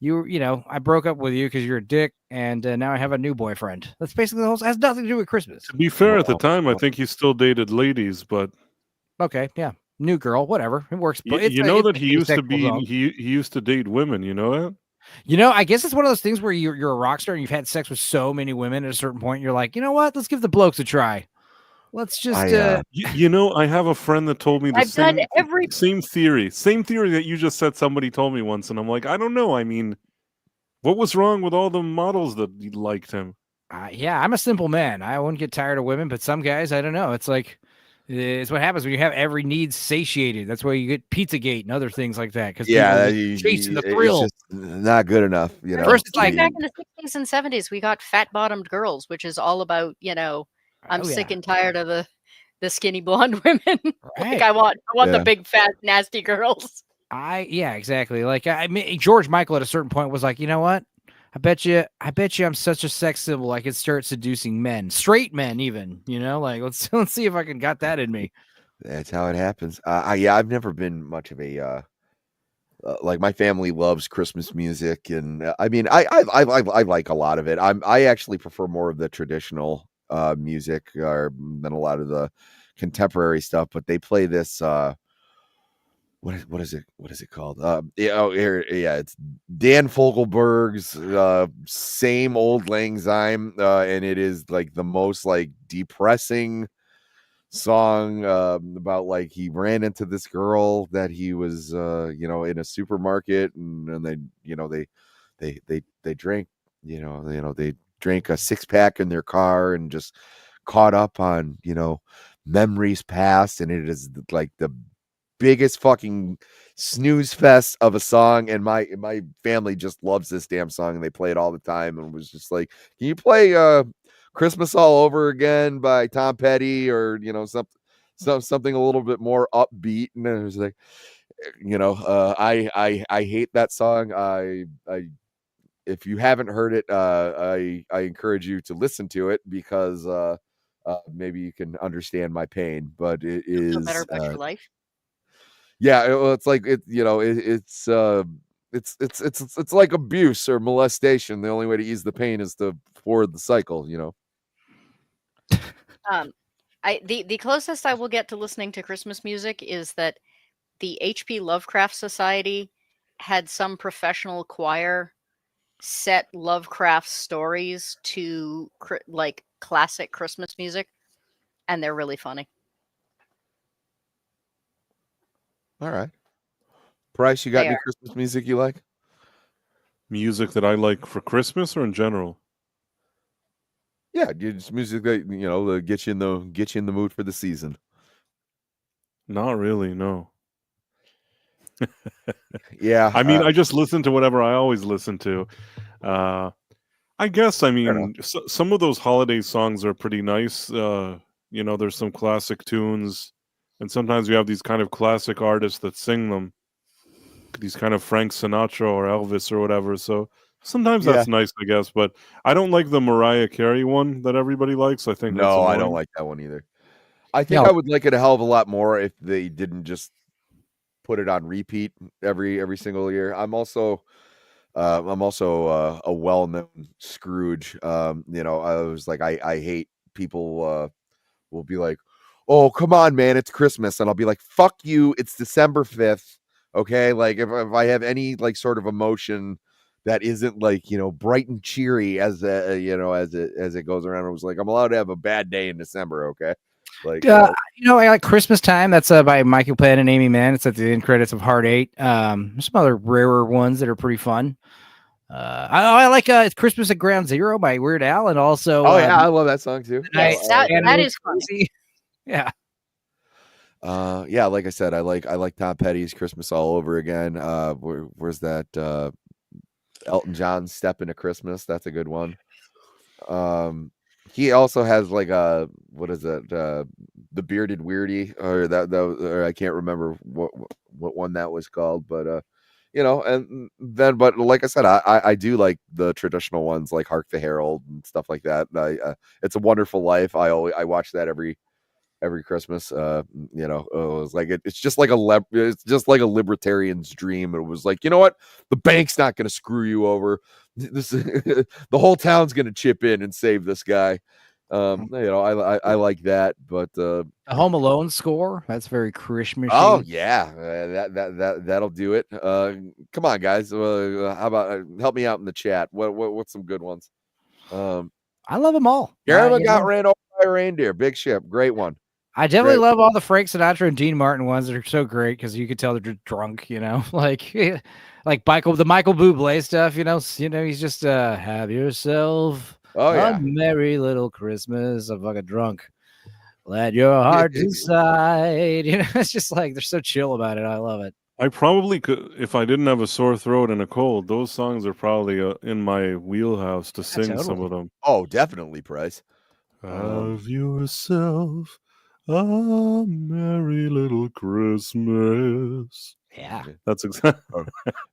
I broke up with you because you're a dick, and now I have a new boyfriend. That's basically the whole. It has nothing to do with Christmas. To be fair, at the time, I think he still dated ladies, but okay, yeah, new girl, whatever, it works. But you know that he used to be he used to date women. You know that. I guess it's one of those things where you're a rock star and you've had sex with so many women at a certain point. You're like, you know what? Let's give the blokes a try. Let's just. I have a friend that told me the same theory that you just said. Somebody told me once, and I'm like, I don't know. I mean, what was wrong with all the models that liked him? Yeah, I'm a simple man. I wouldn't get tired of women, but some guys, I don't know. It's like. It's what happens when you have every need satiated. That's why you get Pizzagate and other things like that. Because chasing the thrill. It's just not good enough. First, it's like back in the 60s and 70s, we got fat-bottomed girls, which is all about I'm sick and tired of the skinny blonde women. Like I want the big fat nasty girls. Exactly. Like George Michael at a certain point was like, you know what? I bet you I'm such a sex symbol I could start seducing men, straight men even, like let's see if I can got that in me. That's how it happens. I've never been much of a like my family loves Christmas music, and I mean I like a lot of it. I actually prefer more of the traditional music than a lot of the contemporary stuff, but they play this what is it called? It's Dan Fogelberg's Same Old Lang Syne, and it is like the most like depressing song about like he ran into this girl that he was in a supermarket, and they drank they drank a 6-pack in their car and just caught up on memories past, and it is like the biggest fucking snooze fest of a song, and my family just loves this damn song, and they play it all the time, and was just like, can you play Christmas All Over Again by Tom Petty, or something a little bit more upbeat? And it was like, I hate that song. I if you haven't heard it, I encourage you to listen to it, because maybe you can understand my pain. But it is Feel better about your life. Yeah, it's like it's like abuse or molestation. The only way to ease the pain is to forward the cycle. The closest I will get to listening to Christmas music is that the H.P. Lovecraft Society had some professional choir set Lovecraft stories to like classic Christmas music, and they're really funny. All right, Bryce, you got any Christmas music you like? Music that I like for Christmas or in general? Yeah, just music that get you in the mood for the season. Not really, no. Yeah, I mean, I just listen to whatever I always listen to. I guess, I mean, some of those holiday songs are pretty nice. There's some classic tunes, and sometimes you have these kind of classic artists that sing them, these kind of Frank Sinatra or Elvis or whatever. So sometimes that's nice, I guess. But I don't like the Mariah Carey one that everybody likes. I think no, I don't like that one either. I think I would like it a hell of a lot more if they didn't just put it on repeat every single year. I'm also a well-known Scrooge. I was like, I hate people will be like, oh, come on, man, it's Christmas. And I'll be like, fuck you, it's December 5th. Okay. Like if I have any like sort of emotion that isn't like, bright and cheery as it goes around, I was like, I'm allowed to have a bad day in December. Okay. Like, I like Christmas Time. That's by Michael Penn and Amy Mann. It's at the end credits of Heart 8. Some other rarer ones that are pretty fun. I like it's Christmas at Ground Zero by Weird Al, and also I love that song too. That is funny. Yeah. Like I said, I like Tom Petty's Christmas All Over Again. Where's that Elton John Step Into Christmas? That's a good one. He also has like what is it? The Bearded Weirdy, or that or I can't remember what one that was called, but and then, but like I said, I do like the traditional ones like Hark the Herald and stuff like that. It's a Wonderful Life. I watch that every Christmas. It was like it's just like a libertarian's dream. It was like, you know what, the bank's not going to screw you over. This the whole town's going to chip in and save this guy. I like that, but the Home Alone score, that's very Christmas. Oh yeah, that'll do it. Come on, guys. How about help me out in the chat? What's some good ones? I love them all. Garrett got ran over by a reindeer. Big Ship, great one. I definitely love all the Frank Sinatra and Dean Martin ones that are so great because you could tell they're drunk, like the Michael Bublé stuff, he's just have yourself a merry little Christmas. I'm fucking drunk. Let your heart decide. It's just like they're so chill about it. I love it. I probably could, if I didn't have a sore throat and a cold, those songs are probably in my wheelhouse to sing some of them. Oh, definitely, Price. Have yourself a merry little Christmas. Yeah. That's exactly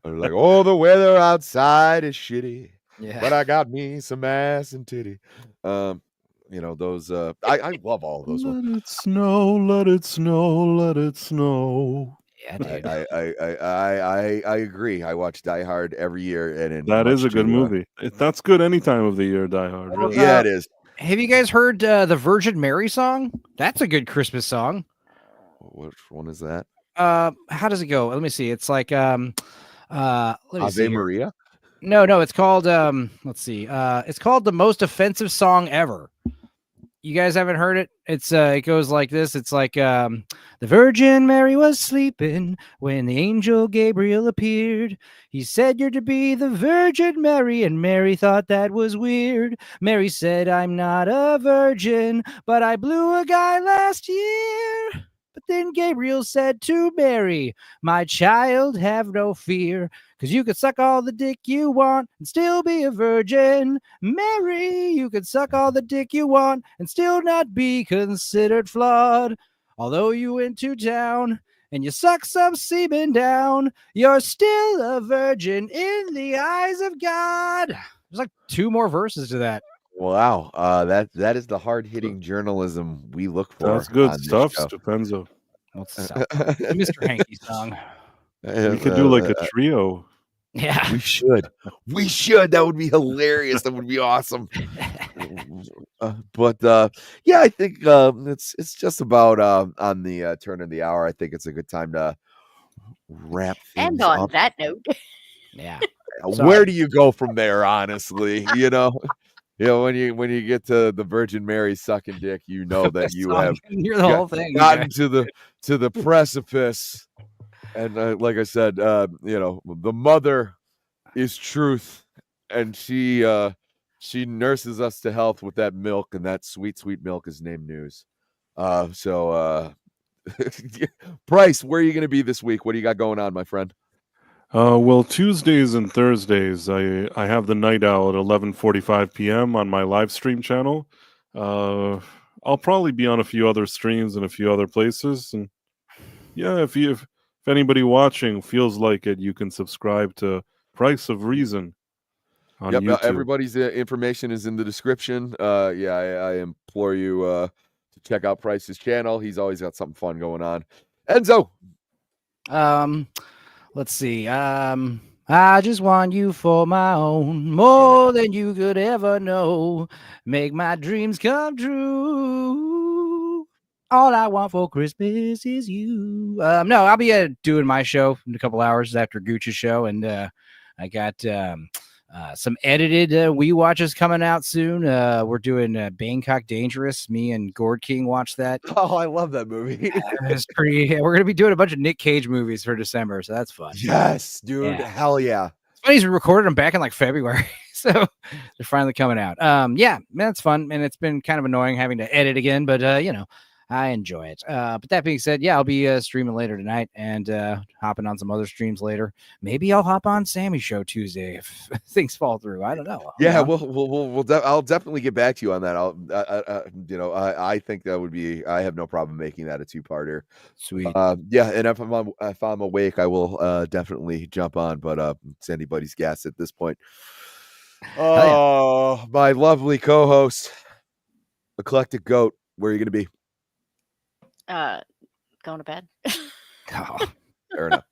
like, oh, the weather outside is shitty. Yeah. But I got me some ass and titty. Those I love all of those ones. Let it snow, let it snow, let it snow. Yeah, dude. I agree. I watch Die Hard every year, and that is a good movie. That's good any time of the year. Die Hard. Really. Yeah, it is. Have you guys heard the Virgin Mary song? That's a good Christmas song. Which one is that? How does it go? Let me see. It's like let me Ave see here. Maria. No, it's called let's see. It's called The Most Offensive Song Ever. You guys haven't heard it? It's it goes like this. It's like the Virgin Mary was sleeping when the angel Gabriel appeared. He said, "You're to be the Virgin Mary," and Mary thought that was weird. Mary said, "I'm not a virgin, but I blew a guy last year." But then Gabriel said to Mary, "My child, have no fear, because you could suck all the dick you want and still be a virgin. Mary, you could suck all the dick you want and still not be considered flawed. Although you went to town and you suck some semen down, you're still a virgin in the eyes of God." There's like 2 more verses to that. Wow, that is the hard-hitting journalism we look for. That's good on this stuff, show. Stupenzo. What's up? Mr. Hanky song. We could do like a trio. Yeah, we should. We should. That would be hilarious. That would be awesome. But yeah, I think it's just about on the turn of the hour. I think it's a good time to wrap things And on up. that note, Yeah. Where do you go from there? Honestly, when you get to the Virgin Mary sucking dick, you know that you have You're the whole thing. gotten to the precipice. And like I said, the mother is truth, and she nurses us to health with that milk, and that sweet, sweet milk is named News. So Price, where are you going to be this week? What do you got going on, my friend? Well, Tuesdays and Thursdays, I have the Night Owl at 11:45 p.m. on my live stream channel. I'll probably be on a few other streams in a few other places, and yeah, if anybody watching feels like it, you can subscribe to Price of Reason on YouTube. Everybody's information is in the description. I implore you to check out Price's channel. He's always got something fun going on. Enzo. Let's see. I just want you for my own, more than you could ever know. Make my dreams come true. All I want for Christmas is you. No, I'll be doing my show in a couple hours after Gooch's show, and I got some edited We Watches coming out soon. We're doing Bangkok Dangerous. Me and Gord King watched that. Oh, I love that movie. It's pretty. We're gonna be doing a bunch of Nick Cage movies for December, so that's fun. Yes, dude. Yeah. Hell yeah. It's funny, we recorded them back in like February, so they're finally coming out. Yeah, man, it's fun, and it's been kind of annoying having to edit again, but I enjoy it. But that being said, yeah, I'll be streaming later tonight and hopping on some other streams later. Maybe I'll hop on Sammy's show Tuesday if things fall through. I don't know. Yeah, I'll definitely get back to you on that. I think that would be. I have no problem making that a 2-parter. Sweet. Yeah, and if I'm awake, I will definitely jump on. But it's anybody's guess at this point. Oh, my lovely co-host, Eclectic Goat. Where are you going to be? Going to bed. Oh, fair enough.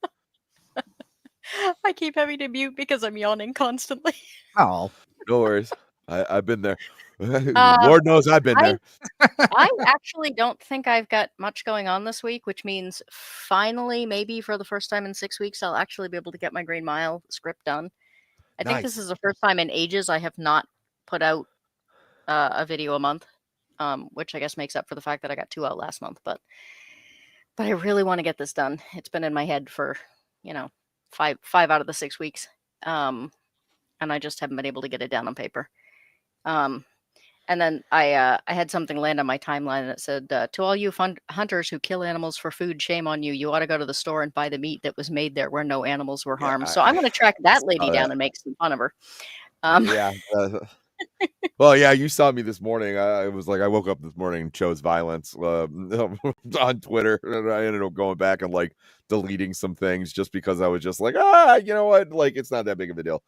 I keep having to mute because I'm yawning constantly. Oh, no worries. I've been there. Lord knows I've been there. I actually don't think I've got much going on this week, which means finally, maybe for the first time in 6 weeks, I'll actually be able to get my Green Mile script done. I think this is the first time in ages I have not put out a video a month. Which I guess makes up for the fact that I got 2 out last month, but I really want to get this done. It's been in my head for, 5 out of the 6 weeks. And I just haven't been able to get it down on paper. And then I had something land on my timeline and it said, to all you hunters who kill animals for food, shame on you. You ought to go to the store and buy the meat that was made there where no animals were harmed. So I'm going to track that lady down and make some fun of her. Yeah. Well, yeah, you saw me this morning. I was like, I woke up this morning and chose violence on Twitter, and I ended up going back and like deleting some things just because I was just like, you know what? Like, it's not that big of a deal.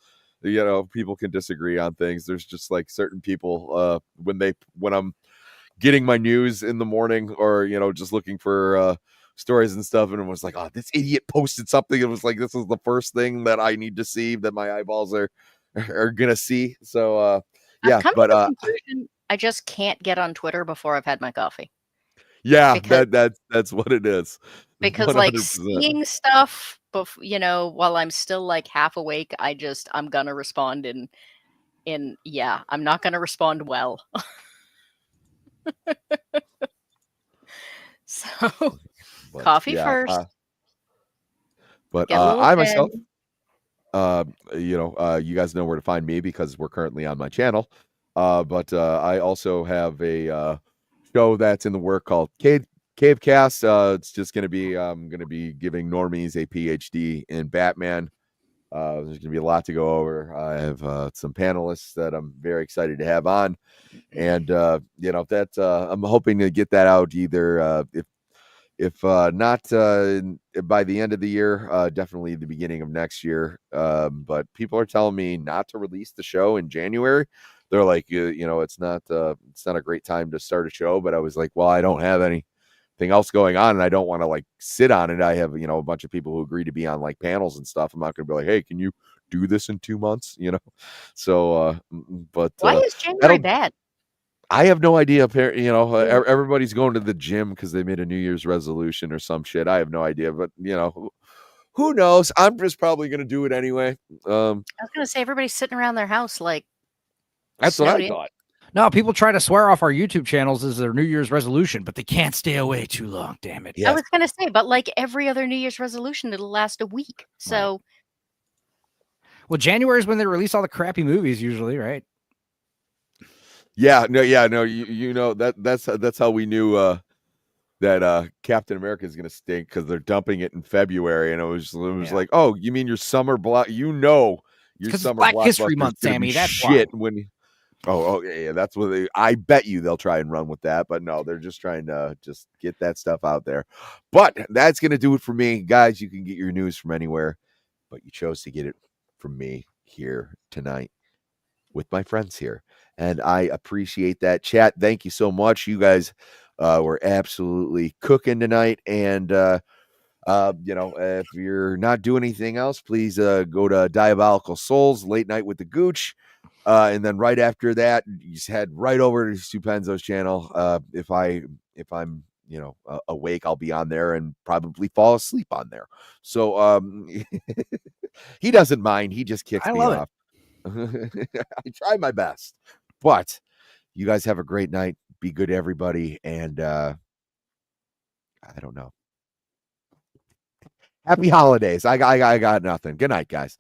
People can disagree on things. There's just like certain people when I'm getting my news in the morning or just looking for stories and stuff, and it was like, oh, this idiot posted something. It was like, this is the first thing that I need to see that my eyeballs are gonna see. So yeah, but I just can't get on Twitter before I've had my coffee. Yeah, Because that's what it is. because like 100%. seeing stuff while I'm still like half awake, I'm gonna respond in yeah, I'm not gonna respond well. So But coffee yeah, first. but Get a little I dead. myself, you guys know where to find me because we're currently on my channel. But I also have a show that's in the work called Cavecast. It's just gonna be I'm gonna be giving normies a PhD in Batman. There's gonna be a lot to go over. I have some panelists that I'm very excited to have on, and I'm hoping to get that out either if not by the end of the year, definitely the beginning of next year. But people are telling me not to release the show in January. They're like, it's not a great time to start a show. But I was like, well, I don't have anything else going on, and I don't want to like sit on it. I have a bunch of people who agree to be on like panels and stuff. I'm not going to be like, hey, can you do this in 2 months? So but Why is January bad? I have no idea. Everybody's going to the gym because they made a New Year's resolution or some shit. I have no idea, but who knows? I'm just probably going to do it anyway. I was gonna say everybody's sitting around their house like That's what snowed I in. thought. No, people try to swear off our YouTube channels as their New Year's resolution, but they can't stay away too long. Damn it! I was gonna say, but like every other New Year's resolution, it'll last a week. So Well, January is when they release all the crappy movies, usually, right? Yeah, no. That's how we knew that Captain America is going to stink because they're dumping it in February, and it was like, oh, you mean your summer block? Your summer Black History blockbuster's Month, gonna Sammy. be That's shit why. when. Oh yeah. That's what I bet you they'll try and run with that, but no, they're just trying to just get that stuff out there. But that's gonna do it for me, guys. You can get your news from anywhere, but you chose to get it from me here tonight with my friends here, and I appreciate that. Chat, thank you so much. You guys were absolutely cooking tonight, and if you're not doing anything else, please go to Diabolical Souls Late Night with the Gooch. And then right after that, you just head right over to Stupenzo's channel. If I'm awake, I'll be on there and probably fall asleep on there. So he doesn't mind. He just kicks me off. I try my best. But you guys have a great night. Be good, everybody. And I don't know. Happy holidays. I got nothing. Good night, guys.